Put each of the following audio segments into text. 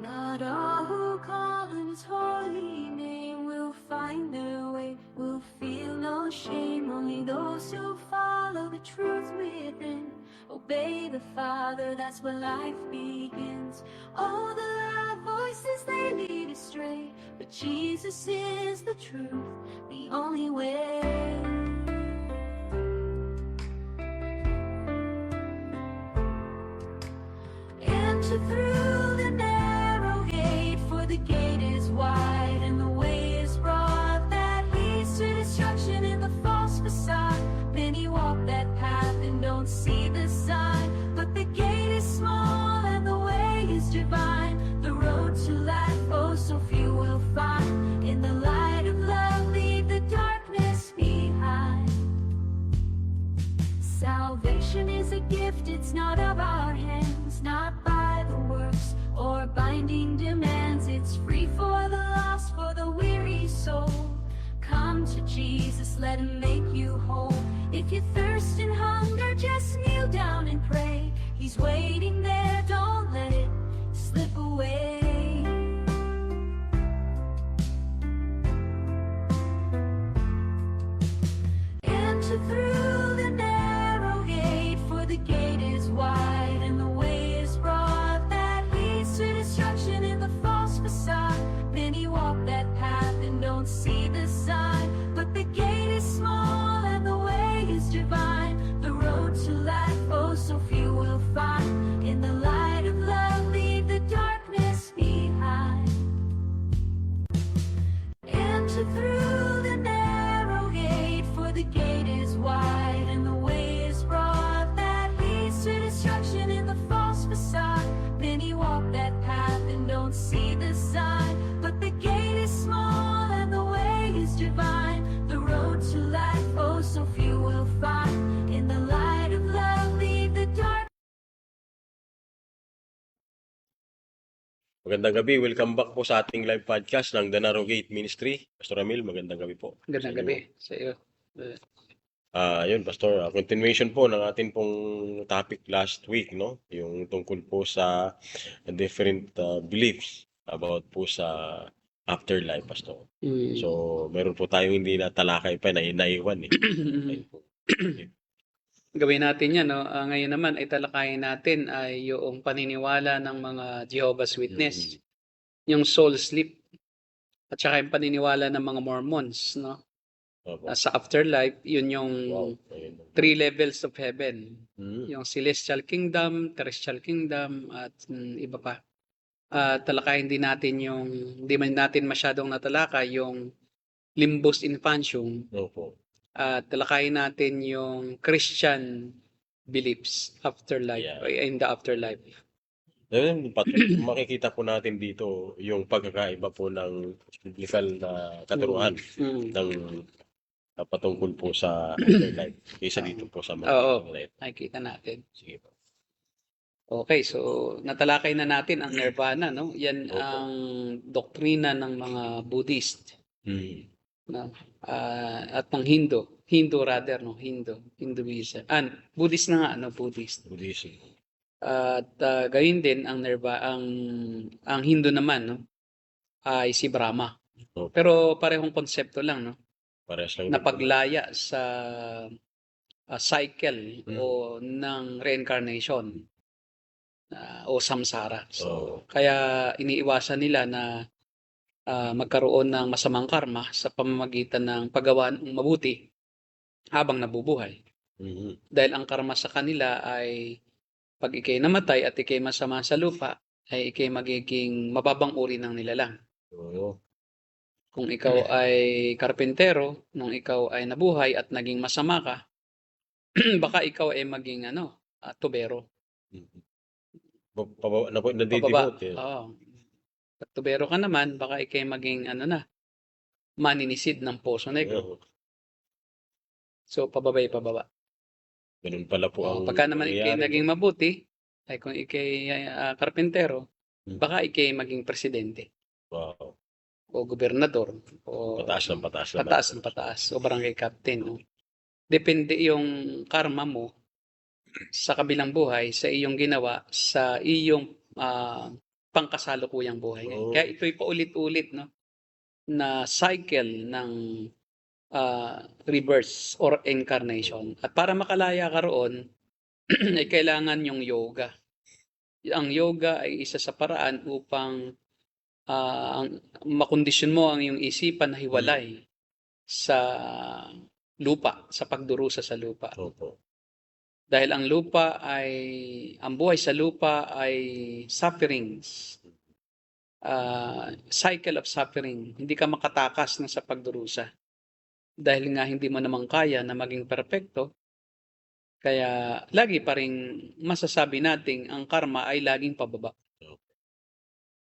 Not all who call his holy name will find their way, will feel no shame. Only those who follow the truth within, obey the Father, that's where life begins. All the loud voices, they lead astray, but Jesus is the truth, the only way. Enter through the narrow gate, for the gate is wide and the way is broad that leads to destruction in the false facade. Many walk that path and don't see the sign, but the gate is small and the way is divine. The road to life, oh, so few will find. In the light of love, leave the darkness behind. Salvation is a gift, it's not of our hands, not by the works or binding demands. It's free for the lost, for the weary soul. Come to Jesus, let him make you whole. If you thirst and hunger, just kneel down and pray. He's waiting there, don't let it slip away. Enter through the narrow gate, for the gate is wide and the way is broad that leads to destruction in the false facade. Many walk that path and don't see the sign, but the gate is small and the way is divine. The road to life, oh, so few will find. In the light of love, leave the darkness behind. Enter through the narrow gate, for the gate is wide and the way is broad that leads to destruction in the false facade. Many walk that path and don't see the sign, but the gate is small and the way is divine. The road to life, oh, so few will find. In the light of love, leave the dark. Magandang gabi. Welcome back po sa ating live podcast ng The Narrow Gate Ministry. Pastor Ramil, magandang gabi po. Magandang gabi sa iyo. Yun, Pastor, continuation po ng atin pong topic last week, no? Yung tungkol po sa different beliefs about po sa afterlife, Pastor. So, meron po tayong hindi natalakay pa na naiwan eh. Ayun po. Gawin natin yan, no? Ngayon naman ay talakayin natin ay yung paniniwala ng mga Jehovah's Witness, yung soul sleep, at saka yung paniniwala ng mga Mormons, no? Opo. Sa afterlife, yun yung Wow. Ayun. 3 levels of heaven. Mm. Yung celestial kingdom, terrestrial kingdom, at iba pa. Talakayin din natin yung, hindi man natin masyadong natalakay, yung limbus infantium. Opo. Talakayin natin yung Christian beliefs afterlife, Yeah. in the afterlife. Makikita po natin dito yung pagkakaiba po ng biblical na katuruan ng patungkol po sa afterlife kaysa dito po sa mga Oo, afterlife. nakikita natin. Sige po. Okay, so natalakay na natin ang nirvana, no? Yan Opo. ang doktrina ng mga Buddhist, Mm. no? At ng Hindu rather, no? Hinduism. Buddhist na nga, no? Buddhist. Buddhism. At gayon din ang ang Hindu naman, no? Ay si Brahma. Opo. Pero parehong konsepto lang, no? Parehas lang Na din po. paglaya sa cycle o ng reincarnation o samsara. So, kaya iniiwasan nila na magkaroon ng masamang karma sa pamamagitan ng paggawa ng mabuti habang nabubuhay. Mhm. Dahil ang karma sa kanila ay pag ikay namatay at ikay masama sa lupa, ay ikay magiging mababang uri ng nilalang. Oo. Kung ikaw ay karpentero, nung ikaw ay nabuhay at naging masama ka, baka ikaw ay maging tubero. Mhm. Pababa, Pababa. nadidevote eh. Oo. Pag tubero ka naman, baka ikay maging maninisid ng Poso Negro. Oo. So, pababa. Ganun pala po ang Pagka naman ikay nangyayari. naging mabuti, ay kung ikay karpentero, Hmm. baka ikay maging presidente Wow. o gobernador o Pataas ng pataas naman. pataas ng pataas o barangay captain. No? Depende yung karma mo sa kabilang buhay, sa iyong ginawa, sa iyong pangkasalukuyang buhay ngayon. Oh. Kaya ito'y paulit-ulit, no, na cycle ng rebirth or incarnation. At para makalaya ka roon, ay kailangan yung yoga. Ang yoga ay isa sa paraan upang makondisyon mo ang iyong isipan na hiwalay sa lupa, sa pagdurusa sa lupa. Opo. Dahil ang buhay sa lupa ay sufferings. Cycle of suffering. Hindi ka makatakas na sa pagdurusa. Dahil nga hindi mo naman kaya na maging perpekto, kaya lagi pa rin masasabi nating ang karma ay laging pababa.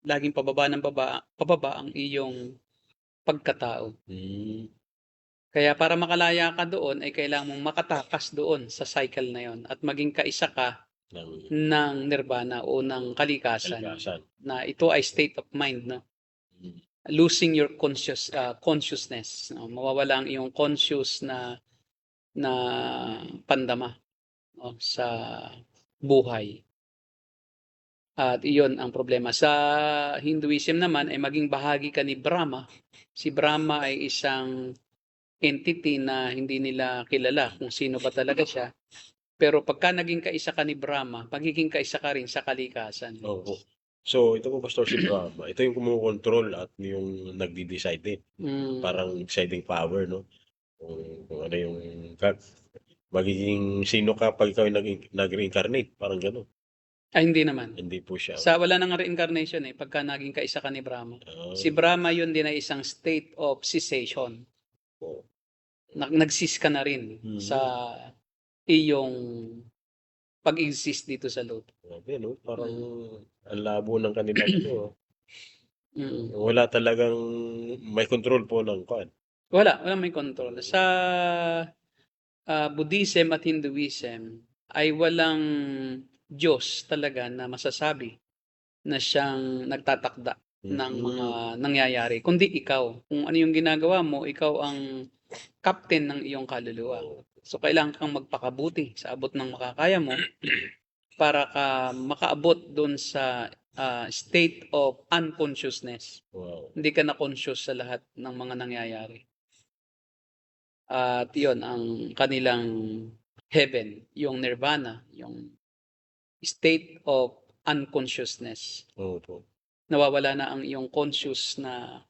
Laging pababa ang iyong pagkatao. Kaya para makalaya ka doon ay kailangan mong makatakas doon sa cycle na yon at maging kaisa ka ng nirvana o ng kalikasan. Na ito ay state of mind, no? Losing your consciousness, no? Mawawala ang iyong conscious na pandama, no, sa buhay. At iyon ang problema. Sa Hinduism naman ay maging bahagi ka ni Brahma. Si Brahma ay isang entity na hindi nila kilala kung sino ba talaga siya. Pero pagka naging kaisa ka ni Brahma, pagiging kaisa ka rin sa kalikasan. Oo. So, ito po, Pastor, si Brahma. Ito yung kumukontrol at yung nagdi-decide din. Parang deciding power, no? Kung ano yung magiging sino ka pag ikaw nag-reincarnate. Parang gano'n. Ay, hindi naman. Hindi po siya. Sa wala nang reincarnation pagka naging kaisa ka ni Brahma. Si Brahma yun din ay isang state of cessation. Nag-cease ka na rin sa iyong pag-exist dito sa lupa. Grabe, no? Parang ang labo ng kanila ito. Wala talagang may control po ng kan. Wala may control. Sa Buddhism at Hinduism ay walang Diyos talaga na masasabi na siyang nagtatakda ng mga nangyayari, kundi ikaw. Kung ano yung ginagawa mo, ikaw ang captain ng iyong kaluluwa. So, kailangan kang magpakabuti sa abot ng makakaya mo para ka makaabot doon sa state of unconsciousness. Wow. Hindi ka na conscious sa lahat ng mga nangyayari. At yun, ang kanilang heaven, yung nirvana, yung state of unconsciousness. Opo. Nawawala na ang iyong conscious na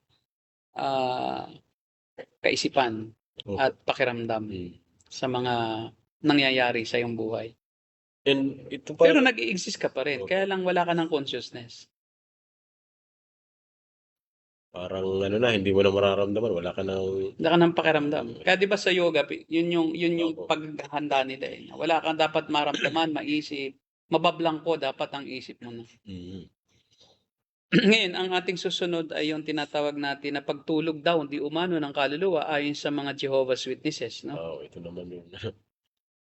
kaisipan at pakiramdam sa mga nangyayari sa iyong buhay. And ito pa, Pero nag-i-exist ka pa rin, kaya lang wala ka ng consciousness. parang ano na, hindi mo na mararamdaman, wala ka ng pakiramdam. Kaya 'di ba sa yoga, yun yung paghahanda nila Wala kang dapat maramdaman, maisip, mabablangko dapat ang isip mo na. Ngayon, ang ating susunod ay yung tinatawag natin na pagtulog daw di umano ng kaluluwa ayon sa mga Jehovah's Witnesses, no? ito naman yung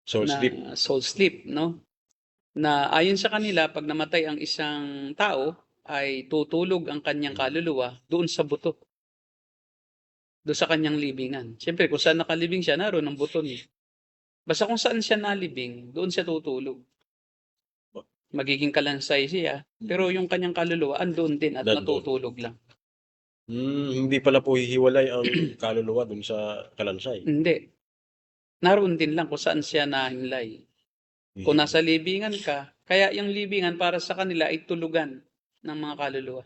soul sleep. Soul sleep, no? Na ayon sa kanila, pag namatay ang isang tao, ay tutulog ang kanyang kaluluwa doon sa buto. Doon sa kanyang libingan. Siyempre, kung saan nakalibing siya, naroon ang buto niya. Basta kung saan siya nalibing, doon siya tutulog. Magiging kalansay siya, pero yung kanyang kaluluwa andun din at natutulog lang. Hindi pala po hihiwalay ang kaluluwa dun sa kalansay. Hindi. Naroon din lang kung saan siya nahinlay. Kung nasa libingan ka, kaya yung libingan para sa kanila ay tulugan ng mga kaluluwa.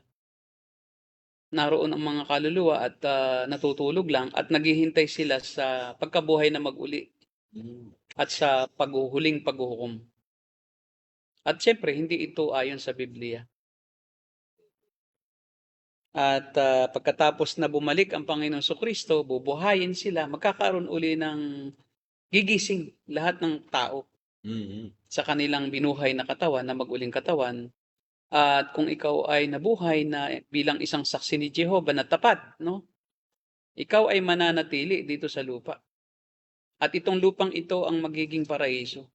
Naroon ang mga kaluluwa at natutulog lang at naghihintay sila sa pagkabuhay na mag-uli at sa paghuhuling paghuhukom. At syempre, hindi ito ayon sa Biblia. At pagkatapos na bumalik ang Panginoon Kristo, bubuhayin sila, magkakaroon uli ng gigising lahat ng tao sa kanilang binuhay na katawan, na mag-uling katawan. At kung ikaw ay nabuhay na bilang isang saksi ni Jehovah na tapat, no? Ikaw ay mananatili dito sa lupa. At itong lupang ito ang magiging paraiso.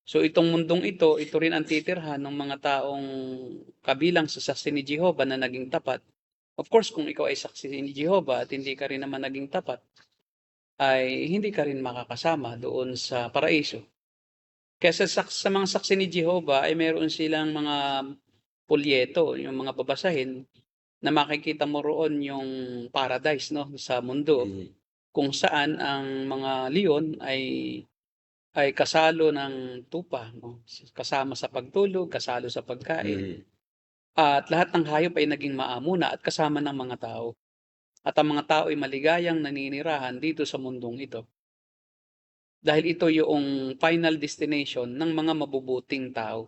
So itong mundong ito rin ang titirhan ng mga taong kabilang sa saksi ni Jehovah na naging tapat. Of course, kung ikaw ay saksi ni Jehovah at hindi ka rin naman naging tapat, ay hindi ka rin makakasama doon sa paraiso. Kaya sa mga saksi ni Jehovah ay mayroon silang mga pulyeto, yung mga babasahin na makikita mo roon yung paradise, no, sa mundo Mm. kung saan ang mga leon ay kasalo ng tupa, no? Kasama sa pagtulog, kasalo sa pagkain, Mm. at lahat ng hayop ay naging maamuna at kasama ng mga tao. At ang mga tao ay maligayang naninirahan dito sa mundong ito. Dahil ito yung final destination ng mga mabubuting tao,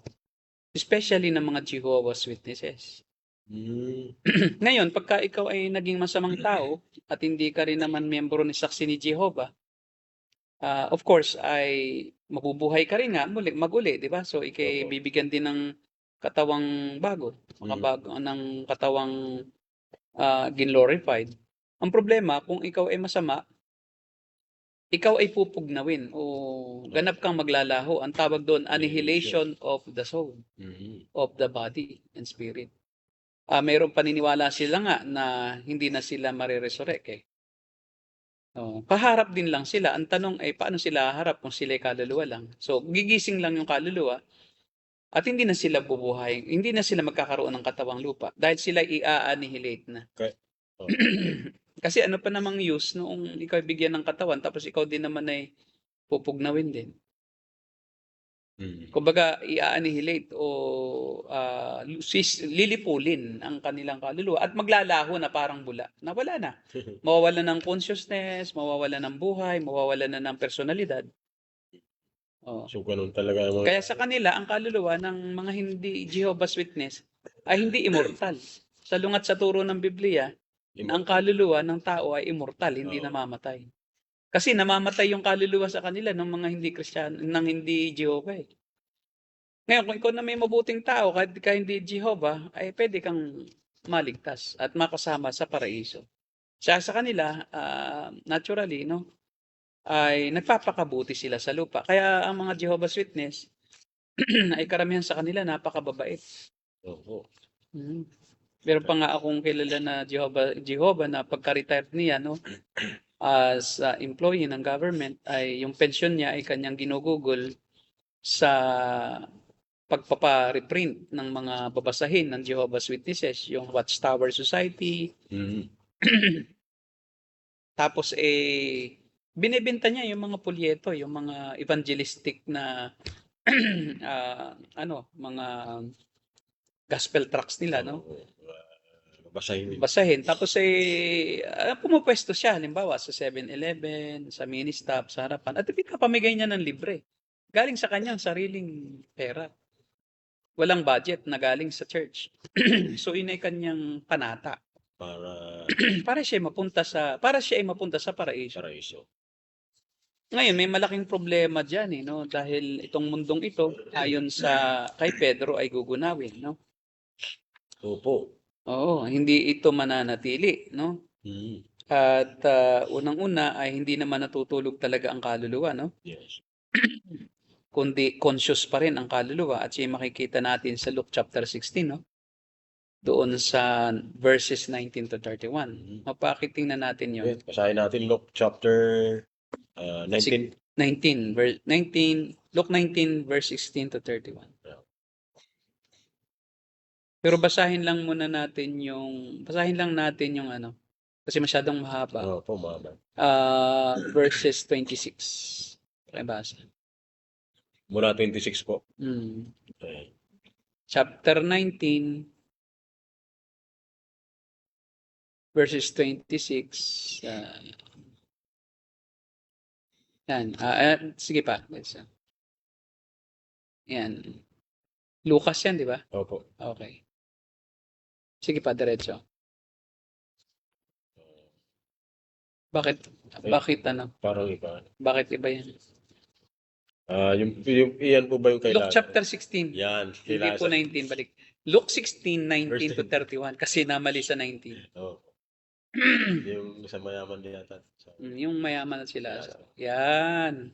especially ng mga Jehovah's Witnesses. Mm. Ngayon, pagka ikaw ay naging masamang tao at hindi ka rin naman miyembro ni Saksi ni Jehovah, of course, ay mabubuhay ka rin nga maguli, di ba? So, ikay Opo. bibigyan din ng katawang bago, ng katawang ginlorified. Ang problema, kung ikaw ay masama, ikaw ay pupugnawin o ganap kang maglalaho. Ang tawag doon, annihilation of the soul, Mm. of the body and spirit. Mayroong paniniwala sila nga na hindi na sila mariresurrect eh. Paharap din lang sila. Ang tanong ay paano sila haharap kung sila ay kaluluwa lang? So, gigising lang yung kaluluwa at hindi na sila bubuhay. Hindi na sila magkakaroon ng katawang lupa dahil sila i-annihilate na. Okay. Oh. Kasi ano pa namang use noong ikaw bigyan ng katawan tapos ikaw din naman ay pupugnawin din. Mm. Kumbaga, i-annihilate o lilipulin ang kanilang kaluluwa at maglalaho na parang bula. Nawala na. Mawawala ng consciousness, mawawala ng buhay, mawawala na ng personalidad. Oh. So, ganun talaga ang mga... Kaya sa kanila, ang kaluluwa ng mga hindi Jehovah's Witness ay hindi immortal. Salungat sa turo ng Biblia, ang kaluluwa ng tao ay immortal, hindi Oo. namamatay. Kasi namamatay yung kaluluwa sa kanila ng mga hindi Kristiyano, ng hindi Jehovah. Ngayon, kung ikaw na may mabuting tao, kahit ka hindi Jehovah, ay pwede kang maligtas at makasama sa paraiso. Sa kanila, naturally, no, ay nagpapakabuti sila sa lupa. Kaya ang mga Jehovah's Witness ay karamihan sa kanila napakababait. Opo. Meron pa nga akong kilala na Jehovah na pagka-retired niya, no, as employee ng government, ay yung pension niya ay kanyang ginugugol sa pagpapa-reprint ng mga babasahin ng Jehovah's Witnesses, yung Watchtower Society. Mm. Tapos binebenta niya yung mga pulyeto, yung mga evangelistic na mga gospel tracts nila, no? Basahin. Basahin. Tapos pumupwesto siya, halimbawa sa 7-Eleven, sa Ministop, sa harapan. At pinapamigay niya ng libre. Galing sa kanyang sariling pera. Walang budget na galing sa church. So inay kanyang panata. Para siya ay mapunta sa paraiso. Ngayon, may malaking problema diyan no? Dahil itong mundong ito, ayon sa kay Pedro ay gugunawin, no? Opo. Oo, hindi ito mananatili, no? At unang-una ay hindi naman natutulog talaga ang kaluluwa, no? Yes. Kundi conscious pa rin ang kaluluwa at siya makikita natin sa Luke chapter 16, no? Doon sa verses 19 to 31. Mapakitingnan natin yun. Basahin natin Luke chapter 19. Luke 19 verse 16 to 31. Pero basahin lang natin yung kasi masyadong mahaba. Opo, mahaba. Verses 26. Basa. Mula 26 po. Okay. Chapter 19 verses 26. Yan. Sige pa. Yan. Lucas yan, di ba? Opo. Okay. Sige pa, diretso. Bakit Parang iba. Bakit iba yan? Yung iyan po ba yung kailangan? Luke chapter 16. Yan. Hindi po 19, balik. Luke 16, 19 to 31. Kasi namali sa 19. Oh. Yung sa mayaman din yata. Yung mayaman na sila. Yan.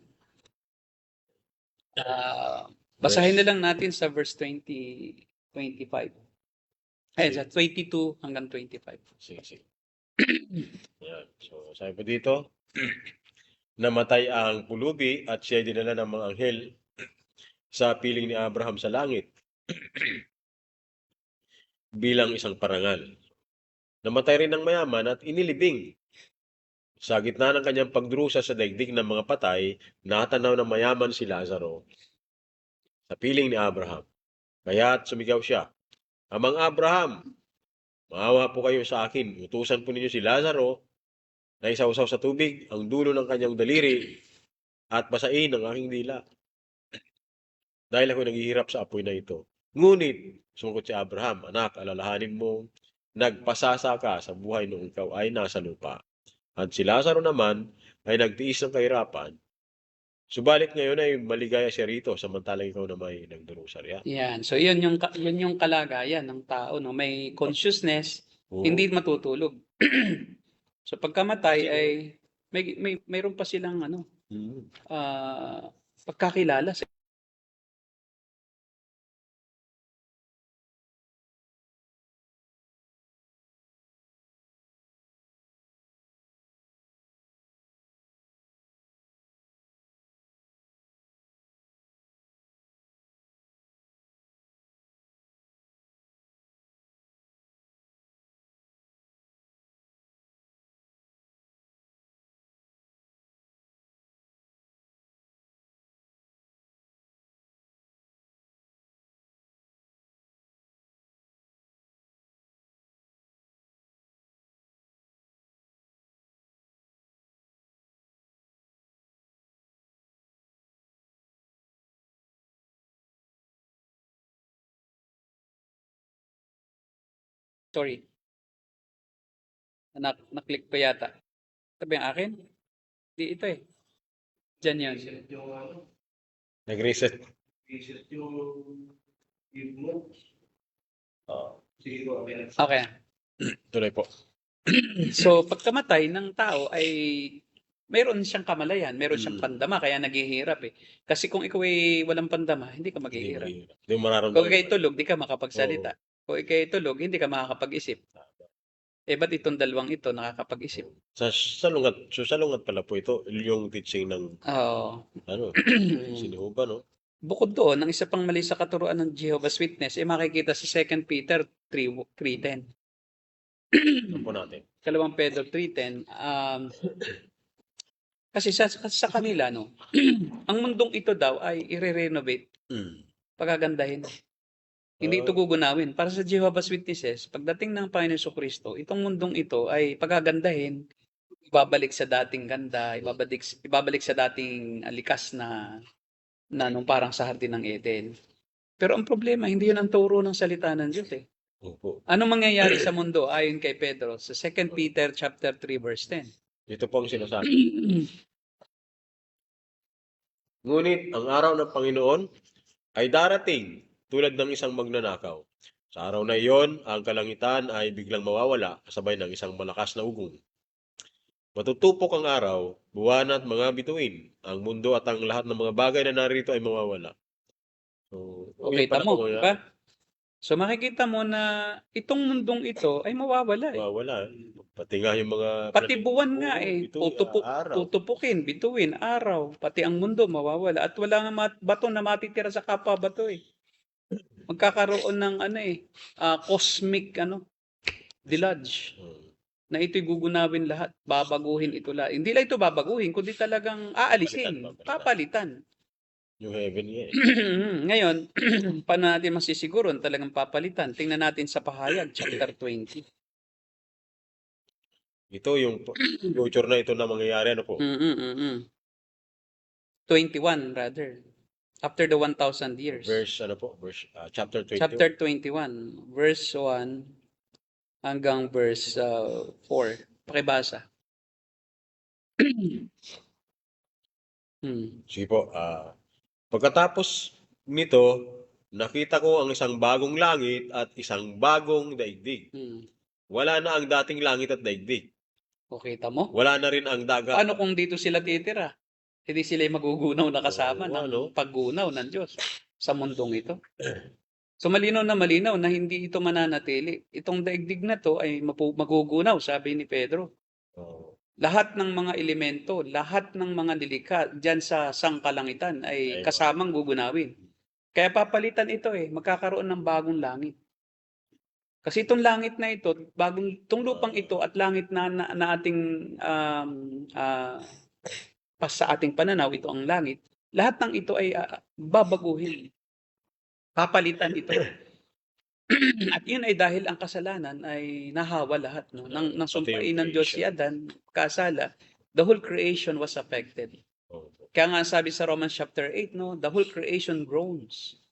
Basahin na lang natin sa verse 25. Sa 22 hanggang 25. Sige. Yan. So, sabi po dito, namatay ang pulubi at siya dinala ng mga anghel sa piling ni Abraham sa langit. bilang isang parangal. Namatay rin ang mayaman at inilibing. Sa gitna ng kanyang pagdurusa sa daigdig ng mga patay, natanaw ng mayaman si Lazaro sa piling ni Abraham. Kaya't sumigaw siya, Amang Abraham, maawa po kayo sa akin. Utusan po ninyo si Lazaro na isawsaw sa tubig ang dulo ng kanyang daliri at basain ang aking dila. Dahil ako naghihirap sa apoy na ito. Ngunit, sumagot si Abraham, Anak, alalahanin mo, nagpasasa ka sa buhay noong ikaw ay nasa lupa. At si Lazaro naman ay nagtiis ng kahirapan. Subalit ngayon ay maligaya siya rito samantalang ikaw na may nagdurusa riyan. Yan. So yun yung kalagayan ng tao, no? May consciousness, Oo. hindi matutulog. So pagkamatay ay mayroon pa silang Hmm. pagkakilala sa sorry. Naklik pa yata. Ito ba yung akin? Di ito eh. Diyan yun. Nag-reset. Okay. Tuloy po. So pagkamatay ng tao ay meron siyang kamalayan, meron siyang pandama, kaya naghihirap eh. Kasi kung ikaw ay walang pandama, hindi ka maghihirap. Hindi mo mararamdaman. Kung ikay tulog, di ka makapagsalita. Kung ikay tulog, hindi ka makakapag-isip. Eh, ba't itong dalawang ito nakakapag-isip? Sa salungat pala po ito, yung teaching ng Oo. Sinuhuba, no? Bukod doon, ang isa pang mali sa katuruan ng Jehovah's Witness, eh makikita sa 2 Peter 3:10. Ano po natin? 2 Pedro 3:10, kasi sa kanila, no, ang mundong ito daw ay i-renovate, pagagandahin. Hindi ito gugunawin. Para sa Jehovah's Witnesses, pagdating ng Panginoon Jesucristo, itong mundong ito ay pagagandahin, ibabalik sa dating ganda, ibabalik sa dating likas na nung parang sa Hardin ng Eden. Pero ang problema, hindi yun ang turo ng salita ng Diyos eh. Opo. Anong mangyayari sa mundo ayon kay Pedro sa 2 Peter chapter 3 verse 10? Ito po ang sinasabi. Ngunit ang araw ng Panginoon ay darating tulad ng isang magnanakaw. Sa araw na iyon, ang kalangitan ay biglang mawawala kasabay ng isang malakas na ugong. Matutupok ang araw, buwan at mga bituin. Ang mundo at ang lahat ng mga bagay na narito ay mawawala. So, Okay, tamo, ba? So makikita mo na itong mundong ito ay mawawala eh. Mawawala. Pati nga yung mga... Pati buwan nga eh, araw. tutupukin, bituin, araw, pati ang mundo mawawala. At wala nga bato na matitira sa kapwa bato eh. Magkakaroon ng cosmic deluge na ito'y gugunawin lahat, babaguhin ito lahat. Hindi lang ito babaguhin, kundi talagang aalisin, papalitan. Yung heaven nga eh. Ngayon, paano natin masisiguron talagang papalitan? Tingnan natin sa Pahayag, chapter 20. Ito yung future na ito na mangyayari, ano po? 21 rather. After the 1,000 years. Chapter 21. Chapter 21, verse 1 hanggang verse 4. Pakibasa. Sige po. Pagkatapos nito, nakita ko ang isang bagong langit at isang bagong daigdig. Wala na ang dating langit at daigdig. O kita mo? Wala na rin ang dagat. Ano kung dito sila titira? Hindi sila magugunaw na kasama ng paggunaw ng Diyos sa mundong ito. So malinaw na hindi ito mananatili. Itong daigdig na to ay magugunaw, sabi ni Pedro. Lahat ng mga elemento, lahat ng mga nilikha dyan sa sangkalangitan ay kasamang gugunawin. Kaya papalitan ito magkakaroon ng bagong langit. Kasi itong langit na ito, itong lupang ito at langit na ating sa ating pananaw, ito ang langit, lahat ng ito ay babaguhin. Papalitan ito. At yun ay dahil ang kasalanan ay nahawa lahat, no? Nang Pati yung sumpain ng Diyos si creation. Adan, kasala, the whole creation was affected. Opo. Kaya nga sabi sa Romans chapter 8, no, the whole creation groans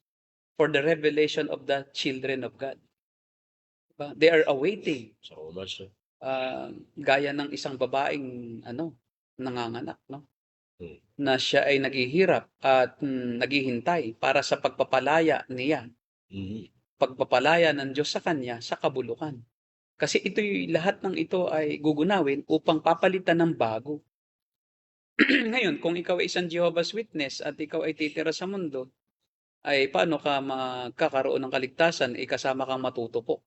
for the revelation of the children of God. Diba? They are awaiting, Sa Romans, no? gaya ng isang babaeng nanganganak, no? Hmm. Na siya ay naghihirap at naghihintay para sa pagpapalaya niya, Mhm. pagpapalaya ng Diyos sa kanya sa kabulukan. Kasi lahat ng ito ay gugunawin upang papalitan ng bago. Ngayon, kung ikaw ay isang Jehovah's Witness at ikaw ay titira sa mundo, ay paano ka magkakaroon ng kaligtasan, kasama kang matutupok?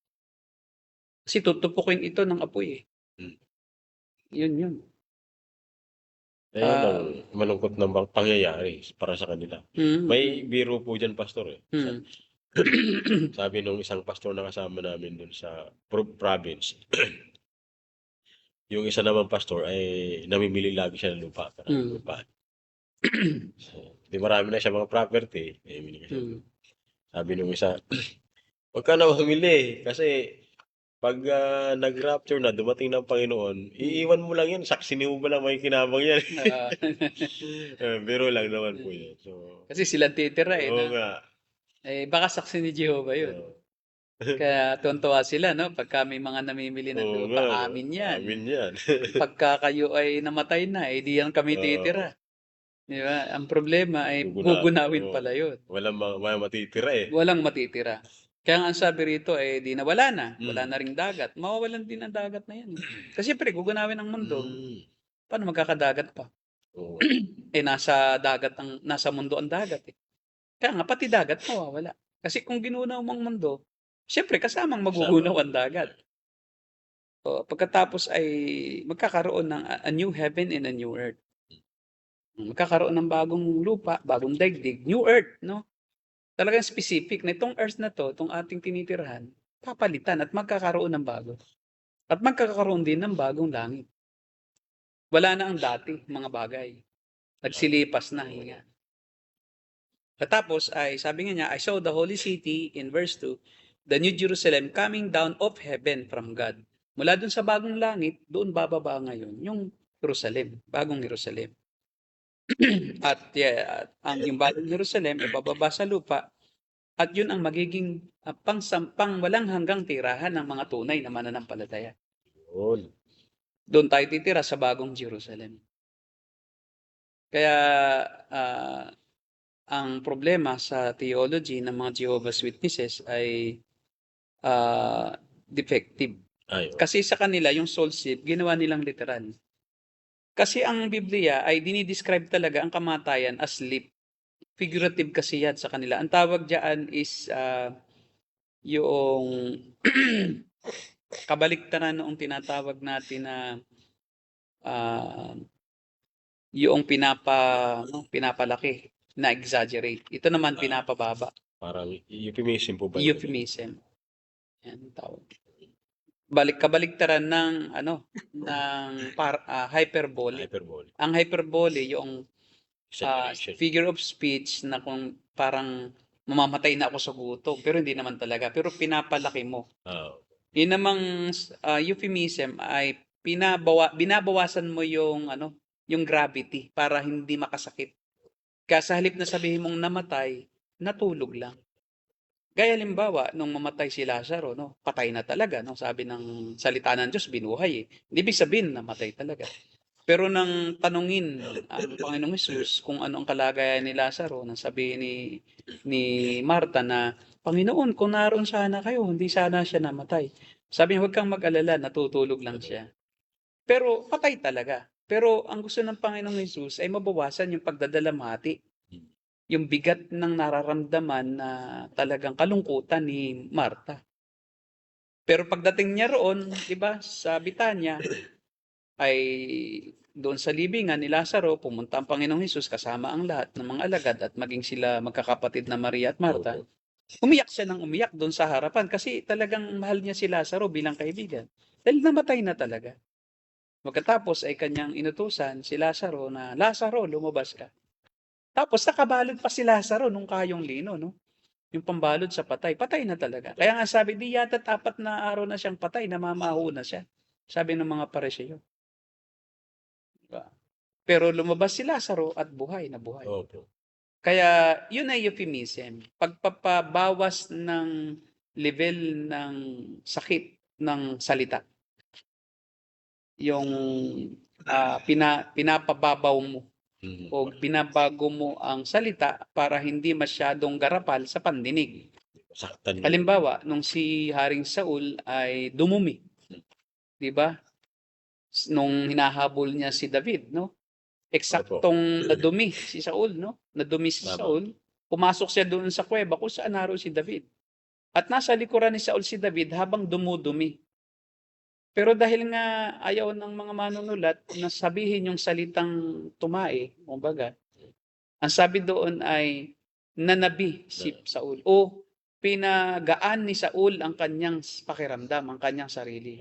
Kasi tutupukin ito ng apoy eh. Hmm. Yun. Ayun ang Ah, malungkot na pangyayari para sa kanila. May biro po dyan, Pastor, eh. Sabi nung isang pastor na kasama namin dun sa province, yung isa naman pastor ay namimili lagi siya ng lupa. Maraming lupa. So, di marami na siya mga property. Binigyan siya. Sabi nung isa, huwag ka na mamili kasi pag nag-rapture na, dumating ng Panginoon, iiwan mo lang yan. Saksinin mo ba lang may kinabang yan? Biro lang naman po yun. So, Kasi sila titira eh. oo nga. Baka saksi ni Jehovah yun. Kaya tuwan-tuwa sila, no? Pagka may mga namimili ng Oo lupa, nga, amin yan. amin yan. Pagka kayo ay namatay na, di yan kami titira. Di ba? Ang problema ay gugunawin pala yun. Walang matitira eh. Walang matitira. Kaya nga ang sabi rito di nawala na. Wala na ring dagat. Mawawalan din ang dagat na yan. Kasi siyempre, gugunawin ang mundo. Paano magkakadagat pa? Oo. Nasa mundo ang dagat eh. Kaya nga, pati dagat mawawala. Kasi kung ginunaw mo ang mundo, siyempre kasamang magugunaw ang dagat. So, pagkatapos ay magkakaroon ng a new heaven and a new earth. Magkakaroon ng bagong lupa, bagong daigdig, new earth, no? Talagang specific na itong earth na to, itong ating tinitirahan, papalitan at magkakaroon ng bago. At magkakaroon din ng bagong langit. Wala na ang dati, mga bagay. Nagsilipas na. Hinga. Tapos ay sabi nga niya, I saw the holy city in verse 2, the new Jerusalem coming down of heaven from God. Mula dun sa bagong langit, doon bababa ngayon yung Jerusalem, bagong Jerusalem. At yung bagong Jerusalem ay bababa sa lupa at yun ang magiging pang walang hanggang tirahan ng mga tunay na mananampalataya. Doon tayo titira sa bagong Jerusalem. Kaya ang problema sa theology ng mga Jehovah's Witnesses ay defective. Kasi sa kanila, yung soul sleep, ginawa nilang literal. Kasi ang Biblia ay dinidescribe talaga ang kamatayan as sleep. Figurative kasi yan sa kanila. Ang tawag diyan is yung kabaliktaran noong tinatawag natin na yung pinapalaki, na exaggerate. Ito naman pinapababa. Parang euphemism po ba? Euphemism. Yan tawag. Kabaliktaran ng hyperbole. Ang hyperbole yung figure of speech na kung parang mamamatay na ako sa gutom, pero hindi naman talaga, pero pinapalaki mo. Yun namang euphemism ay binabawasan mo yung yung gravity para hindi makasakit. Kaya sa halip na sabihin mong namatay, natulog lang. Gaya limbawa, nung mamatay si Lazaro, patay na talaga. Sabi ng salita ng Diyos, binuhay eh. Hindi ibig sabihin, namatay talaga. Pero nang tanungin ang Panginoong Hesus kung ano ang kalagayan ni Lazaro, nang sabihin ni Marta na, Panginoon, kung naroon sana kayo, hindi sana siya namatay. Sabi niya, huwag kang mag-alala, natutulog lang siya. Pero patay talaga. Pero ang gusto ng Panginoong Hesus ay mabawasan yung pagdadalamhati. Yung bigat ng nararamdaman na talagang kalungkutan ni Marta. Pero pagdating niya roon, di ba, sa Bitanya, ay doon sa libingan ni Lazaro, pumunta ang Panginoong Hesus kasama ang lahat ng mga alagad at maging sila magkakapatid na Maria at Marta. Umiyak siya ng umiyak doon sa harapan kasi talagang mahal niya si Lazaro bilang kaibigan. Dahil namatay na talaga. Pagkatapos ay kanyang inutusan si Lazaro na, Lazaro, lumabas ka. Tapos nakabalot pa si Lazaro nung kayong lino, no? Yung pambalot sa patay. Patay na talaga. Kaya nga sabi, di yata't 4 na araw na siyang patay, namamaho na siya. Sabi ng mga Pariseo. Diba? Pero lumabas si Lazaro at buhay na buhay. Opo. Kaya yun ay euphemism. Pagpapabawas ng level ng sakit ng salita. Yung pinapababaw mo o binabago mo ang salita para hindi masyadong garapal sa pandinig. Saktan mo. Halimbawa, nung si Haring Saul ay dumumi, 'di ba? Nung hinahabol niya si David, no? Eksaktong nadumi si Saul, no? Nadumi si Tama. Saul, pumasok siya doon sa kuweba kung saan naroon si David. At nasa likuran ni Saul si David habang dumudumi. Pero dahil nga ayaw ng mga manunulat na sabihin yung salitang tumae, kumbaga, ang sabi doon ay nanabi si Saul o pinagaan ni Saul ang kanyang pakiramdam, ang kanyang sarili.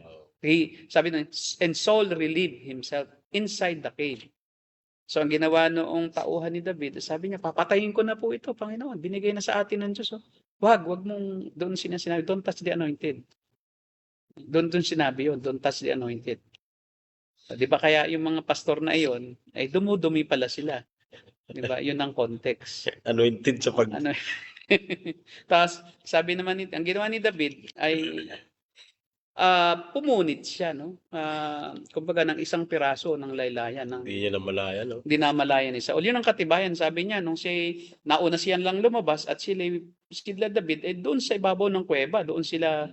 Sabi doon, and Saul relieved himself inside the cave. So ang ginawa noong tauhan ni David, sabi niya, papatayin ko na po ito, Panginoon. Binigay na sa atin ng Diyos. Oh. Wag mong doon sinabi, don't touch the anointed. Doon sinabi yun, don't touch the anointed. Di ba kaya yung mga pastor na iyon, ay dumudumi pala sila. Di ba? Yun ang context. Anointed sa pag... Ano? Tapos, sabi naman, ang ginawa ni David ay pumunit siya, no? Kumbaga ng isang piraso ng laylayan. Hindi niya namalaya, no? Hindi namalayan ni Saul. Yun ang katibayan, sabi niya, nung nauna siyan lang lumabas at sila David, doon sa ibabaw ng kuweba, doon sila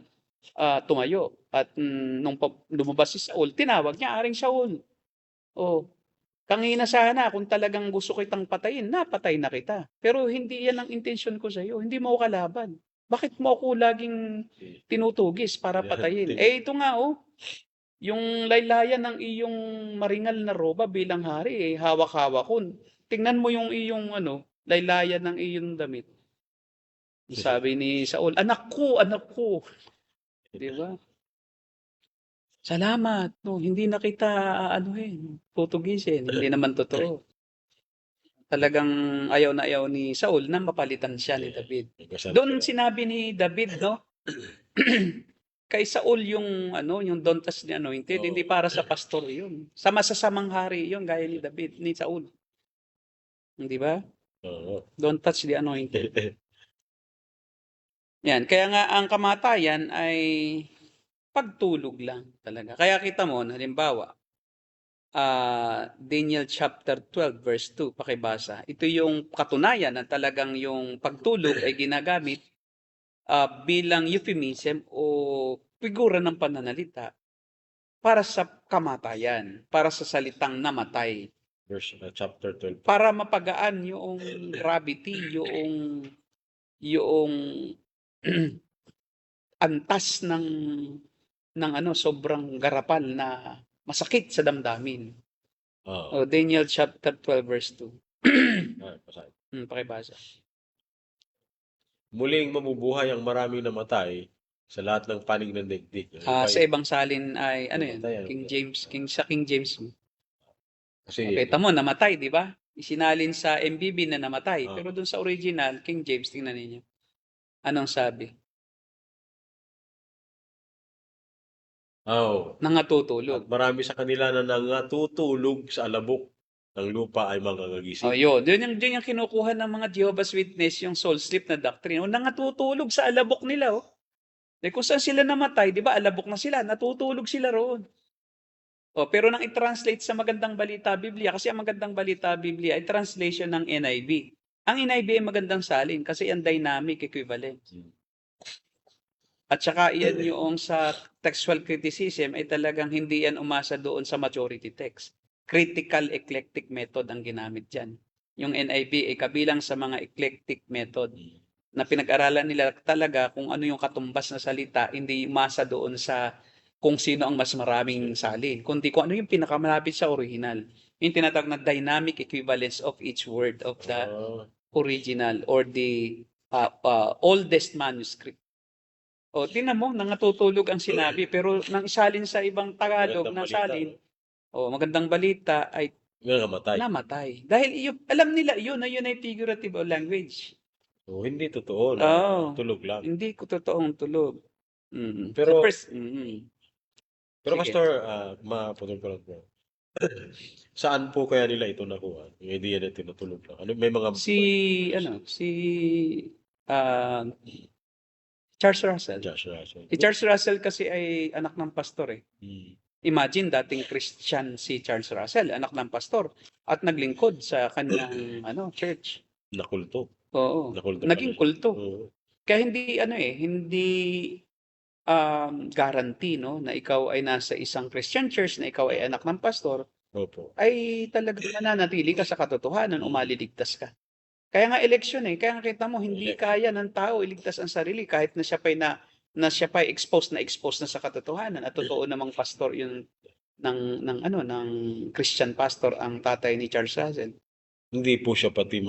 tumayo. At nung lumabas si Saul, tinawag niya, Aring Saul. Oh, kangina sana kung talagang gusto kitang patayin, napatay na kita. Pero hindi yan ang intensyon ko sa iyo. Hindi mo ako kalaban. Bakit mo ako laging tinutugis para patayin? Ito nga, yung laylayan ng iyong maringal na roba bilang hari, hawak-hawak ko. Tingnan mo yung iyong laylayan ng iyong damit. Sabi ni Saul, anak ko. Di ba? Salamat. No, hindi na kita tutugisin. Hindi naman totoo. Talagang ayaw na ayaw ni Saul na mapalitan siya ni David. Doon sinabi ni David, no? Kay Saul yung don't touch the anointed, hindi para sa pastor yun. Sa masasamang hari yun, gaya ni David, ni Saul. Hindi ba? Don't touch the anointed. Yan, kaya nga ang kamatayan ay pagtulog lang talaga. Kaya kita mo, halimbawa, Daniel chapter 12 verse 2, pakibasa. Ito yung katunayan na talagang yung pagtulog ay ginagamit bilang euphemism o figura ng pananalita para sa kamatayan, para sa salitang namatay. Verse, chapter 12. Para mapagaan yung gravity, yung antas ng sobrang garapal na masakit sa damdamin. Daniel chapter 12 verse 2. Pakibasa. Muling mamubuhay ang maraming namatay sa lahat ng panig ng daigdig. Sa ibang salin ay King James, sa King James. Kasi kita mo namatay, di ba? Isinalin sa MBB na namatay, pero dun sa original King James, tingnan niyo. Anong sabi? Nangatutulog. At marami sa kanila na nangatutulog sa alabok ng lupa ay mangangagising. Yun yung kinukuha ng mga Jehovah's Witness, yung soul sleep na doctrine. Nangatutulog sa alabok nila. Kung saan sila namatay, di ba, alabok na sila, natutulog sila roon. Pero nang i-translate sa Magandang Balita Biblia, kasi ang Magandang Balita Biblia ay translation ng NIV. Ang NIV ay magandang salin kasi ang dynamic equivalent. At saka iyan yung sa textual criticism ay talagang hindi yan umasa doon sa majority text. Critical eclectic method ang ginamit dyan. Yung NIV ay kabilang sa mga eclectic method na pinag-aralan nila talaga kung ano yung katumbas na salita, hindi umasa doon sa kung sino ang mas maraming salin, kundi kung ano yung pinakamalapit sa original. Yung tinatawag na dynamic equivalence of each word of the original or the oldest manuscript. O, tingnan mo, nangatutulog ang sinabi, pero nang isalin sa ibang Tagalog, Magandang nang balita, salin, no? magandang balita ay Namatay. namatay. Dahil alam nila yun ay figurative of language. So, hindi totoo na Oo. tulog lang. Hindi ko totoong tulog. Pero- Pero Sige. Pastor, maputol ko lang po. Saan po kaya nila ito nakuha? Yung idea na tinutulog lang. Ano, may mga... Si Charles Russell. Josh Russell. Si Charles Russell kasi ay anak ng pastor eh. Hmm. Imagine, dating Christian si Charles Russell, anak ng pastor, at naglingkod sa kanyang church. Nakulto. Oo. Nakulto Naging pala siya. kulto. Oo. Kaya hindi guarantee no na ikaw ay nasa isang Christian church, na ikaw ay anak ng pastor, Opo. ay talagang mananatili ka sa katotohanan o maliligtas ka. Kaya nga eleksyon kaya nga kita mo hindi kaya ng tao iligtas ang sarili kahit na siya pa exposed na sa katotohanan at totoo namang pastor yun ng Christian pastor ang tatay ni Charles Russell. Hindi po siya pati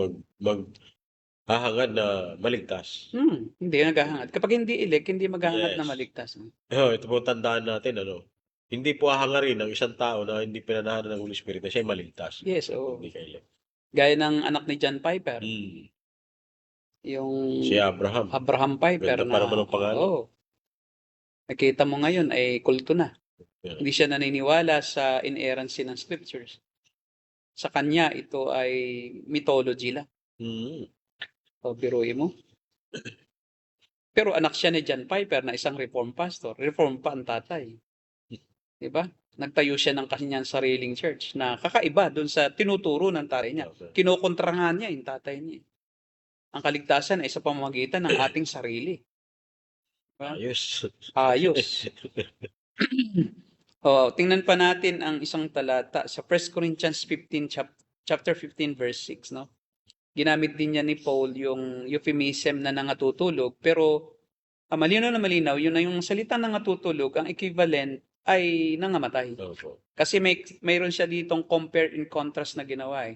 hahangad na maligtas. Hindi naghahangad. Kapag hindi elect, hindi maghahangad na Yes. maligtas. Ito po tandaan natin, hindi po hahangarin ng isang tao na hindi pinanahan ng Holy Spirit na siya ay maligtas. Yes, oo. Hindi kayo. Gaya ng anak ni John Piper, yung Si Abraham. Abraham Piper Ganda pa naman ang pangalan. Oo. Nakita mo ngayon ay kulto na. Yeah. Hindi siya naniniwala sa inerrancy ng scriptures. Sa kanya, ito ay mythology lang. O, biruin mo. Pero anak siya ni John Piper na isang reform pastor. Reform pa ang tatay. Diba? Nagtayo siya ng kanyang sariling church na kakaiba doon sa tinuturo ng tatay niya. Okay. Kinokontrahan niya yung tatay niya. Ang kaligtasan ay sa pamamagitan ng ating sarili. Diba? Ayos. Tingnan pa natin ang isang talata sa 1 Corinthians 15, chapter 15, verse 6. No? Ginamit din niya ni Paul yung euphemism na nangatutulog, pero malinaw na malinaw, yun na yung salitang nangatutulog, ang equivalent ay nangamatay. Kasi mayroon siya ditong compare and contrast na ginawa.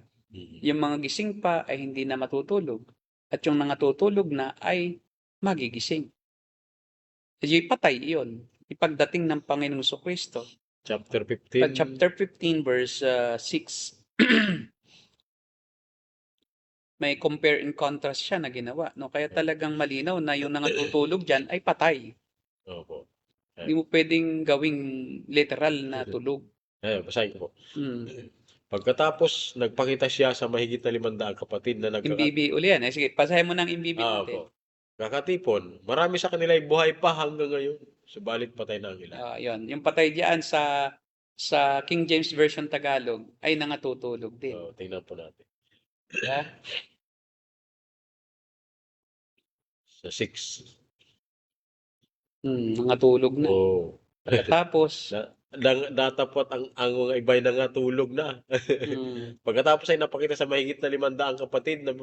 Yung mga gising pa ay hindi na matutulog, at yung nangatutulog na ay magigising. Yung patay iyon. Ipagdating ng Panginoong Kristo. Chapter 15. Chapter 15 verse 6. May compare and contrast siya na ginawa. No? Kaya talagang malinaw na yung nangatutulog dyan ay patay. Opo. Hindi mo pwedeng gawing literal na tulog. Basahin ko po. Pagkatapos, nagpakita siya sa mahigit na 500 kapatid na Imbibi uli yan. Sige, pasahin mo ng imbibi natin. Kakatipon, marami sa kanila ay buhay pa hanggang ngayon. Subalit patay na ang ilan. Yun. Yung patay diyan sa King James Version Tagalog ay nangatutulog din. Tingnan po natin. Yeah? Sa 6. Nangatulog na. Pagkatapos, datapot ang mga iba'y nangatulog na. Pagkatapos ay napakita sa mahigit na 500 kapatid na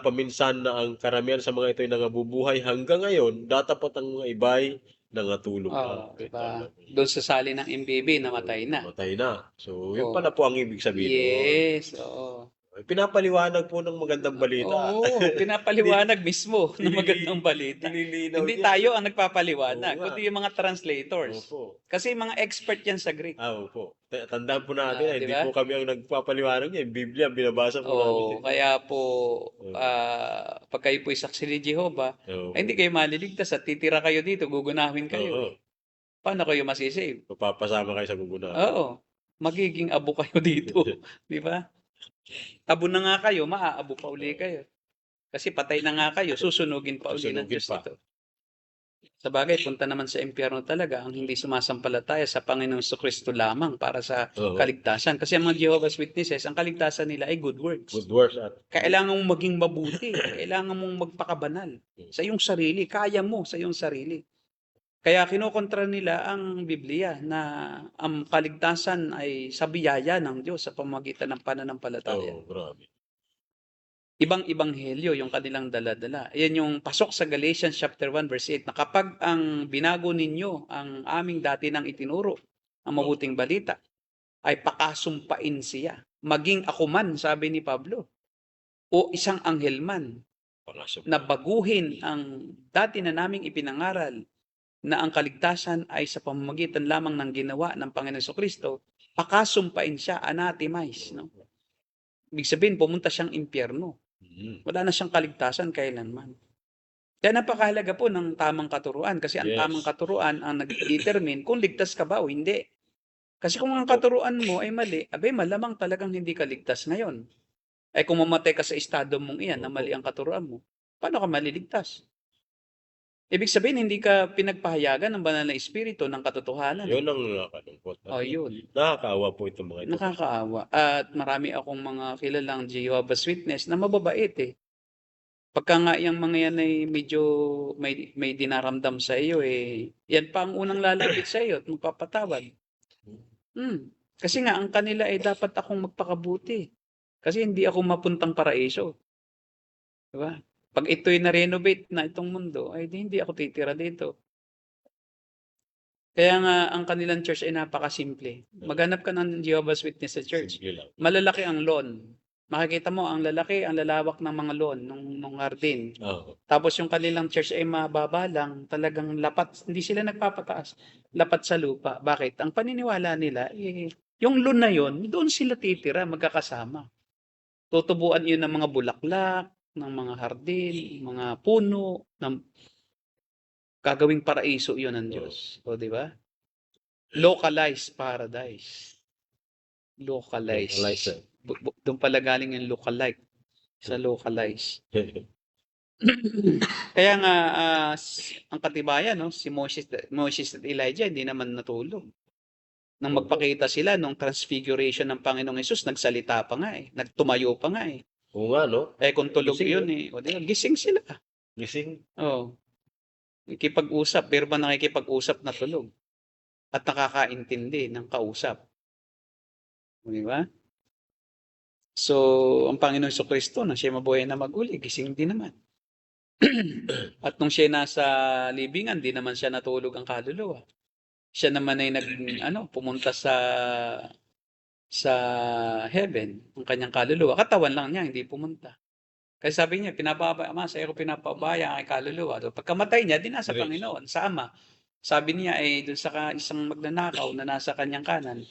paminsan na ang karamihan sa mga ito ay nangabubuhay hanggang ngayon, datapot ang mga iba'y nangatulog na. Diba? Doon sa sali ng MBB, namatay na. Namatay na. So, yun pala po ang ibig sabihin. Yes, oo. Pinapaliwanag po ng magandang balita. Oo, pinapaliwanag mismo ng magandang balita. Hindi tayo ang nagpapaliwanag, kundi yung mga translators. Opo. Kasi mga expert yan sa Greek. Opo. Tandaan po natin, hindi diba? po kami ang nagpapaliwanag niya. Yung Biblia, binabasa po namin. Kaya po, pag kayo po'y saksi ni Jehovah, ay hindi kayo maliligtas at titira kayo dito, gugunawin kayo. Paano kayo masisave? Papasama kayo sa gugunawan. Oo. Magiging abo kayo dito. Di ba? Abo na nga kayo, maaabo pa uli kayo. Kasi patay na nga kayo, susunugin pa uli ng Diyos ito. Sa bagay, punta naman sa impyerno talaga ang hindi sumasampalataya sa Panginoong Kristo lamang para sa kaligtasan. Kasi ang mga Jehovah's Witnesses, ang kaligtasan nila ay good works. Good works. Kailangan mong maging mabuti. Kailangan mong magpakabanal sa iyong sarili. Kaya mo sa iyong sarili. Kaya kinokontra nila ang Biblia na ang kaligtasan ay sa biyaya ng Diyos sa pamamagitan ng pananampalataya. Grabe. Ibang ebanghelyo yung kanilang dala-dala. Yan yung pasok sa Galatians chapter 1 verse 8 na kapag ang binago ninyo ang aming dati nang itinuro, ang mabuting balita, ay pakasumpain siya. Maging ako man, sabi ni Pablo, o isang anghel man, na baguhin ang dati na naming ipinangaral na ang kaligtasan ay sa pamamagitan lamang ng ginawa ng Panginoon Jesucristo, pakasumpain siya, anathemize, no? Ibig sabihin, pumunta siyang impyerno. Wala na siyang kaligtasan kailanman. Kaya napakahalaga po ng tamang katuruan kasi ang Yes. tamang katuruan ang nag-determine kung ligtas ka ba o hindi. Kasi kung ang katuruan mo ay mali, abay malamang talagang hindi ka ligtas ngayon. Ay kung mamatay ka sa estado mong iyan na mali ang katuruan mo, paano ka maliligtas? Ibig sabihin, hindi ka pinagpahayagan ng banal na espiritu ng katotohanan. Yun ang nakakalungkot. O yun. Nakakaawa po itong mga ito. Nakakaawa. At marami akong mga kilalang Jehovah's Witness na mababait eh. Pagka nga yung mga yan ay medyo may dinaramdam sa iyo eh, yan pa ang unang lalapit sa iyo at magpapatawad. Kasi nga ang kanila ay dapat akong magpakabuti. Kasi hindi ako mapuntang paraiso. Diba? Pag ito'y na-renovate na itong mundo, ay hindi ako titira dito. Kaya nga ang kanilang church ay napakasimple. Maghanap ka ng Jehovah's Witness sa church. Simple lang. Malalaki ang lawn. Makikita mo ang lalaki, ang lalawak ng mga lawn nung hardin. Oo. Tapos yung kanilang church ay mababa lang, talagang lapat, hindi sila nagpapataas, lapat sa lupa. Bakit? Ang paniniwala nila, yung lawn na yon, doon sila titira, magkakasama. Tutubuan yun ng mga bulaklak, ng mga hardin, mga puno, ng gagawing paraiso yun ng Diyos. O, di ba? Localized paradise. Localized. Doon pala galing yung lookalike. Sa localize. Kaya nga, ang katibayan, no, si Moses at Elijah, hindi naman natulog. Nang magpakita sila nung transfiguration ng Panginoong Hesus, nagsalita pa nga eh. Nagtumayo pa nga eh. Oo nga, no? Eh kung tulog Gising, yun eh. O, di ba, gising sila. Gising. Oo. Nakikipag-usap, pero ba nakikipag-usap na tulog? At nakakaintindi ng kausap. Di ba? So, ang Panginoon Jesucristo, na siya mabuhay na maguli, gising din naman. At nung siya nasa libingan, di naman siya natulog ang kaluluwa. Siya naman ay pumunta sa heaven, ang kanyang kaluluwa. Katawan lang niya, hindi pumunta. Kasi sabi niya, sa iyo ko pinapabaya ang kaluluwa. So, pagkamatay niya, di nasa Panginoon, sa Ama. Sabi niya ay doon sa isang magnanakaw na nasa kanyang kanan,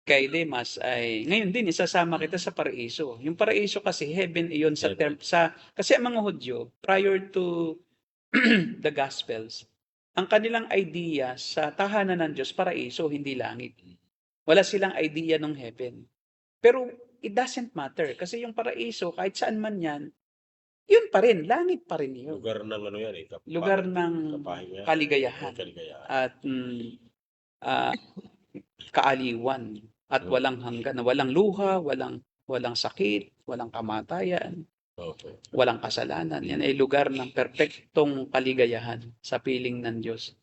kay Demas ay ngayon din isasama kita sa paraiso. Yung paraiso kasi heaven iyon sa kasi ang mga Hudyo prior to the Gospels, ang kanilang idea sa tahanan ng Diyos paraiso, hindi langit. Wala silang idea ng heaven. Pero it doesn't matter kasi yung paraiso kahit saan man yan, yun pa rin, langit pa rin yun. Lugar ng yan eh. Lugar ng kaligayahan. At kaaliwan at walang hanggan, walang luha, walang sakit, walang kamatayan, walang kasalanan. Yan ay lugar ng perpektong kaligayahan sa piling ng Diyos.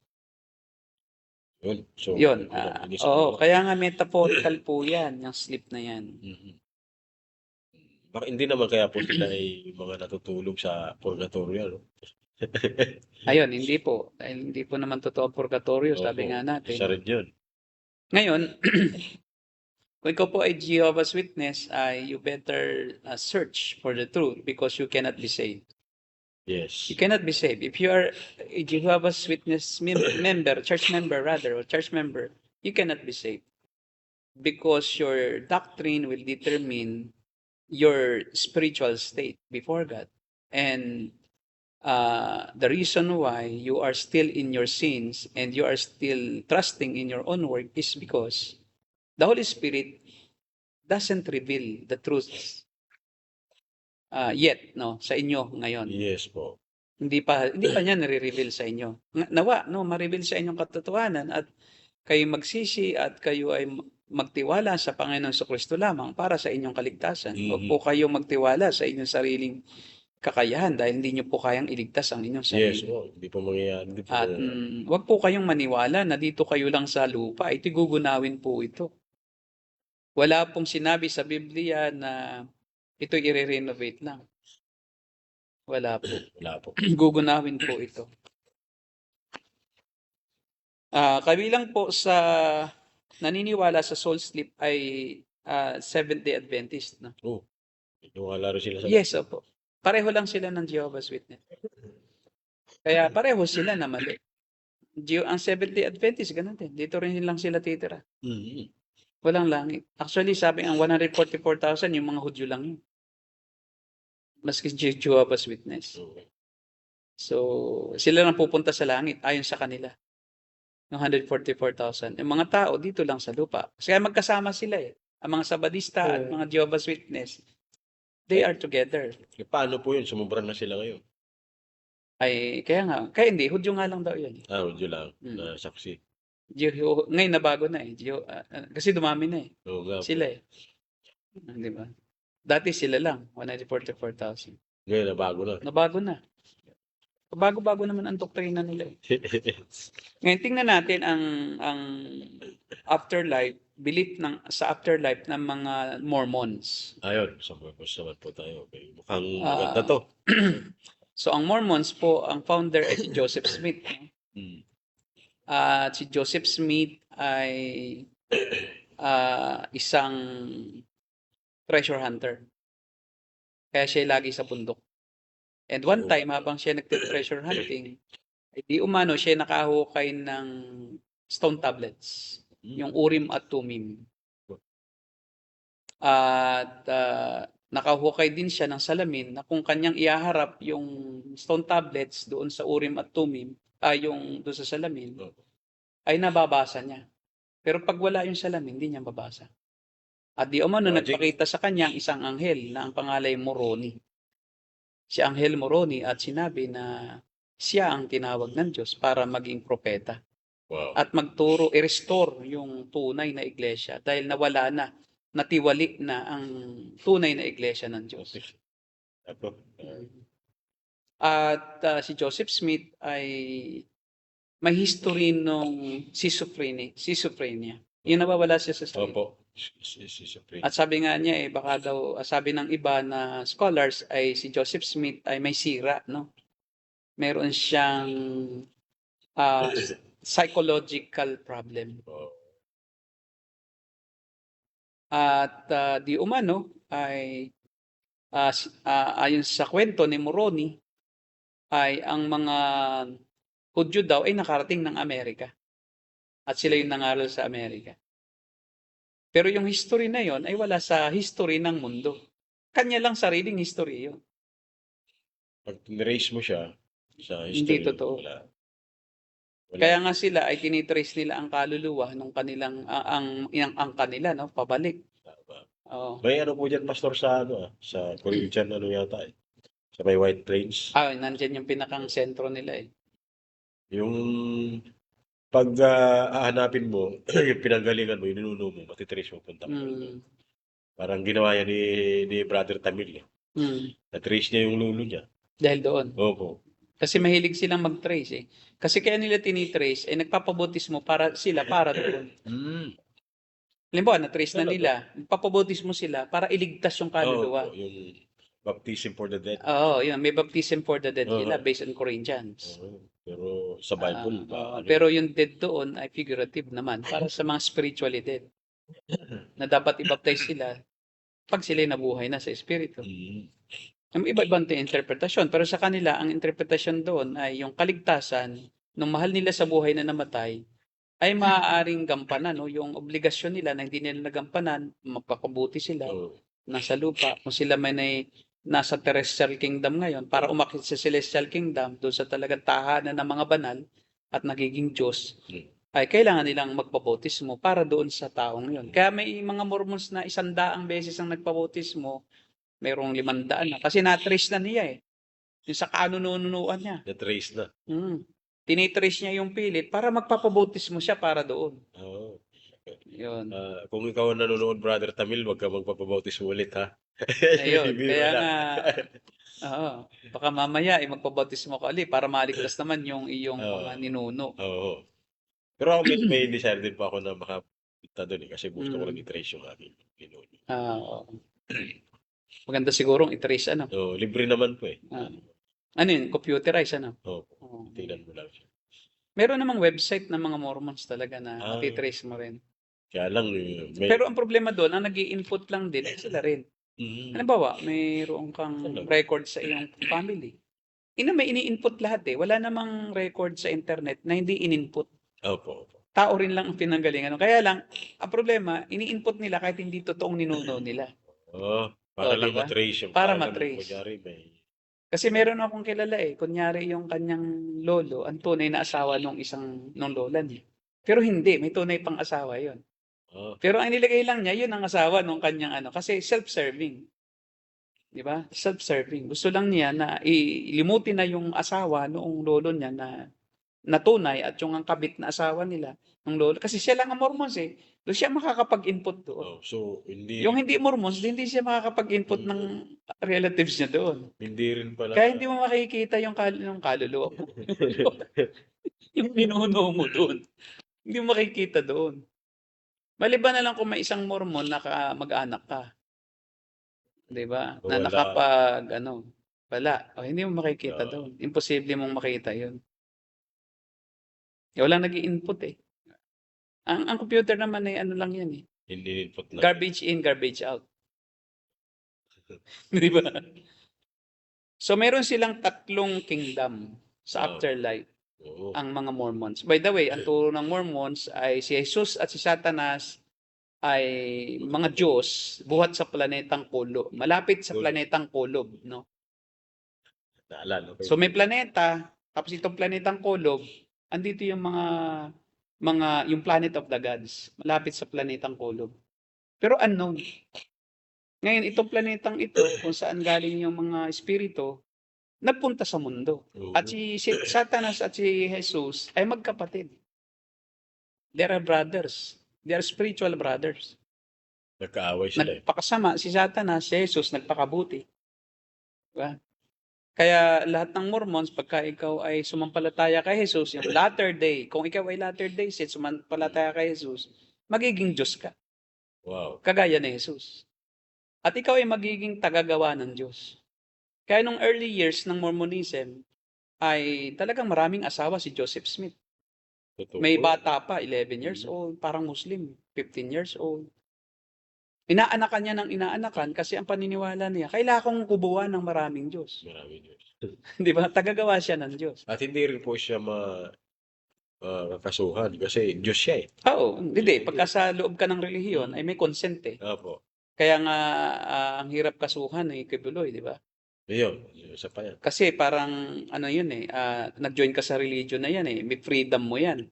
Yun. So, yun. Kaya nga metaphorical po yan, yung sleep na yan. Baka hindi naman kaya po sila ay mga natutulog sa purgatorio, no? Ayun, hindi po. Dahil hindi po naman totoo ang purgatorio, sabi nga natin. Isa rin yun. Ngayon, kung ikaw po ay Jehovah's Witness, you better search for the truth because you cannot be saved. Yes. You cannot be saved. If you are a Jehovah's Witness member, church member, you cannot be saved. Because your doctrine will determine your spiritual state before God. And the reason why you are still in your sins and you are still trusting in your own work is because the Holy Spirit doesn't reveal the truth yet, no, sa inyo ngayon. Yes po. Hindi pa niya nare-reveal sa inyo. Nawa, no, ma-reveal sa inyong katotohanan at kayo magsisi at kayo ay magtiwala sa Panginoon Jesucristo lamang para sa inyong kaligtasan. Huwag po kayo magtiwala sa inyong sariling kakayahan dahil hindi nyo po kayang iligtas ang inyong sarili. Yes po, hindi po mangyayari. At huwag po kayong maniwala na dito kayo lang sa lupa. Ito gugunawin po ito. Wala pong sinabi sa Biblia na ito i-renovate lang. Wala po. Wala po. Gugunawin po ito. Kabilang po sa naniniwala sa soul sleep ay Seventh-day Adventist. No? Iniwala rin sila sa... Yes, opo. Pareho lang sila ng Jehovah's Witness. Kaya pareho sila na mali. Ang Seventh-day Adventist, ganun din. Dito rin lang sila titira. Mhm. Walang langit. Actually, sabi ang 144,000, yung mga Hudyo lang yun. Maski Jehovah's Witness. Okay. So, sila lang pupunta sa langit ayon sa kanila. Yung 144,000. Yung mga tao dito lang sa lupa. Kaya magkasama sila eh. Ang mga Sabadista at mga Jehovah's Witness, they are together. Eh, paano po yun? Sumubra na sila ngayon. Ay, kaya nga. Kaya hindi, Hudyo nga lang daw yun. Hudyo lang na saksi. Ngayon nabago na eh. Kasi dumami na eh. Oo nga po. Sila eh. Di ba? Dati sila lang, 144,000. Ngayon, nabago na. Nabago na. Bago-bago naman ang doktrina nila eh. Ngayon tingnan natin ang afterlife, belief sa afterlife ng mga Mormons. Ayun, sa Mormons naman po tayo. Okay. Mukhang Ah. maganda to. So ang Mormons po, ang founder ay si Joseph Smith. No? Mm. At si Joseph Smith ay isang treasure hunter. Kaya siya lagi sa bundok. And one time, habang siya nagte-treasure hunting, ay di umano siya nakahukay ng stone tablets. Yung Urim at Tumim. At nakahukay din siya ng salamin na kung kanyang ihaharap yung stone tablets doon sa Urim at Tumim, yung doon sa salamin, ay nababasa niya. Pero pag wala yung salamin, hindi niya mabasa. At di umano Magic. nagpakita sa kanya ang isang anghel na ang pangalan ay Moroni. Si Anghel Moroni at sinabi na siya ang tinawag ng Diyos para maging propeta. Wow. At magturo, i-restore yung tunay na iglesia dahil nawala na, natiwali na ang tunay na iglesia ng Diyos. Ako. At si Joseph Smith ay may history nung schizophrenia. Yung nawawala siya sa sarili. Opo. At sabi nga niya baka daw, sabi ng iba na scholars ay si Joseph Smith ay may sira, no? Meron siyang psychological problem. At di umano ay ayon sa kwento ni Moroni ay ang mga Hudyo daw ay nakarating ng Amerika. At sila yung nangaral sa Amerika. Pero yung history na yon ay wala sa history ng mundo. Kanya lang sariling history yun. Pag tinrace mo siya sa history, Hindi totoo. Wala. Kaya nga sila ay tinitrace nila ang kaluluwa ng kanilang ang kanila, no, pabalik. Oh. May ano po dyan, Pastor, sa sa Corinthian, yata eh. Sa may White Plains. Nandiyan yung pinakang sentro nila eh. Yung pag hahanapin mo, yung pinanggalingan mo, yung ninuno mo, matitrace mo punta mo. Parang ginawa yan ni Brother Tamil. Na-trace niya yung lulo niya. Dahil doon. Opo. Kasi mahilig silang mag-trace eh. Kasi kaya nila tinitrace, nagpapabotismo para doon. Halimbawa, na-trace na nila, nagpapabotismo sila para iligtas yung kaluluwa. Yung baptism for the dead. Oo, yun. May baptism for the dead sila based on Corinthians. Pero sa Bible, pero yung dead doon ay figurative naman para sa mga spiritually dead. Na dapat i-baptize sila pag sila nabuhay na sa espiritu. Iba-ibang interpretasyon. Pero sa kanila, ang interpretasyon doon ay yung kaligtasan ng mahal nila sa buhay na namatay ay maaaring gampanan. No? Yung obligasyon nila na hindi nila nagampanan, magpakabuti sila nasa lupa. Kung sila may nasa terrestrial kingdom ngayon, para umakyat sa celestial kingdom, doon sa talagang tahanan ng mga banal at nagiging Diyos, ay kailangan nilang magpabautismo para doon sa taong yun. Kaya may mga Mormons na 100 beses ang nagpabautismo, mayroong 500 na. Kasi na-trace na niya eh. Yung sa kanununuan niya. Na-trace na. Tinitrace niya yung pilit para magpapabautismo siya para doon. Yun. Kung ikaw ang nanonood, Brother Tamil, wag ka magpapabautismo ulit, ha? Ayun. Kaya nga, baka mamaya magpabautismo ka ulit para maligtas naman yung iyong mga ninuno. Oo. Pero ako may desire din po ako na makapunta doon eh, kasi gusto ko lang i-trace yung aking ninuno. Maganda sigurong i-trace libre naman po eh. Ano yun? Computerize Tingnan mo lang siya. Meron namang website ng mga Mormons talaga na matitrace mo rin. Kaya lang Pero ang problema doon, ang nag-i-input lang din, sila rin. Halimbawa, mayroon kang Talaga? record sa iyong family. May ini-input lahat eh. Wala namang record sa internet na hindi in-input. Opo. Tao rin lang ang pinanggalingan. Kaya lang, ang problema, ini-input nila kahit hindi totoong ninuno nila. Oo, O, para di lang ba? matrace yung Para pangalan mo matrace. kunyari may Kasi meron akong kilala eh. Kunyari yung kanyang lolo, ang tunay na asawa nung lola niya. Pero hindi, may tunay pang asawa yon. oh, Pero ang nilagay lang niya, yun ang asawa nung kanyang kasi self-serving. Di ba? Self-serving. Gusto lang niya na ilimutin na yung asawa noong lolo niya na tunay at yung ang kabit na asawa nila ng lolo. Kasi siya lang ang Mormons eh. Doon siya makakapag-input doon. oh, so Yung hindi Mormons, hindi siya makakapag-input ng relatives niya doon. hindi rin pala Kaya hindi mo makikita yung kaluluwa mo. Yung ninuno mo doon. Hindi mo makikita doon. Maliban na lang kung may isang Mormon na mag-anak ka. 'Di ba? Na wala. wala. O, hindi mo makikita Oo. doon. Imposible mong makita yun. Walang nag-i-input eh. Ang computer naman ay lang yan eh. Hindi input na. Garbage in, garbage out. Di ba? So meron silang 3 kingdom sa Oo. afterlife Oo. ang mga Mormons. By the way, ang turo ng Mormons ay si Jesus at si Satanas ay mga Diyos buhat sa planetang Kolob. Malapit sa Kolob. planetang Kolob, no? Naalala ko. So may planeta, tapos itong planetang Kolob, andito yung yung planet of the gods, malapit sa planetang Kolob. Pero unknown. Ngayon, itong planetang ito, kung saan galing yung mga espiritu, nagpunta sa mundo. Oo. At si Satanas at si Jesus ay magkapatid. They are brothers. They are spiritual brothers. Nagkaaway sila eh. Nagpakasama si Satanas, si Jesus nagpakabuti. Diba? Kaya lahat ng Mormons, pagka ikaw ay sumampalataya kay Jesus, yung latter day, kung ikaw ay latter day saint, sumampalataya kay Jesus, magiging Diyos ka. Wow. Kagaya ni Jesus. At ikaw ay magiging tagagawa ng Diyos. Kaya nung early years ng Mormonism, ay talagang maraming asawa si Joseph Smith. Totoo. May bata pa, 11 years old, parang Muslim, 15 years old. Inaanakan niya ng inaanakan kasi ang paniniwala niya, kailangan kong kubuan ng maraming Diyos. Marami Diyos. Di ba? Tagagawa siya ng Diyos. At hindi rin po siya kakasuhan kasi Diyos siya eh. Oo, hindi. Pagka sa loob ka ng relihiyon, ay may consent eh. Opo. Kaya nga, ang hirap kasuhan eh, kibuloy, di ba? Ayun, isa pa yan. Kasi parang, yun eh, nag-join ka sa religion na yan eh, may freedom mo yan.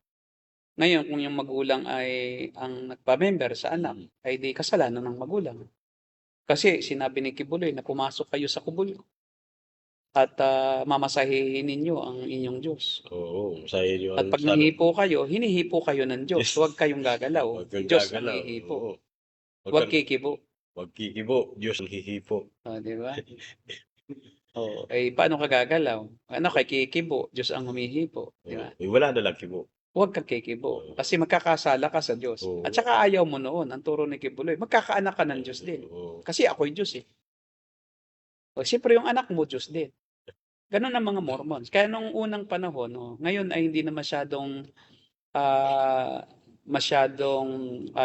Ngayon, kung yung magulang ay ang nagpa-member sa anak, ay di kasalanan ng magulang. Kasi sinabi ni Kibuloy na pumasok kayo sa kubol ko at mamasahihin ninyo ang inyong Diyos. Oo, sa inyo At pag nahipo kayo, hinihipo kayo ng Diyos. Yes. Huwag kayong gagalaw. Huwag kang Diyos ang gagalaw. hihipo. Oo. Huwag kikibo. Huwag kikibo. Diyos ang hihipo. Di ba? Paano ka gagalaw? Kay kikibo, Diyos ang humihipo. Di ba? Wala na lang kibo. Huwag kang kikibo. Kasi magkakasala ka sa Diyos. Oo. At saka ayaw mo noon, ang turo ni Kibuloy, magkakaanak ka ng Diyos din. Oo. Kasi ako'y Diyos eh. Siyempre yung anak mo, Diyos din. Ganun ang mga Mormons. Kaya nung unang panahon, ngayon ay hindi na masyadong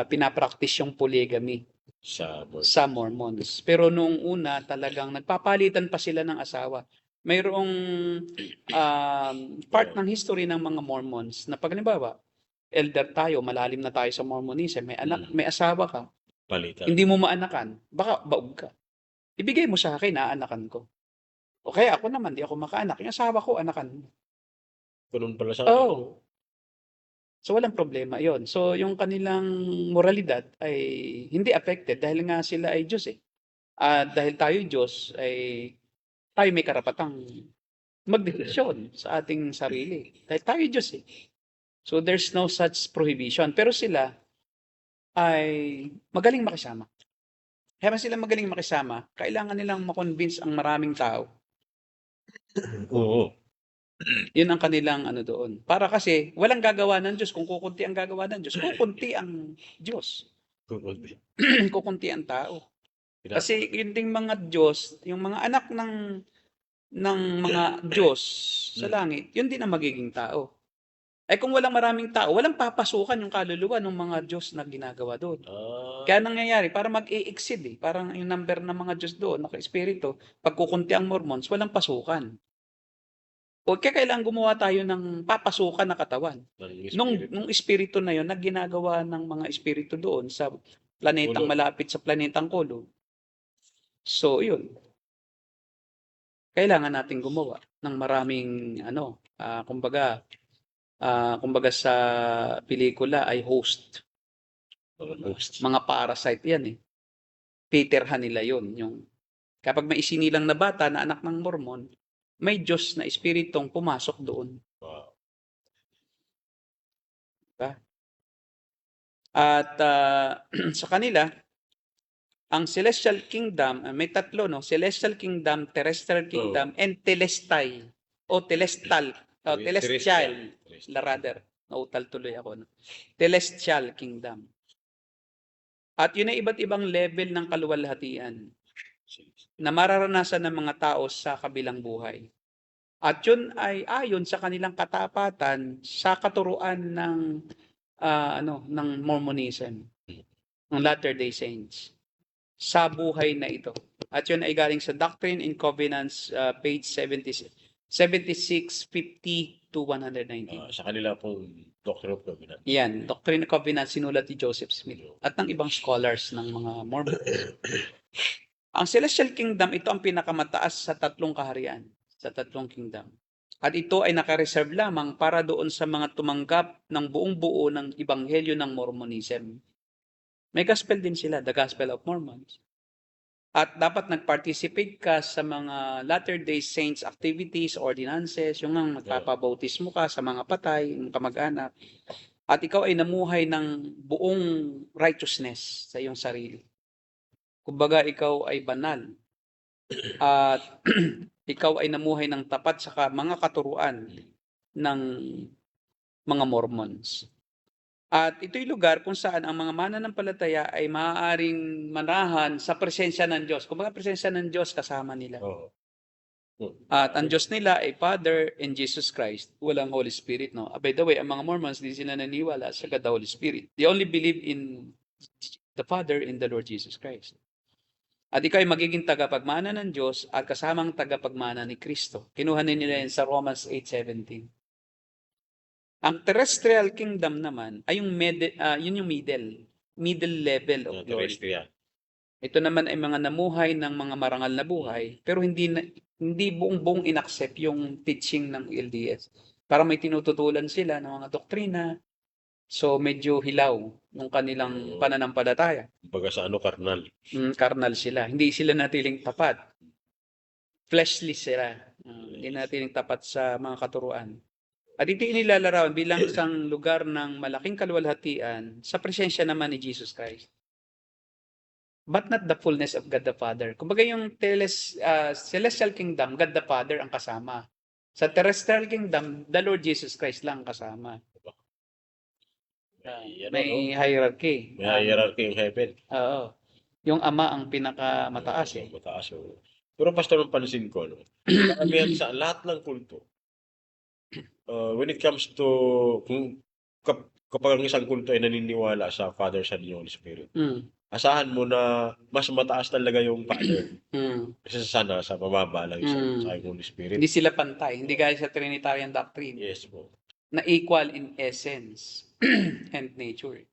pinapractice yung polygamy sa Mormons. Pero nung una, talagang nagpapalitan pa sila ng asawa. Mayroong part ng history ng mga Mormons na pag halimbawa, elder tayo, malalim na tayo sa Mormonism, may anak, may asawa ka, Palitan. hindi mo maanakan, baka baog ka. Ibigay mo sa akin, aanakan ko. O kaya ako naman, di ako makaanak. Yung asawa ko, anakan mo. Ganun pala sa Oo. So walang problema yon. So yung kanilang moralidad ay hindi affected dahil nga sila ay Diyos eh. Dahil tayo Diyos ay tayo may karapatang magdesisyon sa ating sarili. Dahil tayo Diyos eh. So there's no such prohibition. Pero sila ay magaling makisama. Kaya sila magaling makisama, kailangan nilang makonvince ang maraming tao. Oo. Yun ang kanilang doon. Para kasi walang gagawa ng Diyos. Kung kukunti ang gagawa ng Diyos, kukunti ang Diyos. Kukunti ang tao. Kasi yung ding mga Diyos, yung mga anak ng mga Diyos sa langit, yun din ang magiging tao. Ay kung walang maraming tao, walang papasukan yung kaluluwa ng mga Diyos na ginagawa doon. Ah, Kaya nangyayari, para mag-i-exceed parang yung number ng mga Diyos doon, naka-espiritu, pag kukunti ang Mormons, walang pasukan. O kaya kailangan gumawa tayo ng papasukan na katawan. ng Nung, spirit. nung espiritu na yon na ginagawa ng mga espiritu doon sa planetang Kulo. malapit sa planetang Kulo. So, yun. Kailangan natin gumawa ng maraming, kumbaga sa pelikula ay host. Host. Mga parasite yan eh. Peterhan nila yun. Yung, kapag may isinilang na bata na anak ng Mormon, may Diyos na espiritong pumasok doon. Wow. At sa kanila, ang Celestial Kingdom, may tatlo, no? Celestial Kingdom, Terrestrial Kingdom, and Telestai. O Telestal. Celestial. Rather. Nautal tuloy ako. No? Celestial Kingdom. At yun ay iba't ibang level ng kaluwalhatian na mararanasan ng mga tao sa kabilang buhay. At yun ay ayon sa kanilang katapatan sa katuruan ng ng Mormonism, ng Latter-day Saints sa buhay na ito. At yun ay galing sa Doctrine and Covenants, page 7650 to 119. Sa kanila pong Doctrine of Covenant. Yan, Doctrine and Covenants sinulat ni Joseph Smith at ng ibang scholars ng mga Mormon. Ang Celestial Kingdom, ito ang pinakamataas sa tatlong kaharian, sa tatlong kingdom. At ito ay nakareserve lamang para doon sa mga tumanggap ng buong buo ng Ebanghelyo ng Mormonism. May gospel din sila, the Gospel of Mormons. At dapat nag-participate ka sa mga Latter-day Saints activities, ordinances, yung ang magpapabautismo ka sa mga patay, mga kamag-anak. At ikaw ay namuhay ng buong righteousness sa iyong sarili. Kumbaga, ikaw ay banal. At ikaw ay namuhay ng tapat sa mga katuruan ng mga Mormons. At ito'y lugar kung saan ang mga mananampalataya ay maaaring manahan sa presensya ng Diyos. Kumbaga, presensya ng Diyos kasama nila. Oo. At ang Diyos nila ay Father and Jesus Christ. Walang Holy Spirit, no? By the way, ang mga Mormons, di sila naniwala sa God the Holy Spirit. They only believe in the Father and the Lord Jesus Christ. At ikaw ay magiging tagapagmana ng Diyos at kasamang tagapagmana ni Kristo. Kinuha nila yan sa Romans 8:17. Ang terrestrial kingdom naman ay yung yun yung middle level of glory. Terrestrial. Ito naman ay mga namuhay ng mga marangal na buhay, pero hindi buong-buong inaccept yung teaching ng LDS. Para may tinututulan sila ng mga doktrina, so medyo hilaw yung kanilang pananampalataya. Baga sa karnal. Carnal sila. Hindi sila natiling tapat. Fleshly sila. Hindi natiling tapat sa mga katuruan. At ito inilalarawan bilang isang lugar ng malaking kaluwalhatian sa presensya naman ni Jesus Christ. But not the fullness of God the Father. Kumbaga yung Celestial Kingdom, God the Father ang kasama. Sa Terrestrial Kingdom, the Lord Jesus Christ lang kasama. May hierarchy. May hierarchy in heaven. Oo. Yung Ama ang pinakamataas eh. Mataas. Pero pastor, ang pansin ko, karamihan sa lahat ng kulto, when it comes to kapag ang isang kulto ay naniniwala sa Father, Son, and Holy Spirit, asahan mo na mas mataas talaga yung Father. Kasi sana sa mababa lang sa Holy Spirit. Hindi sila pantay. Hindi gaya sa Trinitarian doctrine. Yes po. Na equal in essence and nature.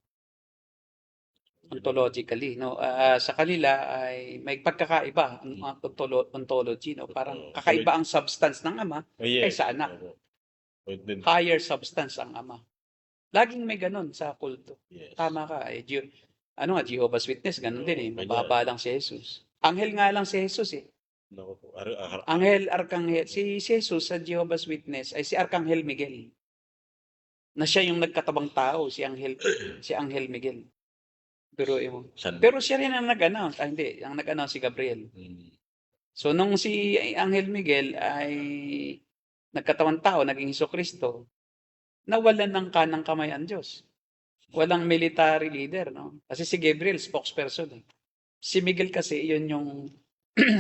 Ontologically. No? Sa kanila ay may pagkakaiba ang ontology. No? Parang kakaiba ang substance ng Ama kaysa anak. Higher substance ang Ama. Laging may ganun sa kulto. Yes. Tama ka. Jehovah's Witness, ganun din eh. Mababa lang si Jesus. Anghel nga lang si Jesus eh. Anghel, Arkanghel. Si Jesus sa Jehovah's Witness ay si Arkanghel Miguel. Na siya yung nagkatabang tao, si Anghel Miguel. Pero siya rin ang nag-announce. Hindi, ang nag-announce si Gabriel. So nung si Anghel Miguel ay nagkatawang tao, naging Jesucristo, nawalan ng kanang kamay ang Diyos. Walang military leader, no? Kasi si Gabriel, spokesperson. Eh. Si Miguel kasi, yun yung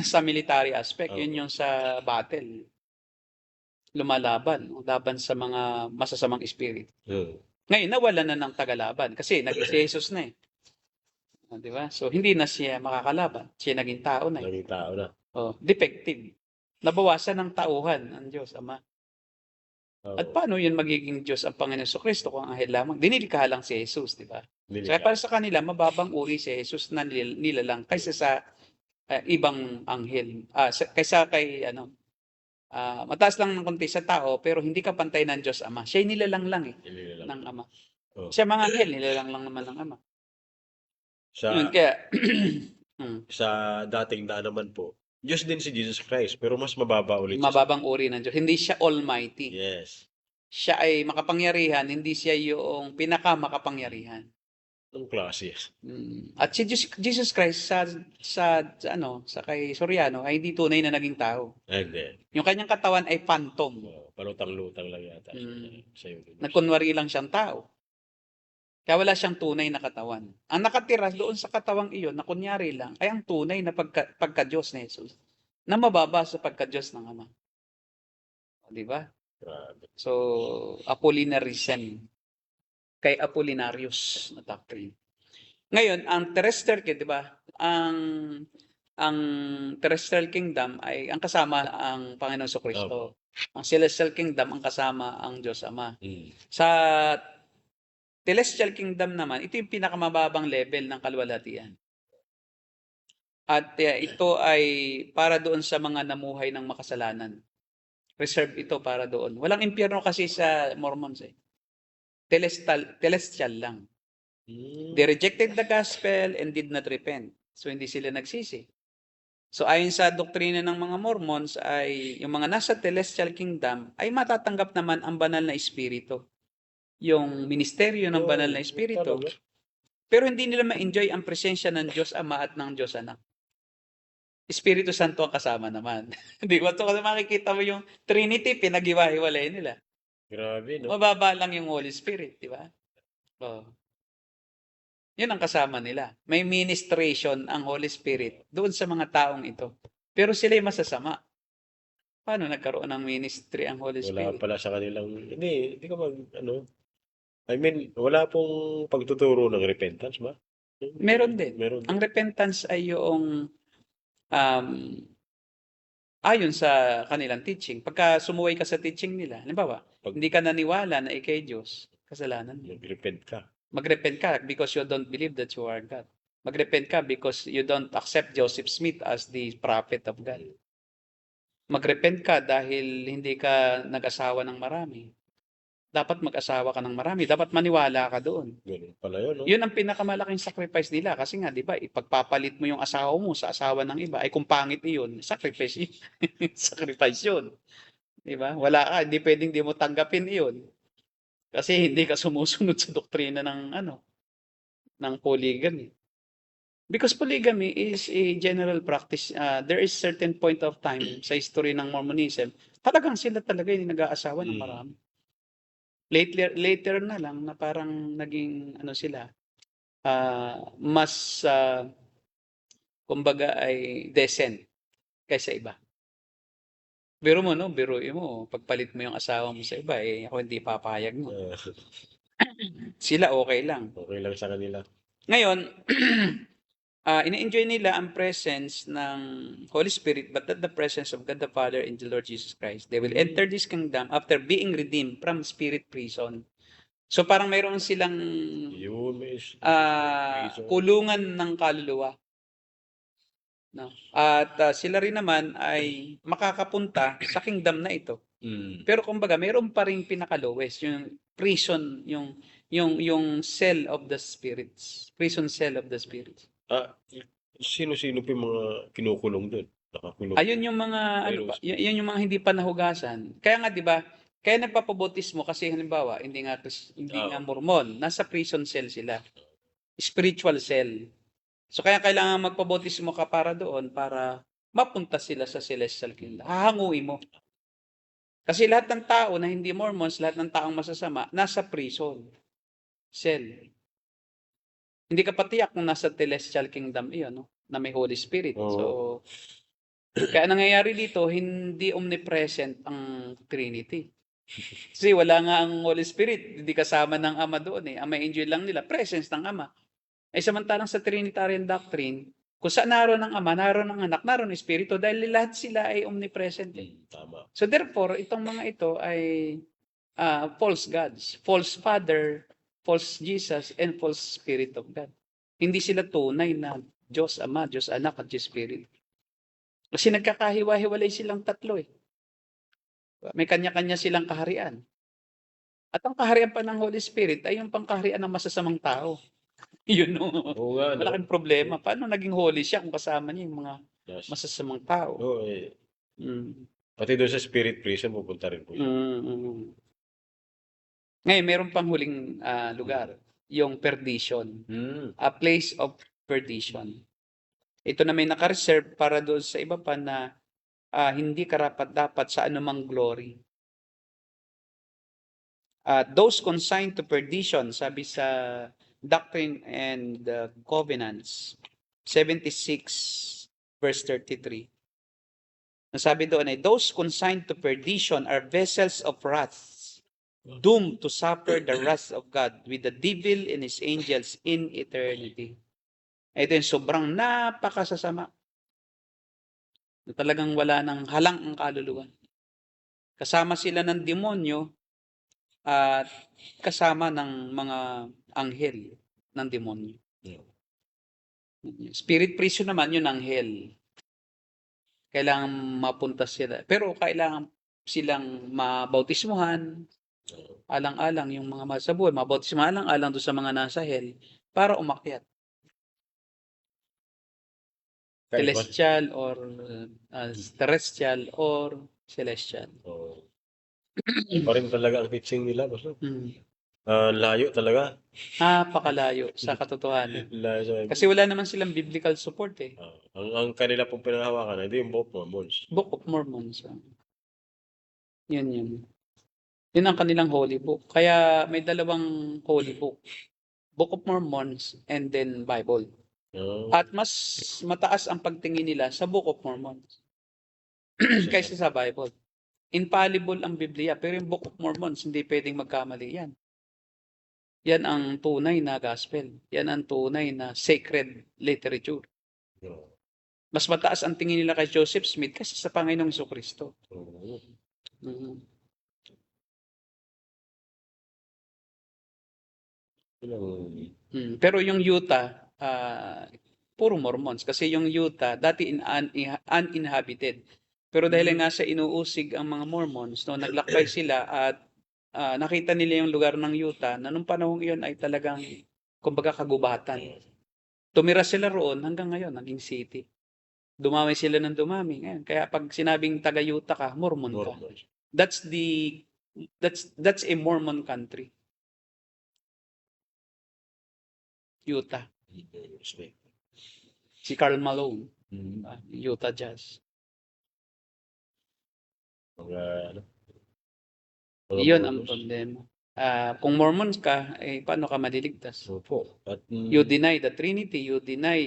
sa military aspect, yun yung sa battle. lumalaban, laban sa mga masasamang espiritu. Hmm. Ngayon, nawala na ng tagalaban kasi naging si Jesus na eh. Di ba? So, hindi na siya makakalaban. Siya naging tao na eh. Naging tao na. Defective. Nabawasan ng tauhan ang Diyos Ama. At Oo. paano yun magiging Diyos ang Panginoon Kristo kung anghel lamang? Dinilikha lang si Jesus, di ba? So, Delikado. para sa kanila, mababang uri si Jesus na nilalang kaysa sa ibang anghel. Kaysa kay, mataas lang ng konti sa tao, pero hindi ka pantay ng Diyos Ama. Siya nilalang lang eh, Inilalang. ng Ama. Oo. Siya mga anghel, nilalang lang naman ng Ama. Yun, Sa kaya, sa dating daan naman po, Diyos din si Jesus Christ, pero mas mababa ulit siya. mababang uri ng Diyos. Hindi siya almighty. Yes. Siya ay makapangyarihan, hindi siya yung pinakamakapangyarihan. Anong klase? At si Jesus Christ sa kay Soriano ay hindi tunay na naging tao. Hindi. Yung kanyang katawan ay phantom. Palutang-lutang lang yata. Sa'yo. Nagkunwari lang siyang tao. Kaya wala siyang tunay na katawan. Ang nakatira doon sa katawang iyon na kunyari lang ay ang tunay na pagka-Diyos ni Jesus na mababa sa pagka-Diyos ng Ama. Di ba? Grabe. So, Apollinarism. Kay Apollinarius na doctrine. Ngayon, ang terrestrial kingdom, di ba? Ang terrestrial kingdom ay ang kasama ang Panginoon Kristo. Ang celestial kingdom ang kasama ang Diyos Ama. Sa celestial kingdom naman, ito yung pinakamababang level ng kaluwalhatian. At ito ay para doon sa mga namuhay ng makasalanan. Reserve ito para doon. Walang impyerno kasi sa Mormons eh. Celestial lang. They rejected the gospel and did not repent. So hindi sila nagsisi. So ayon sa doktrina ng mga Mormons ay yung mga nasa celestial kingdom ay matatanggap naman ang banal na espiritu. Yung ministeryo ng banal na espiritu. Pero hindi nila ma-enjoy ang presensya ng Diyos Ama at ng Diyos Anak. Espiritu Santo ang kasama naman. Di ba? So kasi makikita mo yung Trinity, pinag-iwa-hiwalay nila. Grabe, no? Mababa lang yung Holy Spirit, di ba? Yun ang kasama nila. May ministration ang Holy Spirit doon sa mga taong ito. Pero sila'y masasama. Paano nagkaroon ng ministry ang Holy Wala Spirit? pala sa kanilang, hindi ka I mean, wala pong pagtuturo ng repentance ba? Meron din. Meron. Ang repentance ay yung ayon sa kanilang teaching. Pagka sumuway ka sa teaching nila, halimbawa, hindi ka naniwala na ikay Diyos, kasalanan mo. Mag-repent ka. Mag-repent ka because you don't believe that you are God. Mag-repent ka because you don't accept Joseph Smith as the prophet of God. Mag-repent ka dahil hindi ka nag-asawa ng marami. Dapat mag-asawa ka ng marami. Dapat maniwala ka doon. Ganun pala yun, no? Yun ang pinakamalaking sacrifice nila. Kasi nga, di ba, ipagpapalit mo yung asawa mo sa asawa ng iba. Ay kung pangit yun, sacrifice yun. Sacrifice yun. Di ba? Wala ka, hindi pwedeng di mo tanggapin yun. Kasi hindi ka sumusunod sa doktrina ng polygamy. Because polygamy is a general practice. There is certain point of time sa history ng Mormonism, talagang sila talaga yung nag-aasawa ng marami. Later na lang na parang naging sila, mas kumbaga ay decent kaysa iba. Biruin mo, pagpalit mo yung asawa mo sa iba, ako hindi papayag mo. Sila okay lang. Okay lang sa kanila. Ngayon, ina-enjoy nila ang presence ng Holy Spirit, but not the presence of God the Father and the Lord Jesus Christ. They will enter this kingdom after being redeemed from spirit prison. So parang mayroon silang kulungan ng kaluluwa. No? At sila rin naman ay makakapunta sa kingdom na ito. Pero kumbaga, mayroon pa ring pinaka-lowest, yung prison, yung cell of the spirits. Prison cell of the spirits. Sino-sino pa yung mga kinukulong doon? Nakakulong. Ayun yung mga yun yung mga hindi pa nahugasan. Kaya nga 'di ba? Kaya nagpapabautismo kasi halimbawa, hindi nga Mormon, nasa prison cell sila. Spiritual cell. So kaya kailangan magpabautismo ka para doon para mapunta sila sa celestial kingdom. Hahanguin mo. Kasi lahat ng tao na hindi Mormons, lahat ng taong masasama, nasa prison cell. Hindi ka patiyak kung nasa celestial kingdom iyon, no? Na may Holy Spirit. So, Kaya nangyayari dito, hindi omnipresent ang Trinity. Kasi wala nga ang Holy Spirit, hindi kasama ng Ama doon eh. Ang may enjoy lang nila, presence ng Ama. Eh samantalang sa Trinitarian doctrine, kung saan naroon ang Ama, naroon ang Anak, naroon ang Espiritu, dahil lahat sila ay omnipresent eh. Tama. So therefore, itong mga ito ay false gods, false Father, false Jesus, and false Spirit of God. Hindi sila tunay na Diyos Ama, Diyos Anak, at Diyos Spirit. Kasi nagkakahiwa-hiwalay silang tatlo eh. May kanya-kanya silang kaharian. At ang kaharian pa ng Holy Spirit ay yung pangkaharian ng masasamang tao. Yun no. Oo nga, no? Malaking problema. Paano naging holy siya kung kasama niya yung mga Yes. masasamang tao? Oo, eh. Mm. Pati doon sa spirit prison, pupunta rin po siya. Ngayon, meron pang huling lugar. Yung perdition. A place of perdition. Ito na may naka-reserve para doon sa iba pa na hindi karapat-dapat sa anumang glory. Those consigned to perdition, sabi sa Doctrine and Covenants, 76 verse 33. Nasabi doon ay, those consigned to perdition are vessels of wrath, doomed to suffer the wrath of God with the devil and his angels in eternity. Ito yung sobrang napakasasama. Na talagang wala nang halang ang kaluluwa. Kasama sila ng demonyo at kasama ng mga anghel ng demonyo. Spirit prison naman yun, anghel. Kailangan mapunta sila. Pero kailangan silang mabautismuhan, alang-alang yung mga masabuhay, mabautismuhan alang-alang doon sa mga nasa hell para umakyat. Celestial or terrestrial or celestial. Pa rin talaga ang teaching nila. Layo talaga. Napakalayo sa katotohanan. Layo sa... Kasi wala naman silang biblical support eh. Ang kanila pong pinanghawakan, hindi yung Book of Mormons. Book of Mormons. Yun. Yun ang kanilang holy book. Kaya may dalawang holy book. Book of Mormons and then Bible. At mas mataas ang pagtingin nila sa Book of Mormons kaysa sa Bible. Infallible ang Biblia, pero yung Book of Mormons, hindi pwedeng magkamali yan. Yan ang tunay na gospel. Yan ang tunay na sacred literature. Mas mataas ang tingin nila kay Joseph Smith kaysa sa Panginoong Jesucristo. Pero yung Utah, puro Mormons. Kasi yung Utah, dati uninhabited. Pero dahil nga sa inuusig ang mga Mormons, no, naglakbay sila at nakita nila yung lugar ng Utah na nung panahong iyon ay talagang, kumbaga, kagubatan. Tumira sila roon hanggang ngayon, naging city. Dumami sila ng dumami. Ngayon, kaya pag sinabing taga-Utah ka, Mormon ka. That's a Mormon country. Utah. Si Karl Malone, Utah Jazz. Iyon ang problema. Kung Mormons ka, paano ka maliligtas? You deny the Trinity, you deny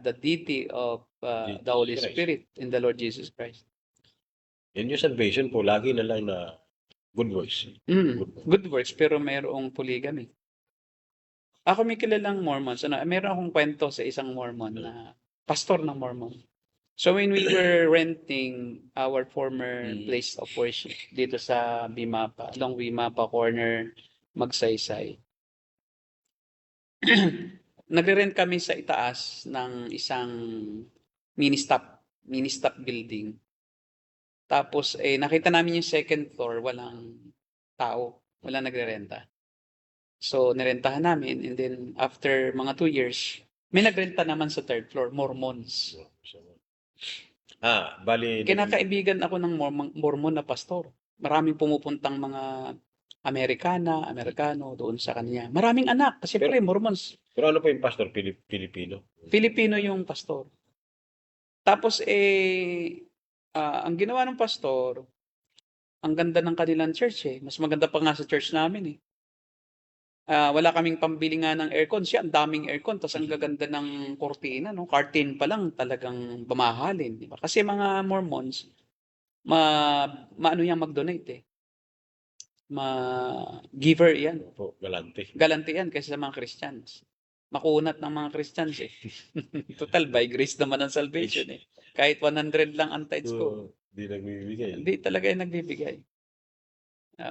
the deity of the Holy Spirit in the Lord Jesus Christ. Yan yung salvation po, lagi na lang na good works. Good works, pero mayroong polygamy. Ako may kilalang Mormons. Meron akong kwento sa isang Mormon na pastor ng Mormon. So when we were renting our former place of worship dito sa Bimapa, along Bimapa corner, Magsaysay. Nagre-rent kami sa itaas ng isang mini-stop building. Tapos nakita namin yung second floor, walang tao, walang nagre-renta. So nirentahan namin, and then after mga 2 years, may nagrenta naman sa third floor, Mormons. Bali. Kinakaibigan ako ng Mormon na pastor. Maraming pumupuntang mga Amerikano doon sa kanya. Maraming anak, kasi pre Mormons. Pero ano po yung pastor? Pilipino? Filipino yung pastor. Tapos ang ginawa ng pastor, ang ganda ng kanilang church eh. Mas maganda pa nga sa church namin eh. Wala kaming pambili nga ng aircon. Siya, ang daming aircon, tas ang gaganda ng kortina, no? Curtain pa lang talagang mamahalin, di ba? Kasi mga Mormons, maano yan mag-donate eh. Giver yan. Po, galante. Galante yan kaysa sa mga Christians. Makunat ng mga Christians eh. Total, by grace naman ang salvation eh. Kahit 100 lang ang tithes ko. Di nagbibigay. Hindi talaga yung nagbibigay.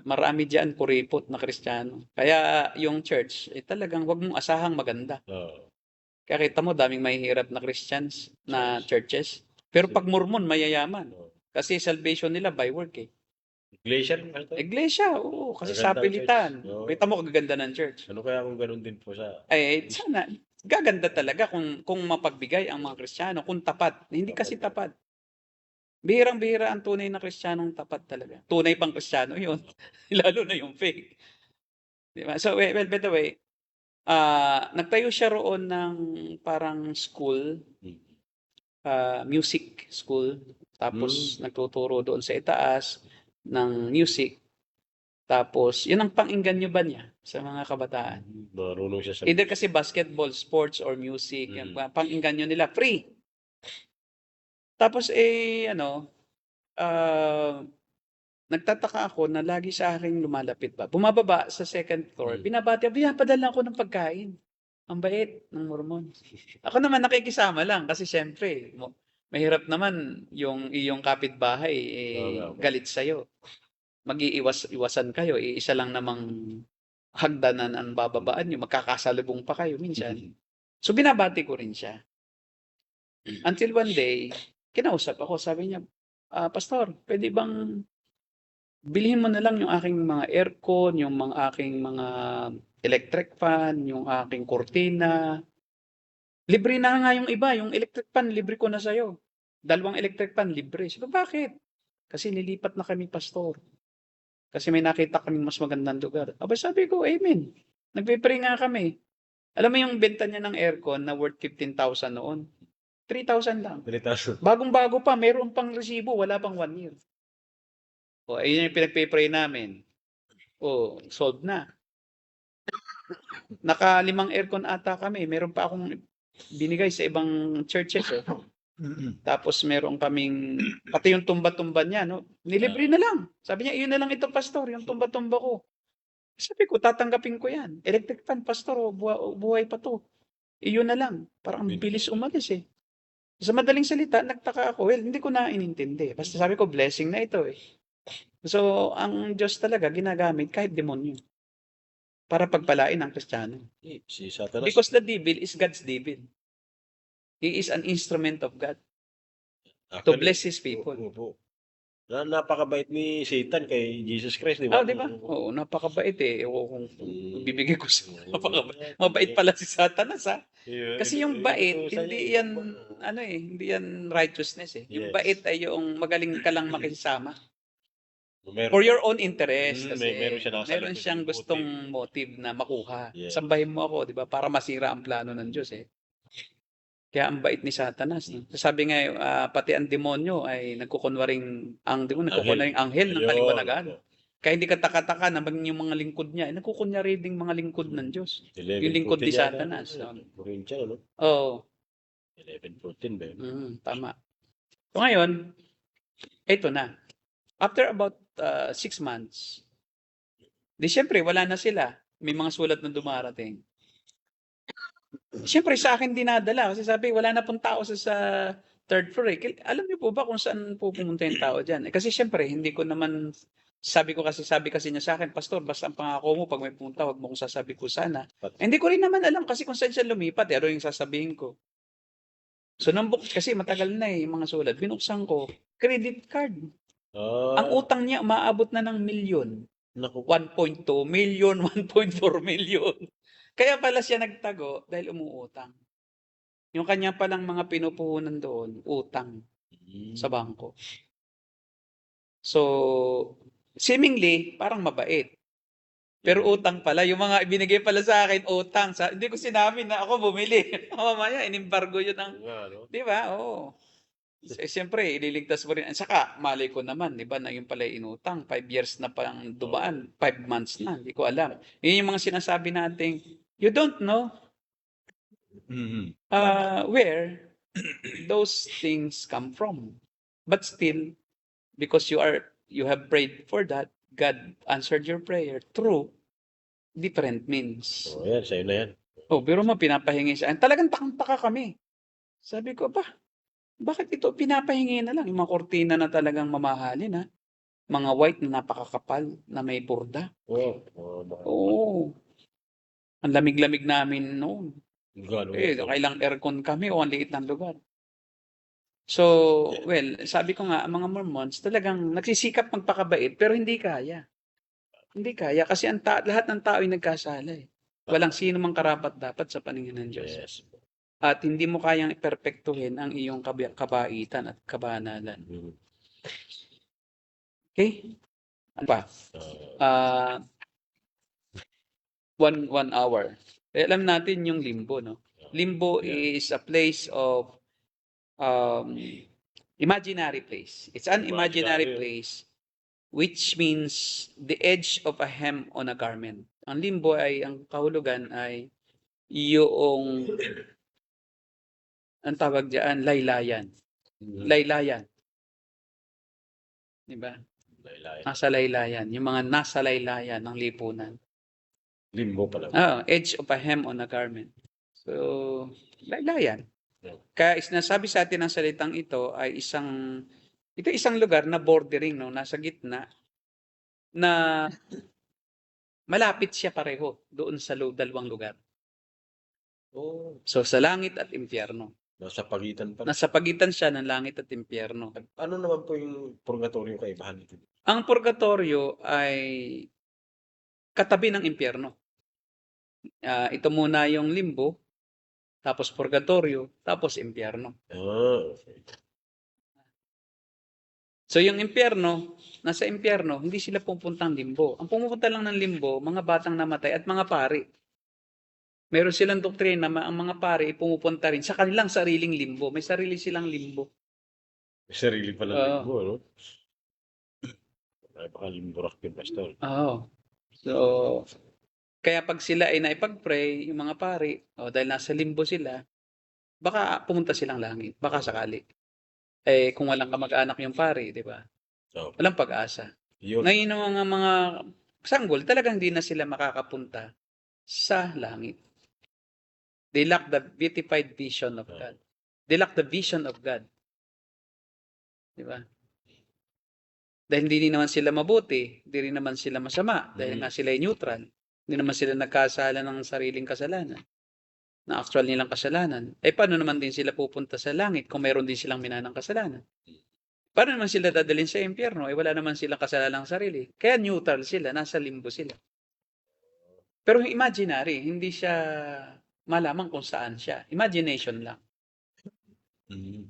Marami dyan kuripot na Kristiyano. Kaya yung church, talagang wag mong asahang maganda. Oo. Kaya kita mo, daming mahihirap na Christians na churches. Pero pag Mormon, mayayaman. Oo. Kasi salvation nila by work eh. Glacier. Iglesia, oo. Kasi Maganda ang sapilitan. church. Oo. Kita mo kaganda ng church. Ano kaya kung ganun din po sa... Sana, gaganda talaga kung mapagbigay ang mga Kristiyano, kung tapat. Hindi kasi tapat. Bihirang-bihira ang tunay na Kristiyanong tapat talaga. Tunay pang Kristiyano yun. Lalo na yung fake. Diba? So, well, by the way, nagtayo siya roon ng parang school, music school. Tapos, nagtuturo doon sa itaas ng music. Tapos, yun ang pang-inganyo ba niya sa mga kabataan? Marunong siya sa... Either kasi basketball, sports, or music. Yung pang-inganyo nila, free. Tapos nagtataka ako na lagi sa akin lumalapit ba. Bumababa sa second floor, pinapadala ako ng pagkain. Ang bait ng Mormon. Ako naman nakikisama lang kasi syempre, mahirap naman yung iyong kapitbahay galit sa'yo. Mag-iiwasan kayo, isa lang namang hagdanan ang bababaan nyo, magkakasalubong pa kayo minsan. So binabati ko rin siya. Until one day, kinausap ako, sabi niya, Pastor, pwede bang bilhin mo na lang yung aking mga aircon, yung aking mga electric fan, yung aking kortina. Libre na nga yung iba, yung electric fan, libre ko na sa'yo. 2 electric fan, libre. Sabi, bakit? Kasi nilipat na kami, Pastor. Kasi may nakita kaming mas magandang lugar. Sabi ko, amen. Nagpe-pray nga kami. Alam mo yung benta niya ng aircon na worth 15,000 noon? 3,000 lang. 3,000. Bagong-bago pa, mayroon pang resibo, wala pang 1 year. Ayun yung pinagpe-pray namin. Solved na. Naka 5 aircon ata kami. Meron pa akong binigay sa ibang churches. Tapos meron kaming, pati yung tumba-tumba niya, no? Nilibre na lang. Sabi niya, iyon na lang ito, Pastor, yung tumba-tumba ko. Sabi ko, tatanggapin ko yan. Electric fan, Pastor, buhay pa to. Iyon na lang. Parang ang bilis umalis eh. Sa madaling salita, nagtaka ako. Well, hindi ko na inintindi. Basta sabi ko, blessing na ito eh. So, ang Diyos talaga ginagamit kahit demonyo para pagpalain ang Kristiyano. Si Satanas. Because the devil is God's devil. He is an instrument of God to bless His people. Napakabait ni Satan kay Jesus Christ, di ba? Di ba? Oo, napakabait eh. Kung bibigay ko sa mabait pala si Satanas ha. Kasi yung bait, hindi yan righteousness eh. Yung bait ay yung magaling ka lang makisama. For your own interest. Kasi meron siyang gustong motive na makuha. Sambahin mo ako, di ba? Para masira ang plano ng Diyos eh. Kaya ang bait ni Satanas. No? Sabi nga, pati ang demonyo ay nagkukunwaring anghel ng kaliwanagan. Kaya hindi ka taka-taka na maging yung mga lingkod niya, nagkukunyari ding mga lingkod ng Diyos. Yung lingkod ni Satanas. Corinthian, no? Oo. 11:14 ba yun? Tama. So ngayon, ito na. After about 6 months, di syempre, wala na sila. May mga sulat na dumarating. Siyempre, sa akin dinadala. Kasi sabi, wala na pong tao sa 3rd floor. Alam niyo po ba kung saan pupunta yung tao dyan? Kasi siyempre, hindi ko naman, sabi kasi niya sa akin, Pastor, basta ang pangako mo, pag may punta, wag mo kong sasabi ko sana. Hindi ko rin naman alam kasi kung saan siya lumipat. Ano yung sasabihin ko. So, kasi matagal na yung mga sulat. Binuksan ko, credit card. Ang utang niya, umaabot na ng milyon. 1.2 million, 1.4 million. Kaya pala siya nagtago dahil umuutang. Yung kanya palang mga pinupuhunan doon, utang sa bangko. So, seemingly, parang mabait. Pero utang pala. Yung mga ibinigay pala sa akin, utang. Hindi ko sinabi na ako bumili. Mamaya, inimbargo yun ang... Di ba? Oo. Siyempre ililigtas mo rin. At saka malay ko naman, 'di ba, na yun pala inutang, 5 years na pang dumaan, 5 months na, hindi ko alam. Yun yung mga sinasabi nating, you don't know Mhm. where those things come from. But still, because you have prayed for that, God answered your prayer through different means. Oh, yan, sa'yo na yan. Oh, pero mo pinapahingi sa akin. Talagang takang-taka kami. Sabi ko, bakit ito pinapahingi na lang? Yung mga kortina na talagang mamahalin, ha? Mga white na napakakapal na may borda. Oo. Oo. Ang lamig-lamig namin noon. Gano'n. Kailang aircon kami o ang liit ng lugar. So, well, sabi ko nga, ang mga Mormons talagang nagsisikap magpakabait pero hindi kaya. Hindi kaya kasi lahat ng tao ay nagkasala eh. Walang sino mang karapat-dapat sa paningin ng Diyos. Yes. At hindi mo kayang iperpektuhin ang iyong kabaitan at kabanalan. Mhm. Okay? Ano pa? Ah, 1 hour. Alam natin yung limbo, no? Limbo Yeah. is a place of imaginary place. It's an imaginary Imaginary. place which means the edge of a hem on a garment. Ang limbo ay, ang kahulugan ay yung, ang tawag diyan, laylayan. Laylayan. Di ba? Laylayan. Nasa laylayan. Yung mga nasa laylayan ng lipunan. Limbo pala. Edge of a hem on a garment. So, laylayan. Yeah. Kaya sinasabi sa atin ang salitang ito ay isang lugar na bordering, no, nasa gitna, na malapit siya pareho doon sa dalawang lugar. Oh, So, sa langit at impyerno. nasa pagitan pala. Nasa pagitan siya ng langit at impyerno. Ano naman po yung purgatorio kaibahan nito? Ang purgatorio ay katabi ng impyerno. Ito muna yung limbo, tapos purgatorio, tapos impyerno. Okay. So yung impyerno, nasa impyerno, hindi sila pupuntang limbo. Ang pumupunta lang ng limbo, mga batang namatay at mga pari. Meron silang doktrina na ang mga pari pumupunta rin sa kanilang sariling limbo. May sarili silang limbo. May sarili pala Oo. limbo, no? Ay, baka limbo rock yung pastor. Oo. So, kaya pag sila ay naipag-pray, yung mga pari, dahil nasa limbo sila, baka pumunta silang langit. Baka sakali. Kung walang kamag-anak yung pari, di ba? So, Walang pag-asa. yun. Ngayon ang mga sanggol, talagang hindi na sila makakapunta sa langit. They lack the beatified vision of God. They lack the vision of God. Di ba? Dahil hindi naman sila mabuti, hindi rin naman sila masama, dahil nga sila ay neutral. Hindi naman sila nagkasala ng sariling kasalanan, na actual nilang kasalanan. Paano naman din sila pupunta sa langit kung meron din silang minanang kasalanan? Paano naman sila dadalhin sa impyerno? Wala naman silang kasalanang sarili. Kaya neutral sila, nasa limbo sila. Pero imaginary, hindi siya malaman kung saan siya. Imagination lang.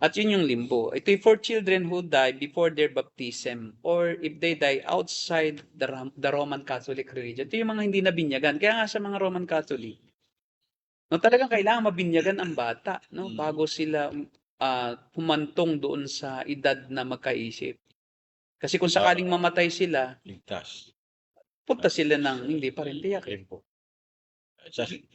At yun yung limbo. Ito yung for children who die before their baptism or if they die outside the Roman Catholic religion. Ito yung mga hindi nabinyagan. Kaya nga sa mga Roman Catholic, no, talagang kailangan mabinyagan ang bata, no, bago sila humantong doon sa edad na magkaisip. Kasi kung sakaling mamatay sila, Ligtas. punta sila ng hindi pa rin tiyak. Limbo.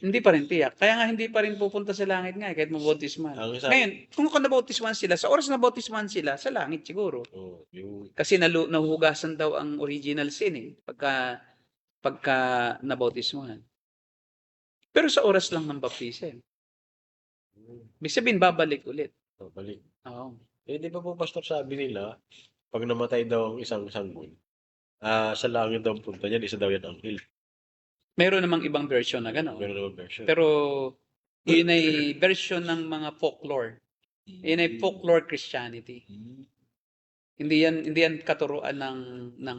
Hindi pa rin tiyak. Kaya nga hindi pa rin pupunta sa langit nga kahit mabautisman. Ngayon, kung nabautisman sila, sa oras na bautisman sila, sa langit siguro. Kasi nahuhugasan daw ang original sin pagka nabautisman. Pero sa oras lang ng baptism. Ibig sabihin, babalik ulit. Babalik. Oo. Di ba po, pastor, sabi nila, pag namatay daw ang isang sanggol, sa langit daw punta niya, isa daw yan anghel. Meron namang ibang version na gano'n. Meron naman version. Pero, yun ay version ng mga folklore. Yun ay folklore Christianity. Hindi yan katuruan ng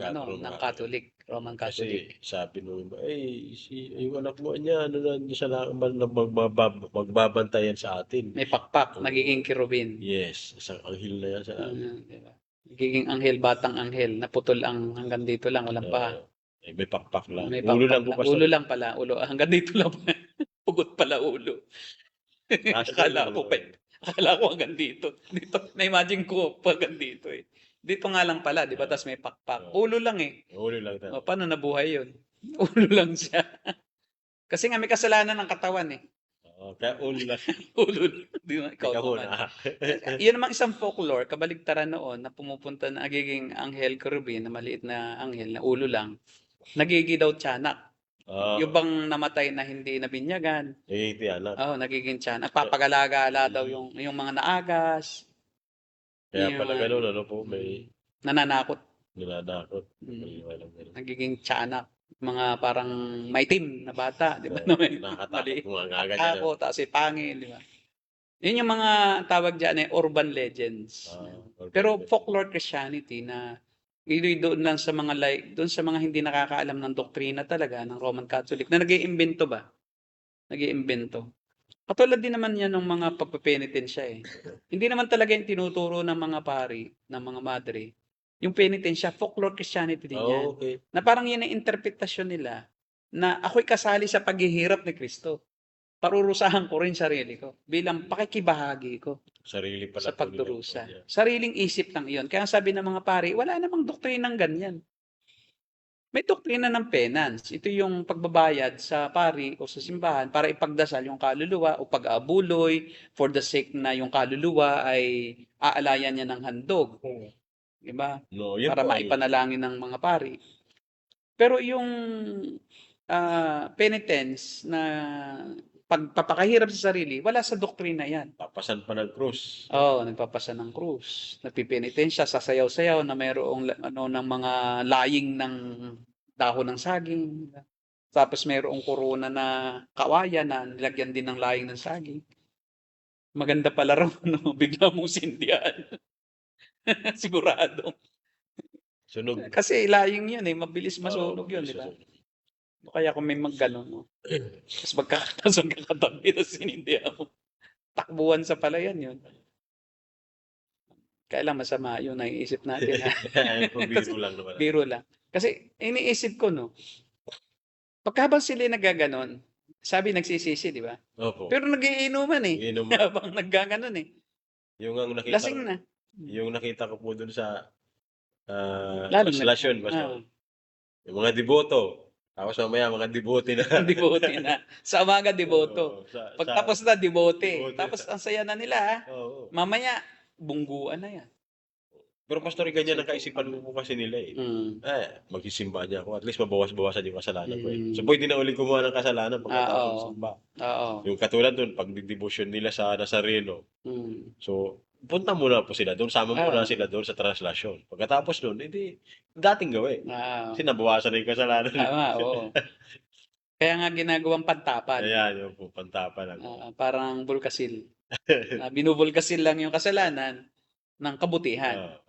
Catholic, Roman Catholic. Kasi sabi nung iba, yung anak mo niya, siya lang magbabantayan sa atin. May pakpak, nagiging kirubin. Yes, isang anghel na yan sa atin. Diba? Nagiging anghel, batang anghel, naputol ang hanggang dito lang, walang pa. May pakpak lang. May Ulo lang po, ulo lang pala, ulo. Hanggang dito lang. Pugot pala ulo. Akala ko hanggang dito. Dito, na-imagine ko hanggang dito eh. Dito nga lang pala, di ba? Tapos may pakpak. Ulo lang eh. Ulo lang O, talaga. paano nabuhay yun? Ulo lang siya. Kasi nga may kasalanan ng katawan eh. Oo, kaya ulo lang. Ulo lang. Di ba? Ikaw Ikaw naman. na. Yun namang isang folklore, kabaligtaran noon na pumupunta na nagiging anghel kerubin na maliit na anghel na ulo lang. Nagiging daw tiyanak. Yung Oo, bang namatay na hindi nabinyagan, iti anak. nagiging tiyanak. Papagala-gala daw yung mga naagas, Kaya yung pala ganun, ano po, may nananakot. ninanakot. Mm. May walang ganun. Nagiging tiyanak. Mga parang maitim na bata, di ba? Na may Nakakatakot mali. mga gaga dyan. Ako, tapos si pangil, di ba? Yun yung mga tawag dyan urban legends. Pero folklore Christianity na doon lang sa mga doon sa mga hindi nakakaalam ng doktrina talaga ng Roman Catholic na nag-iimbento ba? Nag-iimbento. Katulad din naman yan ng mga pagpepenitensya eh. Hindi naman talaga yung tinuturo ng mga pari, ng mga madre. Yung penitensya, folklore Christianity din yan. Okay. Na parang yun ang interpretasyon nila na ako'y kasali sa paghihirap ni Kristo. Parurusahan ko rin sarili ko bilang pakikibahagi ko Sarili pala. sa pagdurusa. Yeah. Sariling isip lang iyon. Kaya sabi ng mga pari, wala namang doktrinang ganyan. May doktrina ng penance. Ito yung pagbabayad sa pari o sa simbahan para ipagdasal yung kaluluwa o pag-aabuloy for the sake na yung kaluluwa ay aalayan niya ng handog. Diba? No, yun Para po ang- maipanalangin ng mga pari. Pero yung penitence na pagpapakahirap sa sarili, wala sa doktrina yan. papasan pa ng krus. Oo, nagpapasa ng krus, nagpipenitensya, sasayaw-sayaw na mayroong ng mga laying ng dahon ng saging. Tapos mayroong korona na kawayan na nilagyan din ng laying ng saging. Maganda pala raw, no? Bigla mong sindihan. Sigurado. Sunog. Kasi laying yun eh, mabilis masunog yun, di ba? Sunog. Kaya kung may magganon, no? Tapos magkakatas ang kakatabi, tapos sinindihan mo. Takbuhan sa palayan yun. Kailan masama yun, naiisip natin. Biro lang naman. Biro lang. Kasi iniisip ko, no, pagkabang sila nagaganon, sabi nagsisisi, di ba? Opo. Pero nagiinuman eh. Inom. Habang naggaganon eh. Yung ang nakita Lasing ko, na. yung nakita ko po dun sa Lalong translation, basta. Yung mga deboto. Tapos mamaya mga debote na. Debote na. Sa umaga, deboto. Oo, Pagtapos na, debote. Debote. Tapos ang saya na nila, ha? Oo. Mamaya, bungguan na yan. Pero pastor, ganyan ang kaisipan mo po kasi nila eh. Magsisimba niya ako. At least mabawas-bawasan yung kasalanan ko eh. So pwede na ulit gumawa ng kasalanan pagkatapos ng simba. Oo. Yung katulad dun, pag devotion nila sa Nazareno. Mm. So, punta muna po sila doon. Sama muna sila doon sa translasyon. Pagkatapos nun, hindi dating gawin. Kasi nabawasan na yung kasalanan. Tama, oo. Kaya nga ginagawang pantapan. Ayan, yung po, pantapan lang. Parang bulkasil. Binubulkasil lang yung kasalanan ng kabutihan.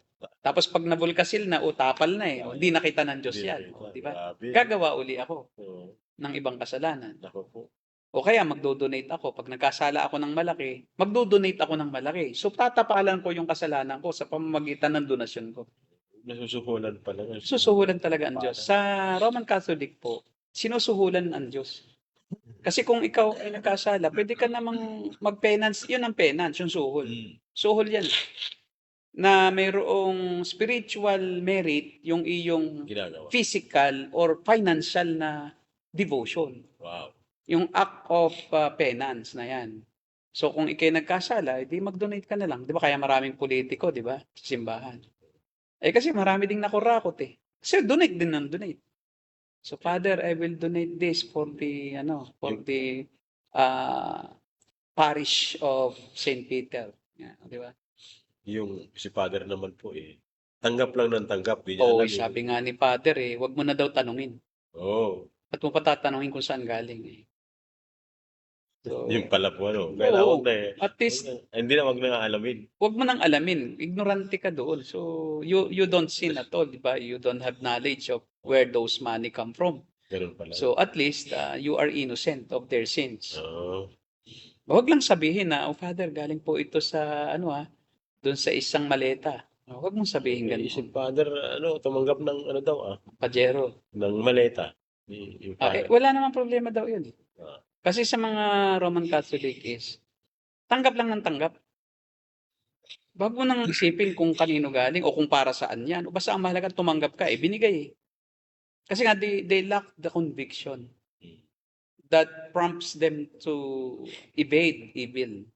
Tapos pag nabulkasil na, tapal na eh. Hindi nakita ng Diyos yan. Di ba? Gagawa uli ako ng ibang kasalanan. Ako po. O kaya magdo-donate ako. Pag nagkasala ako ng malaki, magdo-donate ako ng malaki. So tatapalan ko yung kasalanan ko sa pamamagitan ng donasyon ko. Nasusuhulan pala. Susuhulan talaga ang Diyos. Sa Roman Catholic po, sinusuhulan ang Diyos. Kasi kung ikaw ay nagkasala, pwede ka namang mag-penance. Yun ang penance, yung suhol. Suhol yan. Na mayroong spiritual merit yung iyong ginagawa. Physical or financial na devotion. Wow. Yung act of penance na yan. So kung ikay nagkasala, edi mag-donate ka na lang. Di ba? Kaya maraming politiko, di ba? Sa simbahan. Kasi marami ding nakurakot eh. Kasi donate din ng donate. So Father, I will donate this for the parish of St. Peter. Di ba? Yung si Father naman po tanggap lang ng tanggap. Di niya alam sabi nga ni Father wag mo na daw tanungin. At mo pa tatanungin kung saan galing So, yung pala po kaya wag na at least, hindi na wag na alamin. Wag mo nang alamin. Ignorante ka doon. So, you don't sin at all, di ba? You don't have knowledge of where those money come from. Ganun pala. So, at least, you are innocent of their sins. Oo. Wag lang sabihin na, Father, galing po ito sa, doon sa isang maleta. Wag mong sabihin ganun. Si Father, tumanggap ng Pajero. ng maleta. Yung Wala namang problema daw yun. Ah. Kasi sa mga Roman Catholic is, tanggap lang ng tanggap. Wag mo nang isipin kung kanino galing o kung para saan yan. O basta ang mahalaga tumanggap ka, binigay eh. Kasi nga they lack the conviction that prompts them to evade evil.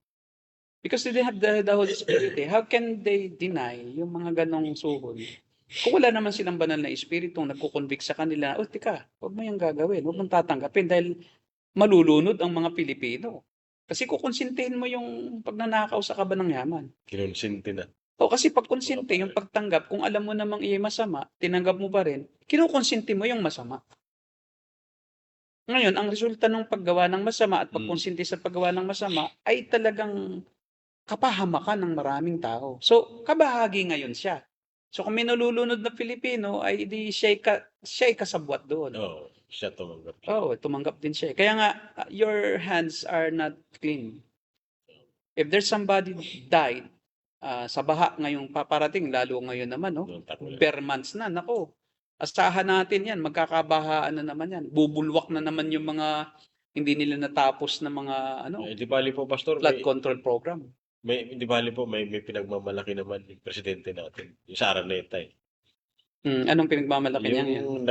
Because they have the Holy Spirit eh. How can they deny yung mga ganong suhol? Kung wala naman silang banal na espiritong nagkukonvict sa kanila, tika, huwag mo yung gagawin, huwag mong tatanggapin dahil malulunod ang mga Pilipino. Kasi kukonsintihin mo yung pagnanakaw sa kaban ng yaman. Kinonsinti na. O kasi pag konsente, yung pagtanggap, kung alam mo namang iya'y masama, tinanggap mo pa rin, kinukonsinti mo yung masama. Ngayon, ang resulta ng paggawa ng masama at pagkonsinti sa paggawa ng masama ay talagang kapahamakan ng maraming tao. So, kabahagi ngayon siya. So, kung may nalulunod na Pilipino, ay di siya'y kasabwat doon. Oo, siya tumanggap. Oo, tumanggap din siya. Kaya nga, your hands are not clean. If there's somebody died, sa baha ngayong paparating, lalo ngayon naman, no? Noong tagulan. Bare months na, nako. Asahan natin yan, magkakabahaan na naman yan. Bubulwak na naman yung mga hindi nila natapos na mga Di bali po, Pastor, flood control program. di bali po, may pinagmamalaki naman yung presidente natin, yung sa Araneta eh. Anong pinagmamalaki niya ngayon? Yung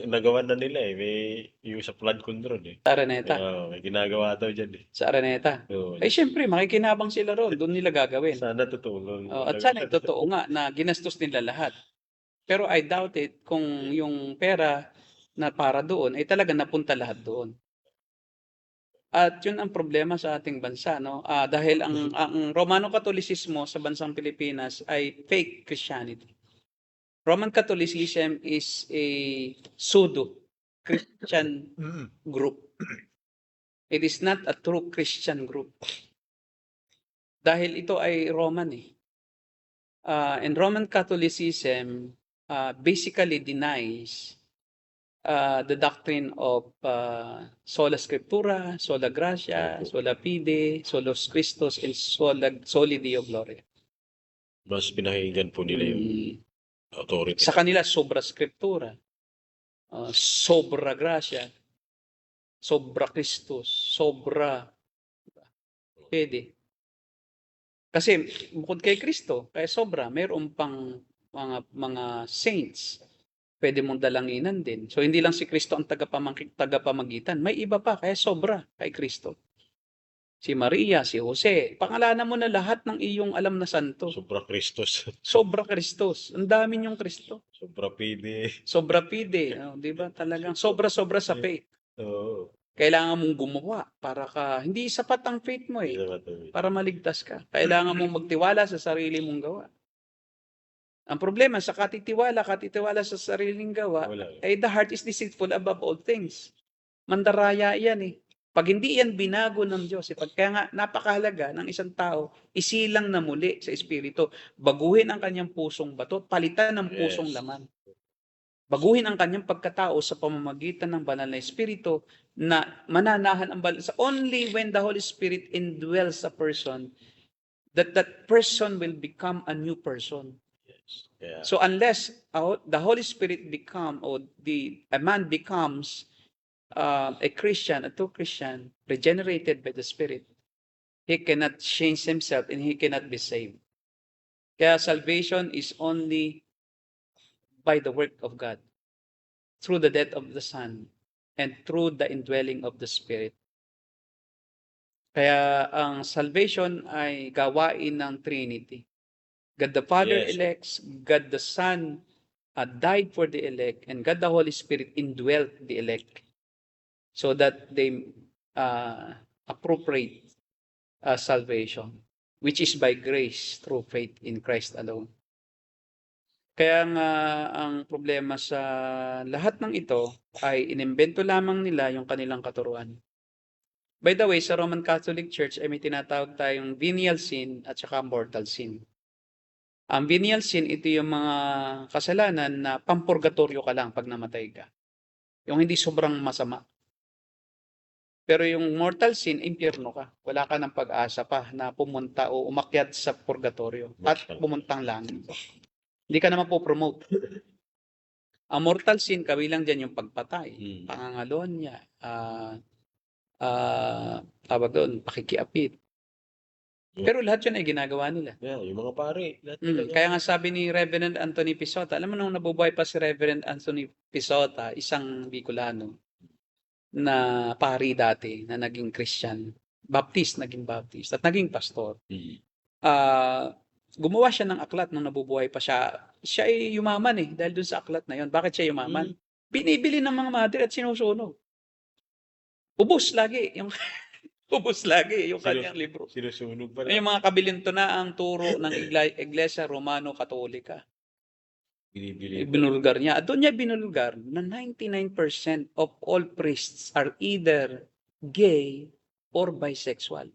nagawa na nila eh, may yung sa flood control eh. Sa Araneta. May ginagawa daw dyan eh. Sa Araneta. Oo. Ay, syempre, makikinabang sila ron. Doon nila gagawin. Sana tutulong. At sana totoo nga na ginastos nila lahat. Pero I doubt it kung yung pera na para doon ay talaga napunta lahat doon. At yun ang problema sa ating bansa, no? Dahil ang Romano Catholicismo sa bansang Pilipinas ay fake Christianity. Roman Catholicism is a pseudo-Christian group. It is not a true Christian group. Dahil ito ay Roman eh. And Roman Catholicism basically denies the doctrine of sola scriptura, sola gratia, sola fide, solus Christus, and soli Deo gloria. Mas pinahinggan po nila yung authority. Sa kanila, sobra scriptura, sobra gratia, sobra Christus, sobra fide. Kasi bukod kay Kristo, kaya sobra, mayroon pang mga saints. Pwede mong dalanginan din. So, hindi lang si Kristo ang tagapamagitan. May iba pa, kaya sobra kay Kristo. Si Maria, si Jose. Pangalanan mo na lahat ng iyong alam na santo. Sobra Kristos. Sobra Kristos. Ang dami niyong Kristo. Sobra pide. Sobra pide. Di ba? Talagang sobra-sobra sa faith. Oo. Kailangan mong gumawa para ka, hindi sapat ang faith mo eh. Para maligtas ka. Kailangan mong magtiwala sa sarili mong gawa. Ang problema sa katitiwala sa sariling gawa, ay the heart is deceitful above all things. Mandaraya yan eh. Pag hindi yan binago ng Diyos, kaya nga napakahalaga ng isang tao, isilang na muli sa Espiritu. Baguhin ang kanyang pusong bato, palitan ng pusong laman. Baguhin ang kanyang pagkatao sa pamamagitan ng banal na Espiritu na mananahan ang banal. Only when the Holy Spirit indwells a person, that person will become a new person. Yeah. So unless the Holy Spirit a man becomes a Christian, a true Christian, regenerated by the Spirit, he cannot change himself and he cannot be saved. Kaya salvation is only by the work of God, through the death of the Son, and through the indwelling of the Spirit. Kaya ang salvation ay gawain ng Trinity. God the Father elects, God the Son died for the elect, and God the Holy Spirit indwelt the elect so that they appropriate salvation, which is by grace through faith in Christ alone. Kaya nga ang problema sa lahat ng ito ay inimbento lamang nila yung kanilang katuruan. By the way, sa Roman Catholic Church ay may tinatawag tayong venial sin at saka mortal sin. Ang venial sin, ito yung mga kasalanan na pampurgatorio ka lang pag namatay ka. Yung hindi sobrang masama. Pero yung mortal sin, impyerno ka. Wala ka ng pag-asa pa na pumunta o umakyat sa purgatorio at pumuntang langit. Hindi ka naman po-promote. Ang mortal sin, kabilang dyan yung pagpatay, pangangalonya, tawag doon, pakikiapit, Pero lahat yun ay ginagawa nila. Yeah, yung mga pare, lahat talaga. Kaya nga sabi ni Reverend Anthony Pisota, alam mo nung nabubuhay pa si Reverend Anthony Pisota, isang Bicolano, na pari dati, na naging Christian, naging Baptist, at naging pastor. Mm. Gumawa siya ng aklat nung nabubuhay pa siya. Siya ay yumaman dahil dun sa aklat na yon. Bakit siya yumaman? Binibili ng mga mother at sinusunog. Ubus lagi yung ubus lagi yung kanyang libro. Sinusunog pala. Yung mga kabilintunaang turo ng Iglesia Romano-Katolika. Binibili. Binulgar niya. At doon niya binulgar na 99% of all priests are either gay or bisexual.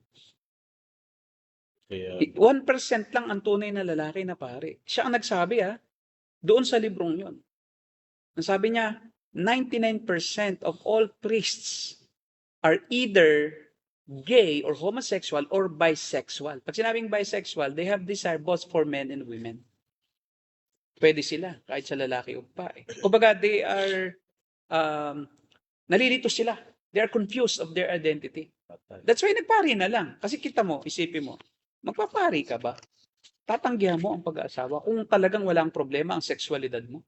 Kaya, 1% lang ang tunay na lalaki na pare. Siya ang nagsabi doon sa librong yon. Ang sabi niya, 99% of all priests are either gay or homosexual or bisexual. Pag sinabing bisexual, they have desire both for men and women. Pwede sila, kahit sa lalaki o babae. Kumbaga, they are, nalilito sila. They are confused of their identity. That's why nagpari na lang. Kasi kita mo, isipin mo, magpapari ka ba? Tatanggihan mo ang pag-aasawa kung talagang walang problema ang sexualidad mo.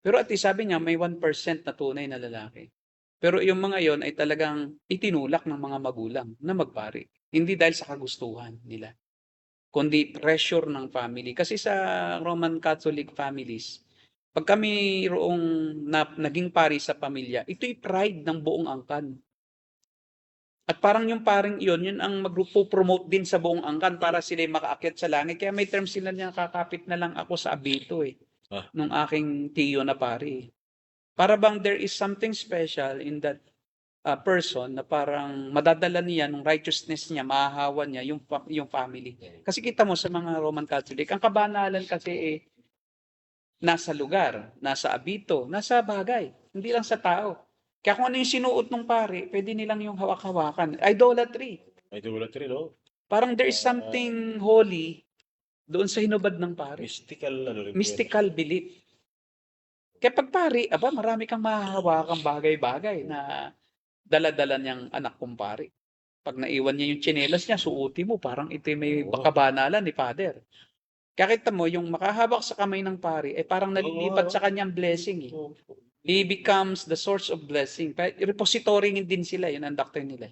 Pero at least sabi niya, may 1% na tunay na lalaki. Pero yung mga yon ay talagang itinulak ng mga magulang na magpari. Hindi dahil sa kagustuhan nila, kundi pressure ng family. Kasi sa Roman Catholic families, pag kami roong naging pari sa pamilya, ito'y pride ng buong angkan. At parang yung paring yun ang magpo-promote din sa buong angkan para sila makaakyat sa langit. Kaya may term sila niya, kakapit na lang ako sa abito nung aking tiyo na pari. Para bang there is something special in that person na parang madadala niya ng righteousness niya, mahahawa niya yung family. Kasi kita mo sa mga Roman Catholic, ang kabanalan kasi nasa lugar, nasa abito, nasa bagay, hindi lang sa tao. Kaya kung ano yung sinuot ng pare, pwede nilang yung hawak-hawakan. Idolatry. Idolatry, no? Parang there is something holy doon sa hinubad ng pare. Mystical belief. Kaya pag pari, marami kang mahahawakang bagay-bagay na dala-dala niyang anak kong pari. Pag naiwan niya yung tsinelas niya, suuti mo, parang ito may kabanalan ni Father. Kaya kita mo, yung makahawak sa kamay ng pari, parang nalilipat sa kanyang blessing. He becomes the source of blessing. Repository din sila, yun ang doctrine nila.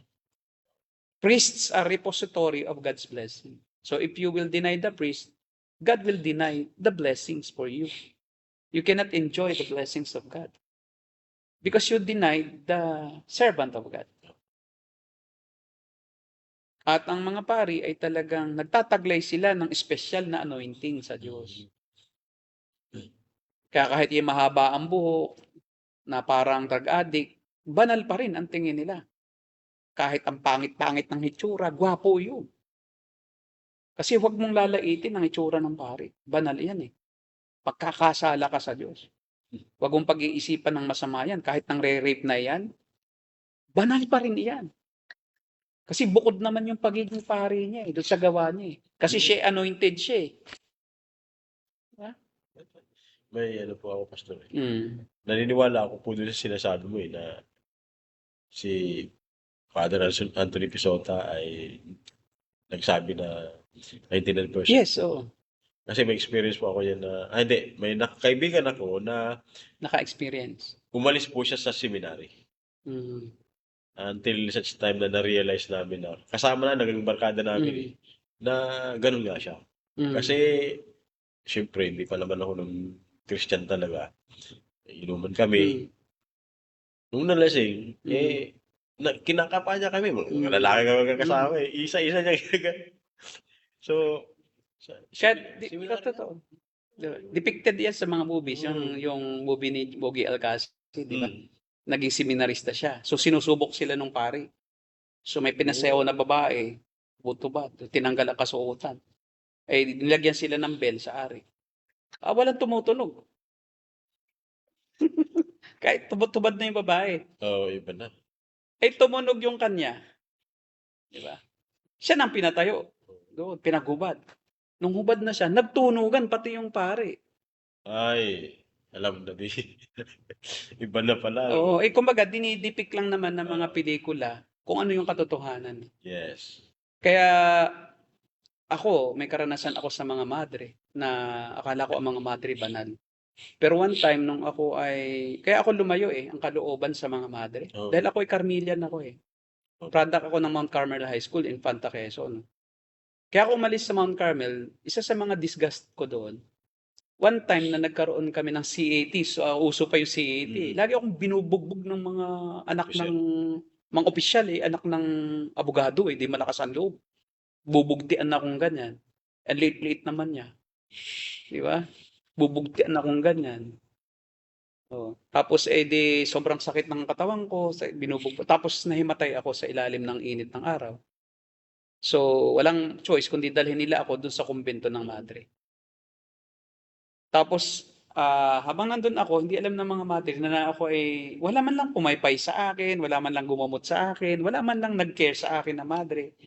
Priests are repository of God's blessing. So if you will deny the priest, God will deny the blessings for you. You cannot enjoy the blessings of God because you denied the servant of God. At ang mga pari ay talagang nagtataglay sila ng special na anointing sa Diyos. Kaya kahit yung mahaba ang buhok, na parang drug addict, banal pa rin ang tingin nila. Kahit ang pangit-pangit ng hitsura, gwapo yun. Kasi huwag mong lalaitin ang hitsura ng pari. Banal yan Pagkakasala ka sa Diyos. Huwag mong pag-iisipan ng masama yan. Kahit nang re-rape na yan, banal pa rin yan. Kasi bukod naman yung pagiging pari niya doon sa gawa niya Kasi siya anointed siya May po ako, Pastor. Naniniwala ako po doon sa sinasabi mo na si Father Anthony Pisota ay nagsabi na 99%. Yes, oo. Kasi may experience po ako yan na, may nakakaibigan ako na naka-experience. Umalis po siya sa seminary. Until such time na na-realize namin na kasama na, naging barkada namin na ganun nga siya. Kasi, syempre, hindi pa naman ako ng Christian talaga. Inuman kami. Nung nalasing, kinakapa niya kami. Mga lalaki kami kasama Isa-isa niya. So, totoo. Depicted yan sa mga movies. Yung movie ni Bogey Alcacid, di ba? Naging seminarista siya. So, sinusubok sila nung pari. So, may pinasayaw na babae, buto-bat, tinanggal ang kasuotan. Nilagyan sila ng bell sa ari. Walang tumutunog. Kahit tubad-tubad na yung babae. Iba na. Tumunog yung kanya. Di ba? Siya nang pinatayo. Doon, pinaghubad. Nung hubad na siya, nagtunugan pati yung pare. Ay, alam na di. Iba na pala. Kumbaga, dinidipik lang naman ng mga pelikula kung ano yung katotohanan. Yes. Kaya ako, may karanasan ako sa mga madre na akala ko ang mga madre banal. Pero one time nung ako ay kaya ako lumayo, ang kalooban sa mga madre. Oo. Dahil ako ay Carmelian ako, Product ako ng Mount Carmel High School, Infanta, Quezon. Kaya ako umalis sa Mount Carmel, isa sa mga disgust ko doon, one time na nagkaroon kami ng CAT, so uso pa yung CAT. Lagi akong binubugbog ng mga anak Opisyal. ng mga opisyal, anak ng abogado, di malakas ang loob. Bubugtian akong ganyan. And late naman niya. Di ba? Bubugtian akong ganyan. Oh. Tapos di sobrang sakit ng katawan ko, tapos nahimatay ako sa ilalim ng init ng araw. So, walang choice kundi dalhin nila ako dun sa kumbento ng madre. Tapos, habang nandun ako, hindi alam ng mga madre na ako ay wala man lang pumaypay sa akin, wala man lang gumamot sa akin, wala man lang nag-care sa akin na madre.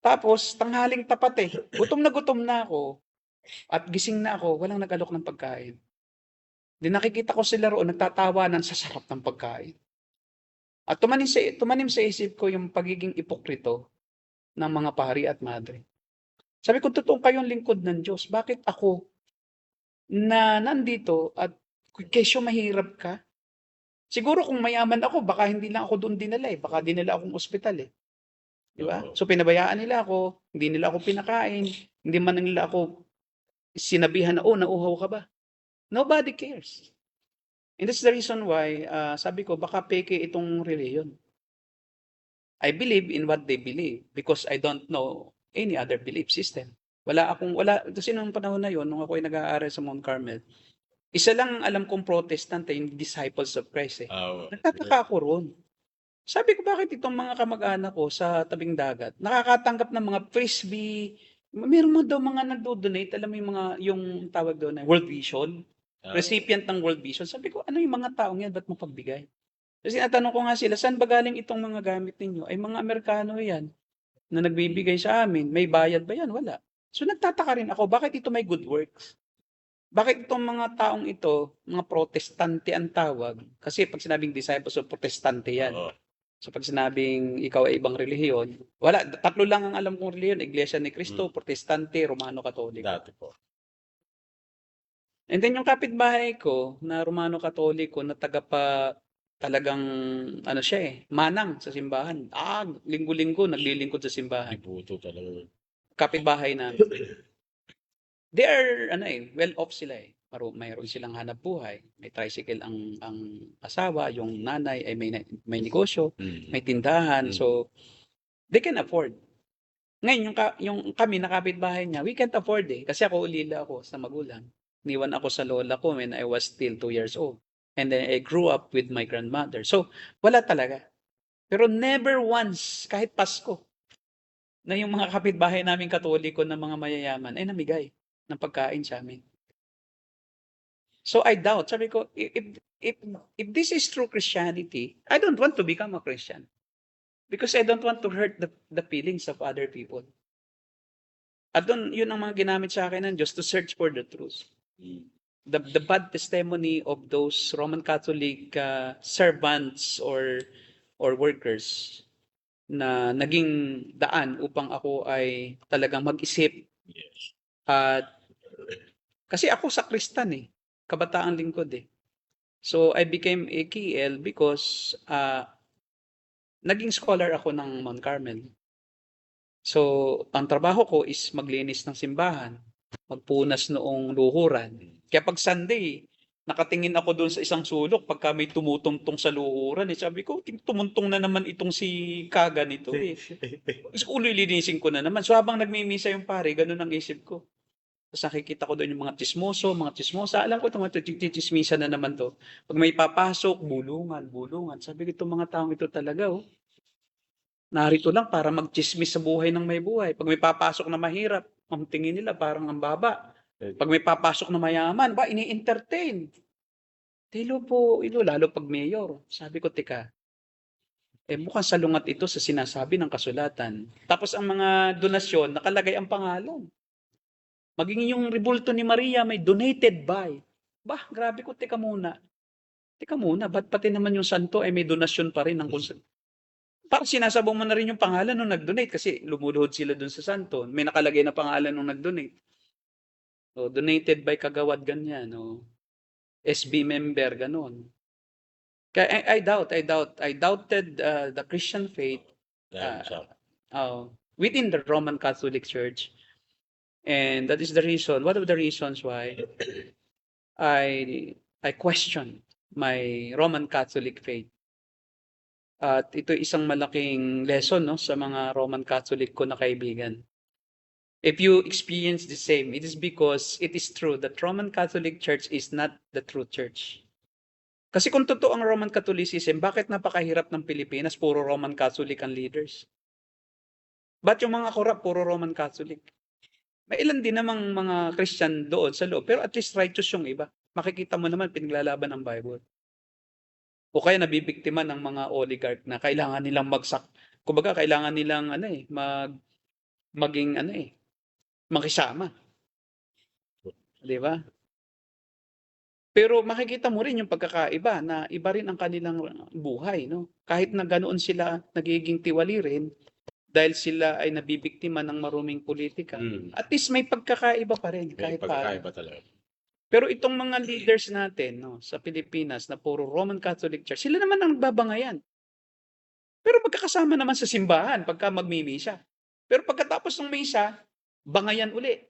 Tapos, tanghaling tapat gutom na ako at gising na ako, walang nag-alok ng pagkain. Di nakikita ko sila roon, nagtatawanan sa sarap ng pagkain. At tumanim sa isip ko yung pagiging ipokrito ng mga pari at madre. Sabi ko, totoong kayong lingkod ng Diyos. Bakit ako na nandito at kesyo mahirap ka? Siguro kung mayaman ako, baka hindi lang ako doon dinala Baka dinala akong ospital Di ba? Oo. So pinabayaan nila ako, hindi nila ako pinakain, hindi man nila ako sinabihan na, nauuhaw ka ba? Nobody cares. And that's the reason why, sabi ko, baka peke itong reliyon. I believe in what they believe because I don't know any other belief system. Kasi nung panahon na yon, nung ako ay nag-aaral sa Mount Carmel, isa lang ang alam kong protestante, yung Disciples of Christ Nagtataka ako roon. Sabi ko, bakit itong mga kamag-anak ko sa tabing dagat, nakakatanggap ng mga frisbee, meron mo daw mga nagdo-donate, alam mo yung tawag doon na World Vision, recipient ng World Vision. Sabi ko, ano yung mga taong yan, ba't mo pagbigay? Kasi natanong ko nga sila, saan ba galing itong mga gamit ninyo? Ay mga Amerikano yan, na nagbibigay sa amin. May bayad ba yan? Wala. So nagtataka rin ako, bakit ito may good works? Bakit itong mga taong ito, mga protestante ang tawag? Kasi pag sinabing disciples of protestante yan. Oo. So pag sinabing ikaw ay ibang relihiyon, wala, tatlo lang ang alam kong relihiyon, Iglesia ni Cristo, Protestante, Romano Katoliko. Dati po. And then yung kapitbahay ko na Romano Katoliko na taga pa talagang siya manang sa simbahan. Linggo-linggo naglilingkod sa simbahan. Libuto talaga. Kapitbahay na. They are well off sila mayroon silang hanap buhay. May tricycle ang asawa, yung nanay ay may negosyo, may tindahan. So they can afford. Ngayon yung kami na kapitbahay niya, we can't afford kasi ako ulila ako sa magulang. Niwan ako sa lola ko when I was still 2 years old. And then I grew up with my grandmother. So, wala talaga. Pero never once, kahit Pasko, na yung mga kapitbahay namin Katoliko na mga mayayaman ay namigay ng pagkain sa amin. So, I doubt. Sabi ko, if this is true Christianity, I don't want to become a Christian. Because I don't want to hurt the feelings of other people. At yun ang mga ginamit sa akin ng Diyos to search for the truth. The bad testimony of those Roman Catholic servants or workers na naging daan upang ako ay talagang mag-isip. Yes. At kasi ako sakristan kabataang lingkod So I became a KL because naging scholar ako ng Mount Carmel. So ang trabaho ko is maglinis ng simbahan, magpunas noong luhuran. Kaya pag Sunday, nakatingin ako doon sa isang sulok pagka may tumutungtong sa luhuran. Sabi ko, tumuntong na naman itong si Kaga nito So ulilinisin ko na naman. So habang nagmimisa yung pare, ganun ang isip ko. Tapos nakikita ko doon yung mga chismoso, mga chismosa. Alam ko itong mga chismisa na naman to. Pag may papasok, bulungan. Sabi ko, itong mga taong ito talaga narito lang para magchismis sa buhay ng may buhay. Pag may papasok na mahirap, ang tingin nila parang ang baba. Pag may papasok na mayaman, ini-entertain. Lalo pag mayor. Sabi ko, teka, mukhang salungat ito sa sinasabi ng kasulatan. Tapos ang mga donasyon, nakalagay ang pangalan. Maging yung rebulto ni Maria, may donated by. Grabe ko, teka muna, ba't pati naman yung santo ay may donasyon pa rin ng Para sinasabong mo na rin yung pangalan nung nag-donate kasi lumuluhod sila dun sa santo. May nakalagay na pangalan nung nag-donate. O, donated by Kagawad ganyan. O, SB member, ganon. Kaya I doubted the Christian faith Dahil sa within the Roman Catholic Church. And that is the reason, one of the reasons why I question my Roman Catholic faith. At ito isang malaking lesson, no, sa mga Roman Catholic ko na kaibigan. If you experience the same, it is because it is true that Roman Catholic Church is not the true church. Kasi kung totoo ang Roman Catholicism, bakit napakahirap ng Pilipinas, puro Roman Catholic ang leaders? Ba't yung mga korap, puro Roman Catholic? May ilan din namang mga Christian doon sa loob, pero at least righteous yung iba. Makikita mo naman, pinaglalaban ng Bible. O kaya nabibiktima ng mga oligarch na kailangan nilang kumbaga kailangan nilang makisama. 'Di ba? Pero makikita mo rin yung pagkakaiba na iba rin ang kanilang buhay, no? Kahit na ganoon sila nagiging tiwali rin dahil sila ay nabibiktima ng maruming politika. At least may pagkakaiba pa rin may kahit paano. pagkakaiba talaga. Pero itong mga leaders natin, no, sa Pilipinas na puro Roman Catholic Church, sila naman ang nagbabangayan. Pero magkakasama naman sa simbahan pagka magmimisa. Pero pagkatapos ng misa, bangayan uli.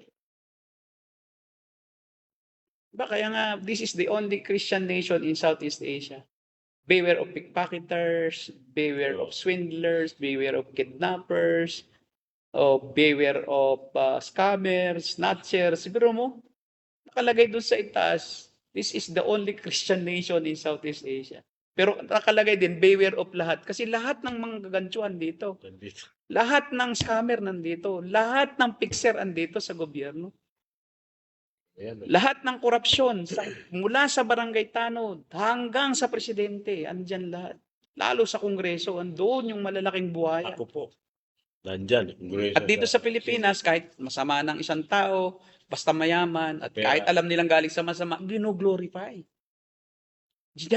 Kaya nga, this is the only Christian nation in Southeast Asia. Beware of pickpocketers, beware of swindlers, beware of kidnappers, beware of scammers, snatchers. Siguro mo, nakalagay doon sa itaas, this is the only Christian nation in Southeast Asia. Pero nakalagay din, beware of lahat. Kasi lahat ng mga gagantuan dito. Lahat ng scammer nandito. Lahat ng fixer andito sa gobyerno. Ayan, Lahat ng korupsyon, mula sa barangay tanod hanggang sa presidente, andyan lahat. Lalo sa kongreso, andun yung malalaking buhaya. ako po. Nandyan. At dito sa Pilipinas, kahit masama ng isang tao, basta mayaman, at Pera. kahit alam nilang galing sa masama, gino-glorify.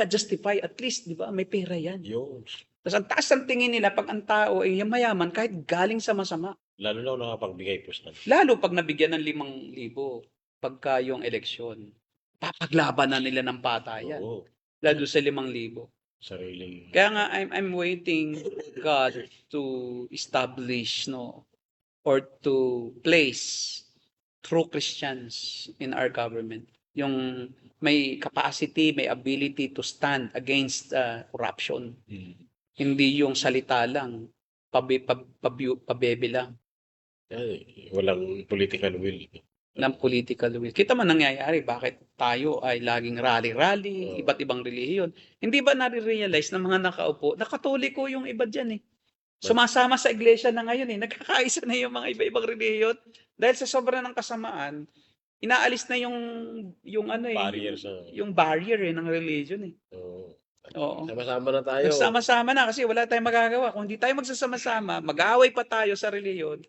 Justify, at least, di ba? May pera yan. Yun. Tapos ang taas ng tingin nila pag ang tao ay mayaman kahit galing sa masama. Lalo na ako nakapagbigay po sa Lalo pag nabigyan ng 5,000 pagka yung eleksyon. Papaglaban na nila ng patayan. Oo. Lalo sa 5,000. Sariling. Kaya nga I'm waiting God to establish or to place true Christians in our government. Yung may capacity, may ability to stand against corruption. Hindi yung salita lang, pabebe lang Walang political will. ng political will. Kita man nangyayari, bakit tayo ay laging rally-rally, iba't ibang relihiyon. Hindi ba nare-realize ng mga nakaupo, na Katoliko yung iba dyan eh. Sumasama sa iglesia na ngayon eh. Nagkakaisa na yung mga iba-ibang relihiyon. Dahil sa sobra ng kasamaan, inaalis na yung barrier ng religion eh. Oo. Sama-sama na tayo. Sama-sama na kasi wala tayong magagawa. Kung hindi tayo magsasama-sama, mag-aaway pa tayo sa relihiyon,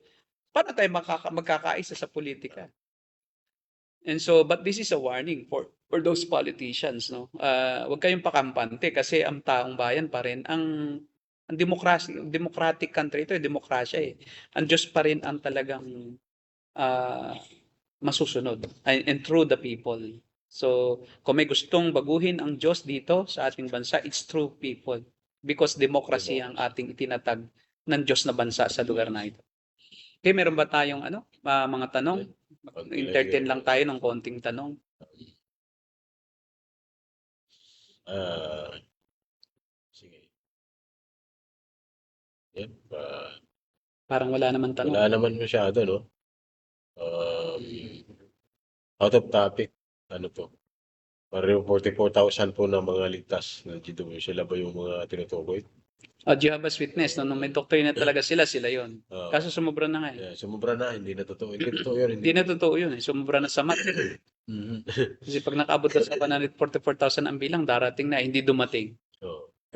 paano tayo magkakaisa sa politika? And so, but this is a warning for those politicians, no? Huwag kayong pakampante kasi ang taong bayan pa rin ang democratic country ito, demokrasya eh. Ang Diyos pa rin ang talagang masusunod and through the people. So, kung may gustong baguhin ang Diyos dito sa ating bansa, it's through people. Because democracy ang ating itinatag ng Diyos na bansa sa lugar na ito. Okay, meron ba tayong mga tanong? Entertain lang tayo ng konting tanong. Sige. Yan. Parang wala naman tanong. Wala naman masyado, no? Out of topic, ano po? Parang 44,000 po ng mga ligtas na dito. Sila ba yung mga tinutukoy? Jehovah's Witness, nung may doctrine na talaga sila yon. Kaso sumubra na nga eh. Yeah, sumubra na, hindi na totoo. Hindi totoo yun. Hindi na totoo yun eh. Sumubra na sa mat. Kasi pag nakaabot na sa 144,000 ang bilang, darating na, hindi dumating.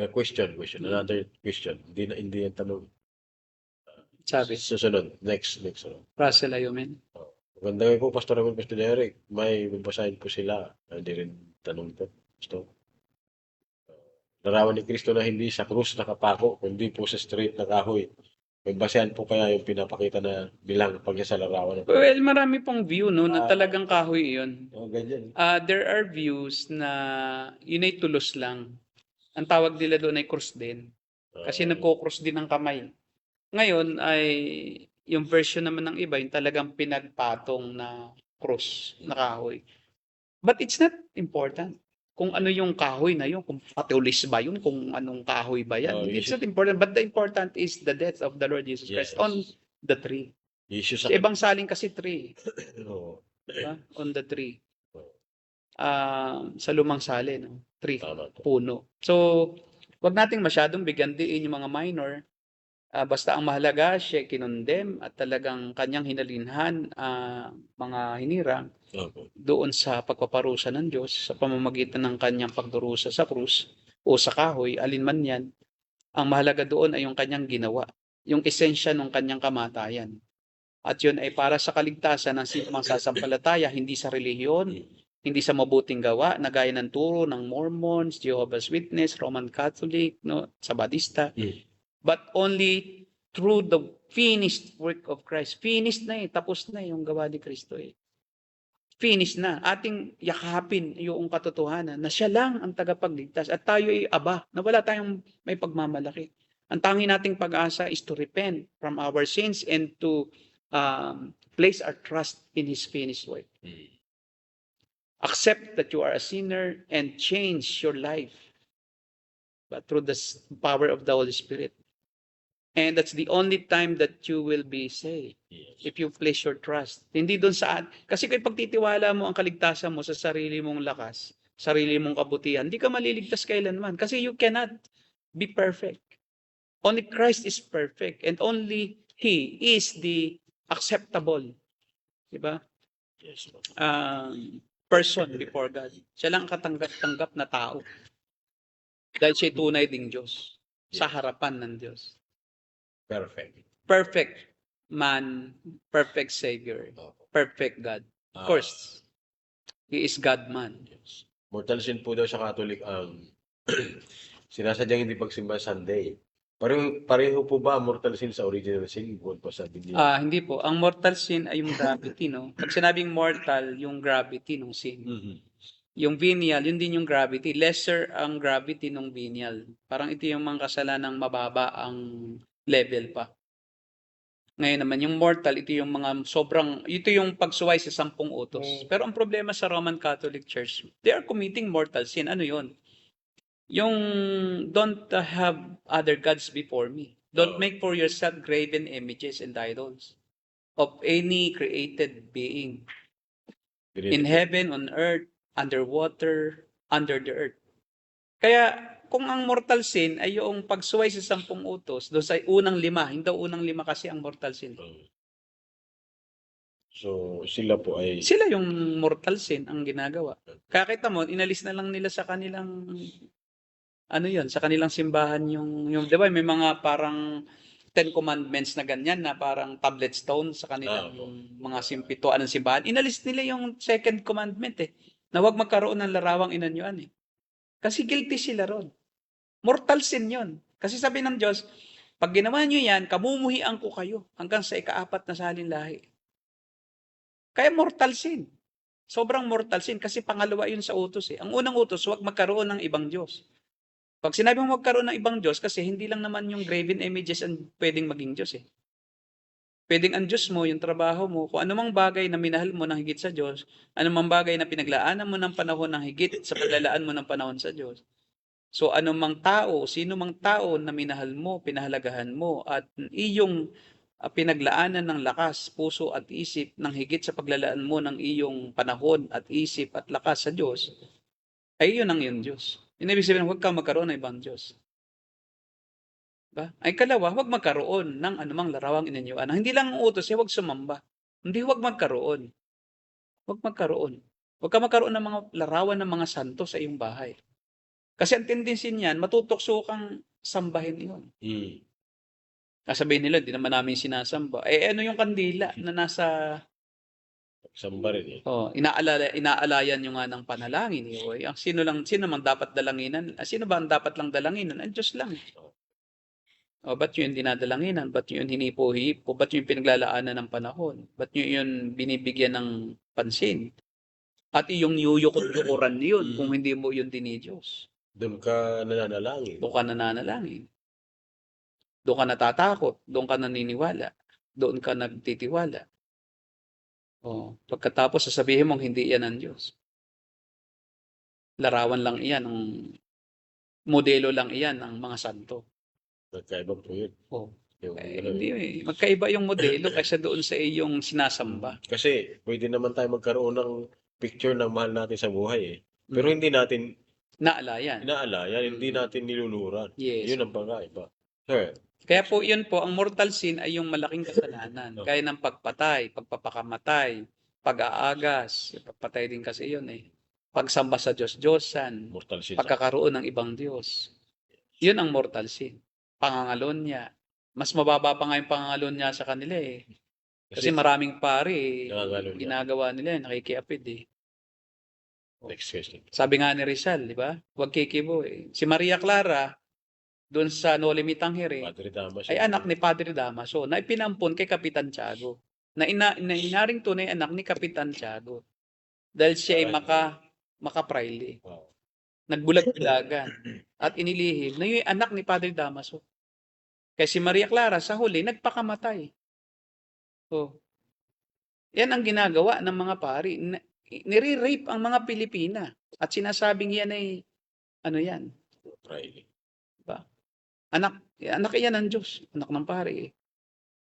Question. Another question. Hindi yan tanong. Sabi. Susunod. Next. Russell Ayumin. Maganda po, Pastor Ramon, Pastor Derek. May babasahin po sila. Hindi rin tanong to. Gusto. larawan ni Kristo na hindi sa krus nakapako, kundi po sa straight na kahoy. May basehan po kaya yung pinapakita na bilang pag sa larawan. Well, marami pong view, no, na talagang kahoy yun. Ganyan. There are views na yun ay tulos lang. Ang tawag nila doon ay cross din. Kasi nagko-cross din ang kamay. Ngayon ay yung version naman ng iba, yung talagang pinagpatong na cross na kahoy. But it's not important kung ano yung kahoy na yun, kung patulis ba yun, kung anong kahoy ba yan. It's not important. But the important is the death of the Lord Jesus Christ on the tree. Sa ibang saling kasi tree. Diba? On the tree. Sa lumang sali, no? Tree, puno. So, wag nating masyadong bigyan diin yung mga minor. Basta ang mahalaga, siya kinondem at talagang kanyang hinalinhan mga hinirang doon sa pagpaparusa ng Diyos sa pamamagitan ng kanyang pagdurusa sa krus o sa kahoy, alinman yan. Ang mahalaga doon ay yung kanyang ginawa, yung esensya ng kanyang kamatayan. At yun ay para sa kaligtasan ng sinumang sasampalataya, hindi sa relihiyon, hindi sa mabuting gawa na gaya ng turo ng Mormons, Jehovah's Witness, Roman Catholic, no, Sabadista, but only through the finished work of Christ. Finished na tapos na yung gawa ni Kristo Finished na. Ating yakapin yung katotohanan na siya lang ang tagapagligtas at tayo ay aba, na wala tayong may pagmamalaki. Ang tangi nating pag-asa is to repent from our sins and to place our trust in His finished work. Accept that you are a sinner and change your life, but through the power of the Holy Spirit. And that's the only time that you will be saved. If you place your trust. Hindi doon saan. Kasi kung pagtitiwala mo ang kaligtasan mo sa sarili mong lakas, sarili mong kabutihan, hindi ka maliligtas kailanman. Kasi you cannot be perfect. Only Christ is perfect. And only He is the acceptable. Diba? Yes. Person before God. Siya lang katanggap-tanggap na tao. Dahil siya tunay ding Diyos. Sa harapan ng Diyos. Perfect man, perfect Savior, perfect God. Of course, He is God-man. Mortal sin po daw sa Catholic sinasadyang hindi pagsimba Sunday. Pareho po ba mortal sin sa original sin? Po sabi niya. Hindi po. Ang mortal sin ay yung gravity, no? Pag sinabing mortal, yung gravity ng sin. Yung venial, yun din yung gravity. Lesser ang gravity ng venial. Parang ito yung mga kasalanang mababa ang level pa. Ngayon naman, yung mortal, ito yung mga ito yung pagsuway sa 10 utos. Pero ang problema sa Roman Catholic Church, they are committing mortal sin. Ano yun? Yung don't have other gods before me. Don't make for yourself graven images and idols of any created being. In heaven, on earth, underwater, under the earth. Kaya, kung ang mortal sin ay yung pagsuway sa 10 utos, doon sa unang 5, hindi unang 5 kasi ang mortal sin. So, sila po ay... Sila yung mortal sin ang ginagawa. Kaya kita mo, inalis na lang nila sa kanilang, sa kanilang simbahan yung di ba, may mga parang 10 commandments na ganyan na parang tablet stone sa kanilang mga simpituan ng simbahan. Inalis nila yung second commandment na huwag magkaroon ng larawang inanyuan Kasi guilty sila ron. Mortal sin yun. Kasi sabi ng Diyos, pag ginawa nyo yan, kamumuhian ko kayo hanggang sa ika-4 na salinlahi. Kaya mortal sin. Sobrang mortal sin kasi pangalawa yun sa utos Ang unang utos, huwag magkaroon ng ibang Diyos. Pag sinabi mo magkaroon ng ibang Diyos, kasi hindi lang naman yung graven images ang pwedeng maging Diyos Pwedeng ang Diyos mo, yung trabaho mo, kung anumang bagay na minahal mo ng higit sa Diyos, anumang bagay na pinaglaanan mo ng panahon ng higit sa paglalaan mo ng panahon sa Diyos. So anumang tao, sino mang tao na minahal mo, pinahalagahan mo, at iyong pinaglaanan ng lakas, puso at isip ng higit sa paglalaan mo ng iyong panahon at isip at lakas sa Diyos, ay yun ang iyong Diyos. Yung ibig sabihin, huwag kang magkaroon ng ibang Diyos. Ba? Ay kalawa, huwag magkaroon ng anumang larawang inanyuan. Hindi lang ang utos, huwag sumamba. Hindi huwag magkaroon. Huwag magkaroon. Huwag ka magkaroon ng mga larawan ng mga santo sa iyong bahay. Kasi ang tendency niyan, matutokso kang sambahin yun. Sabihin nila, hindi naman namin sinasamba. Ano yung kandila na nasa Samba rin eh. Oh, inaalayan nyo nga ng panalangin. Eh. Sino man dapat dalanginan? Sino ba ang dapat lang dalanginan? Ang Diyos lang. O, ba't yun dinadalanginan? Ba't yun hinipo-hipo? Ba't yun pinaglalaanan ng panahon? Ba't yun binibigyan ng pansin? At yung yuyukot-yukuran yun kung hindi mo yun dinidiyos. Doon ka nananalangin. Doon ka nananalangin. Doon ka natatakot. Doon ka naniniwala. Doon ka nagtitiwala. Oh, pagkatapos sasabihin mong hindi yan ang Diyos. Larawan lang iyan, modelo lang iyan ng mga santo. Magkaiba po yun. Oh, Yung, hindi, magkaiba yung modelo kaysa doon sa iyong sinasamba. Kasi pwede naman tayo magkaroon ng picture ng mahal natin sa buhay eh. Pero hindi natin Naalayan. inaalayan, hindi natin niluluran. Yes. Yun ang pagkaiba. Sir, Kaya po yun po, ang mortal sin ay yung malaking kasalanan. Kaya ng pagpatay, pagpapakamatay, pag-aagas, pagpatay din kasi yun eh. Pagsamba sa Diyos-Diyosan, mortal sin. pagkakaroon ng ibang Diyos. Yun ang mortal sin. Pangangalon niya. Mas mababa pa nga yung pangangalon niya sa kanila eh. Kasi maraming pare, Nangangalon niya. ginagawa nila, nakikiapid eh. Next question. Sabi nga ni Rizal, di ba? Huwag kikibo eh. Si Maria Clara, doon sa No Limit Tangere, Padre Damas. ay anak ni Padre Damaso na ipinampun kay Kapitan Tiago. Na inaring tunay anak ni Kapitan Tiago. Dahil siya ay makapraile. Wow. Nagbulag-bulagan. At inilihim na yung anak ni Padre Damaso. Kaya si Maria Clara sa huli, nagpakamatay. So, yan ang ginagawa ng mga pari. Nire-rape ang mga Pilipina. At sinasabing yan ay, ano yan? Friday. Anak yan ng Diyos. Anak ng pari eh.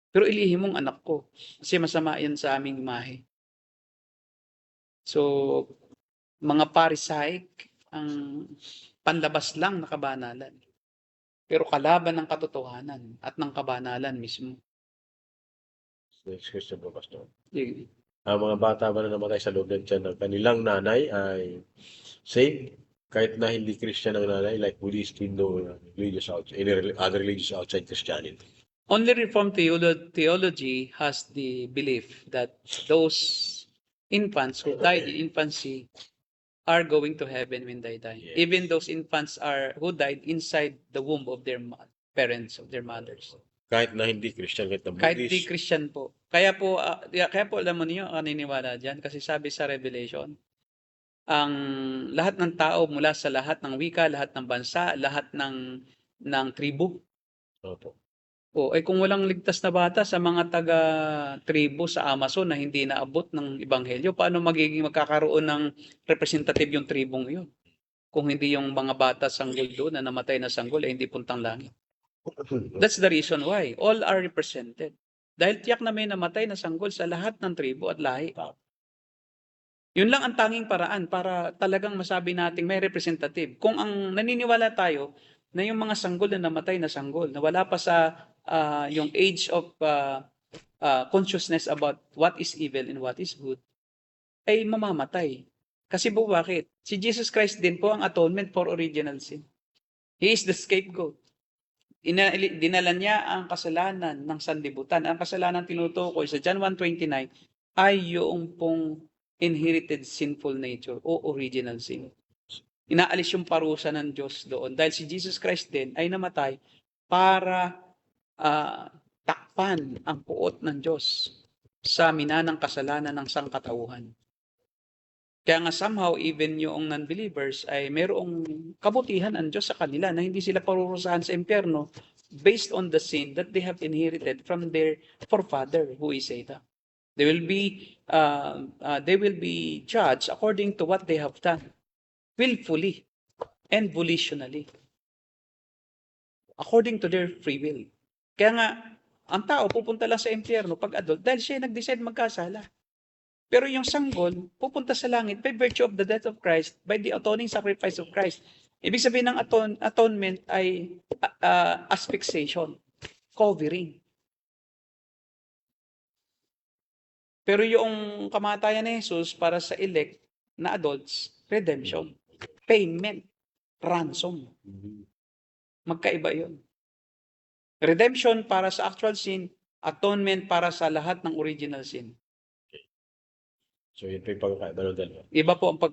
Pero ilihim mong anak ko. Kasi masama yan sa aming imahe. So, mga parisaic, ang panlabas lang na kabanalan. Pero kalaban ng katotohanan at ng kabanalan mismo. Next question po, Pastor. Sige. Ang mga bata ba na namatay sa loob ng tiyan ng kanilang nanay ay saved kahit na hindi Christian ang nanay, like Buddhist, Hindu, religious outside, any other religious outside Christianity. Only Reformed theology has the belief that those infants who died in infancy are going to heaven when they die. Yes. Even those infants who died inside the womb of their parents, of their mothers. Kahit na hindi Christian, kahit na Kahit di Buddhist. Christian po. Kaya po alam mo niyo, naniniwala dyan. Kasi sabi sa Revelation, ang lahat ng tao mula sa lahat ng wika, lahat ng bansa, lahat ng tribu. Opo. O, ay kung walang ligtas na bata sa mga taga-tribu sa Amazon na hindi naabot ng ebanghelyo, paano magkakaroon ng representative yung tribong yun? Kung hindi yung mga bata sanggol doon na namatay na sanggol, ay hindi puntang langit. That's the reason why. All are represented. Dahil tiyak na may namatay na sanggol sa lahat ng tribu at lahi. Yun lang ang tanging paraan para talagang masabi nating may representative. Kung ang naniniwala tayo na yung mga sanggol na namatay na sanggol, na wala pa sa yung age of consciousness about what is evil and what is good, ay mamamatay. Kasi po bakit? Si Jesus Christ din po ang atonement for original sin. He is the scapegoat. Dinala niya ang kasalanan ng sanlibutan. Ang kasalanan tinutukoy sa John 1:29 ay yung pong inherited sinful nature o original sin. Inaalis yung parusa ng Diyos doon. Dahil si Jesus Christ din ay namatay para takpan ang puot ng Diyos sa minanang kasalanan ng sangkatauhan. Kaya nga somehow even yung non-believers ay mayroong kabutihan ang Diyos sa kanila na hindi sila parurusahan sa impyerno based on the sin that they have inherited from their forefather who is Satan. They will be judged according to what they have done, willfully and volitionally, according to their free will. Kaya nga, ang tao pupunta lang sa impyerno pag adult dahil siya nag-decide magkasala. Pero yung sanggol, pupunta sa langit by virtue of the death of Christ, by the atoning sacrifice of Christ. Ibig sabihin ng atonement ay asphyxiation, covering. Pero yung kamatayan ni Jesus para sa elect na adults, redemption, payment, ransom. Magkaiba yun. Redemption para sa actual sin, atonement para sa lahat ng original sin. So, yun po yung pagkakaiba ng dalawa.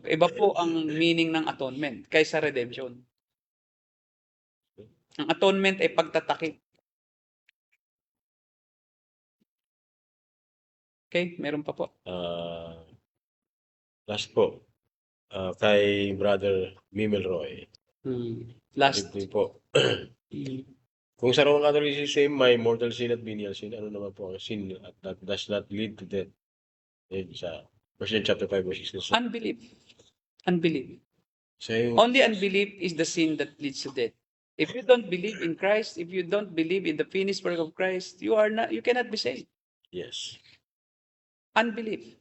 Iba po ang meaning ng atonement kaysa redemption. Ang atonement ay pagtatakip. Okay, meron pa po. Last po, kay Brother Mimel Roy. Last. Ito po. Mm. Kung sa Roman Catholic system may mortal sin at venial sin, ano naman po ang sin at that does not lead to death? Yun sa 1 chapter 5 verse 16. So, Unbelief. Unbelief. so yung, Only unbelief is the sin that leads to death. If you don't believe in Christ, if you don't believe in the finished work of Christ, you cannot be saved. yes. Unbelief.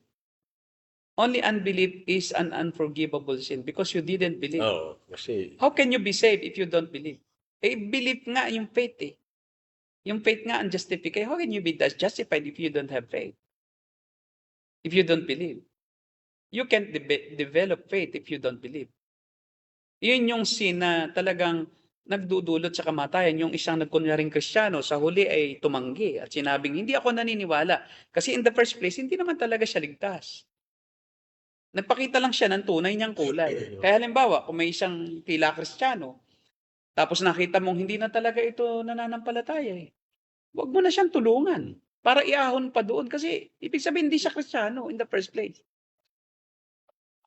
Only unbelief is an unforgivable sin because you didn't believe. Oo, kasi How can you be saved if you don't believe? Believe nga yung faith eh. Yung faith nga ang justification. How can you be justified if you don't have faith? If you don't believe? You can't develop faith if you don't believe. Yun yung sin na talagang nagdudulot sa kamatayan. Yung isang nagkunyaring Kristiyano sa huli ay tumanggi at sinabing, hindi ako naniniwala. Kasi in the first place, hindi naman talaga siya ligtas. Nagpakita lang siya ng tunay niyang kulay. Kaya halimbawa, kung may isang tila Kristiyano, tapos nakita mong hindi na talaga ito nananampalataya eh. Huwag mo na siyang tulungan para iahon pa doon kasi ibig sabihin hindi siya Kristiyano in the first place.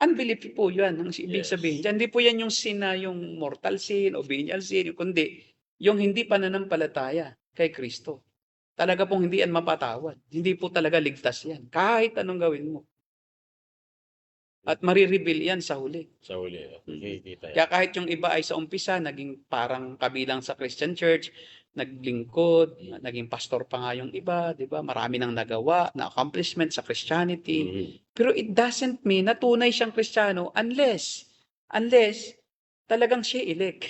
Unbelief po yan ang ibig Yes. sabihin. Diyan, hindi po yan yung sin na yung mortal sin o venial sin, kundi yung hindi pananampalataya kay Kristo. Talaga pong hindi yan mapatawad. Hindi po talaga ligtas yan. Kahit anong gawin mo. At marireveal yan sa huli. sa huli, kikita yan. Kaya kahit yung iba ay sa umpisa, naging parang kabilang sa Christian Church, naglingkod, naging pastor pa nga yung iba, di ba? Marami nang nagawa, na accomplishment sa Christianity. Mhm. Pero it doesn't mean na tunay siyang Kristiyano unless talagang siya elect.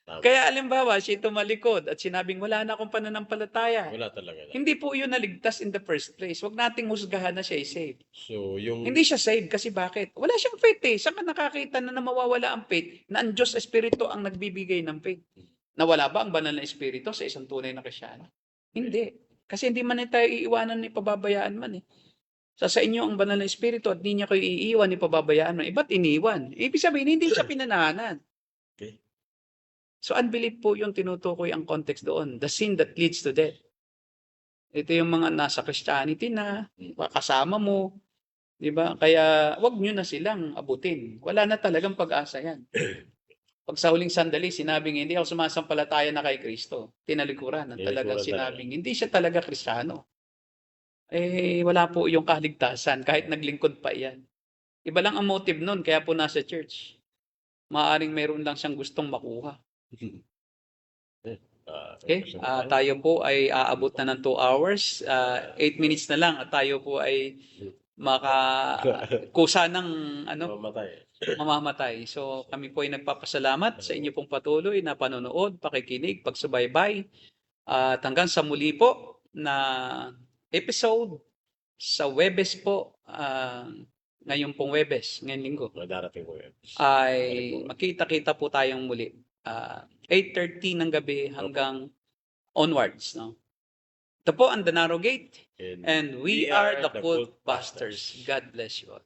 Tama. Kaya alimbawa, siya tumalikod at sinabing wala na akong pananampalataya. Wala talaga. Hindi po yun naligtas in the first place. Huwag nating husgahan na siya ay saved. So, yung Hindi siya saved kasi bakit? Wala siyang faith eh. Saan ka nakakita na mawawala ang faith na ang Diyos Espiritu ang nagbibigay ng faith? Nawala ba ang banal na Espiritu sa isang tunay na Kristiyano? Hindi. Kasi hindi man tayo iiwanan ni pababayaan man eh. Sa inyo ang banal na Espiritu at hindi niya kayo iiwan ni pababayaan man. Ba't iniwan? Ibig sabihin, hindi siya pinanahanan. Okay. So unbelief po yung tinutukoy ang context doon. The sin that leads to death. Ito yung mga nasa Christianity na, kasama mo, di ba? Kaya wag nyo na silang abutin. Wala na talagang pag-asa yan. Pag sa huling sandali, sinabing hindi ako sumasampalataya na kay Kristo. Tinalikuran. Ang talagang sinabing hindi siya talaga Kristiyano. Wala po yung kaligtasan kahit naglingkod pa yan. Iba lang ang motive nun, kaya po nasa church. Maaring meron lang siyang gustong makuha. Okay, tayo po ay aabot na ng 2 hours. 8 minutes na lang at tayo po ay kusa ng mamamatay. So kami po ay nagpapasalamat sa inyo pong patuloy na panonood, pakikinig, pagsubaybay. At hanggang sa muli po na episode sa Webes po, ngayon pong Webes, ngayong linggo, Darating po yan. ay makita-kita po tayong muli. 8:30 ng gabi hanggang onwards. No? Ito po ang The Narrow Gate. And we are the Cult Busters. God bless you all.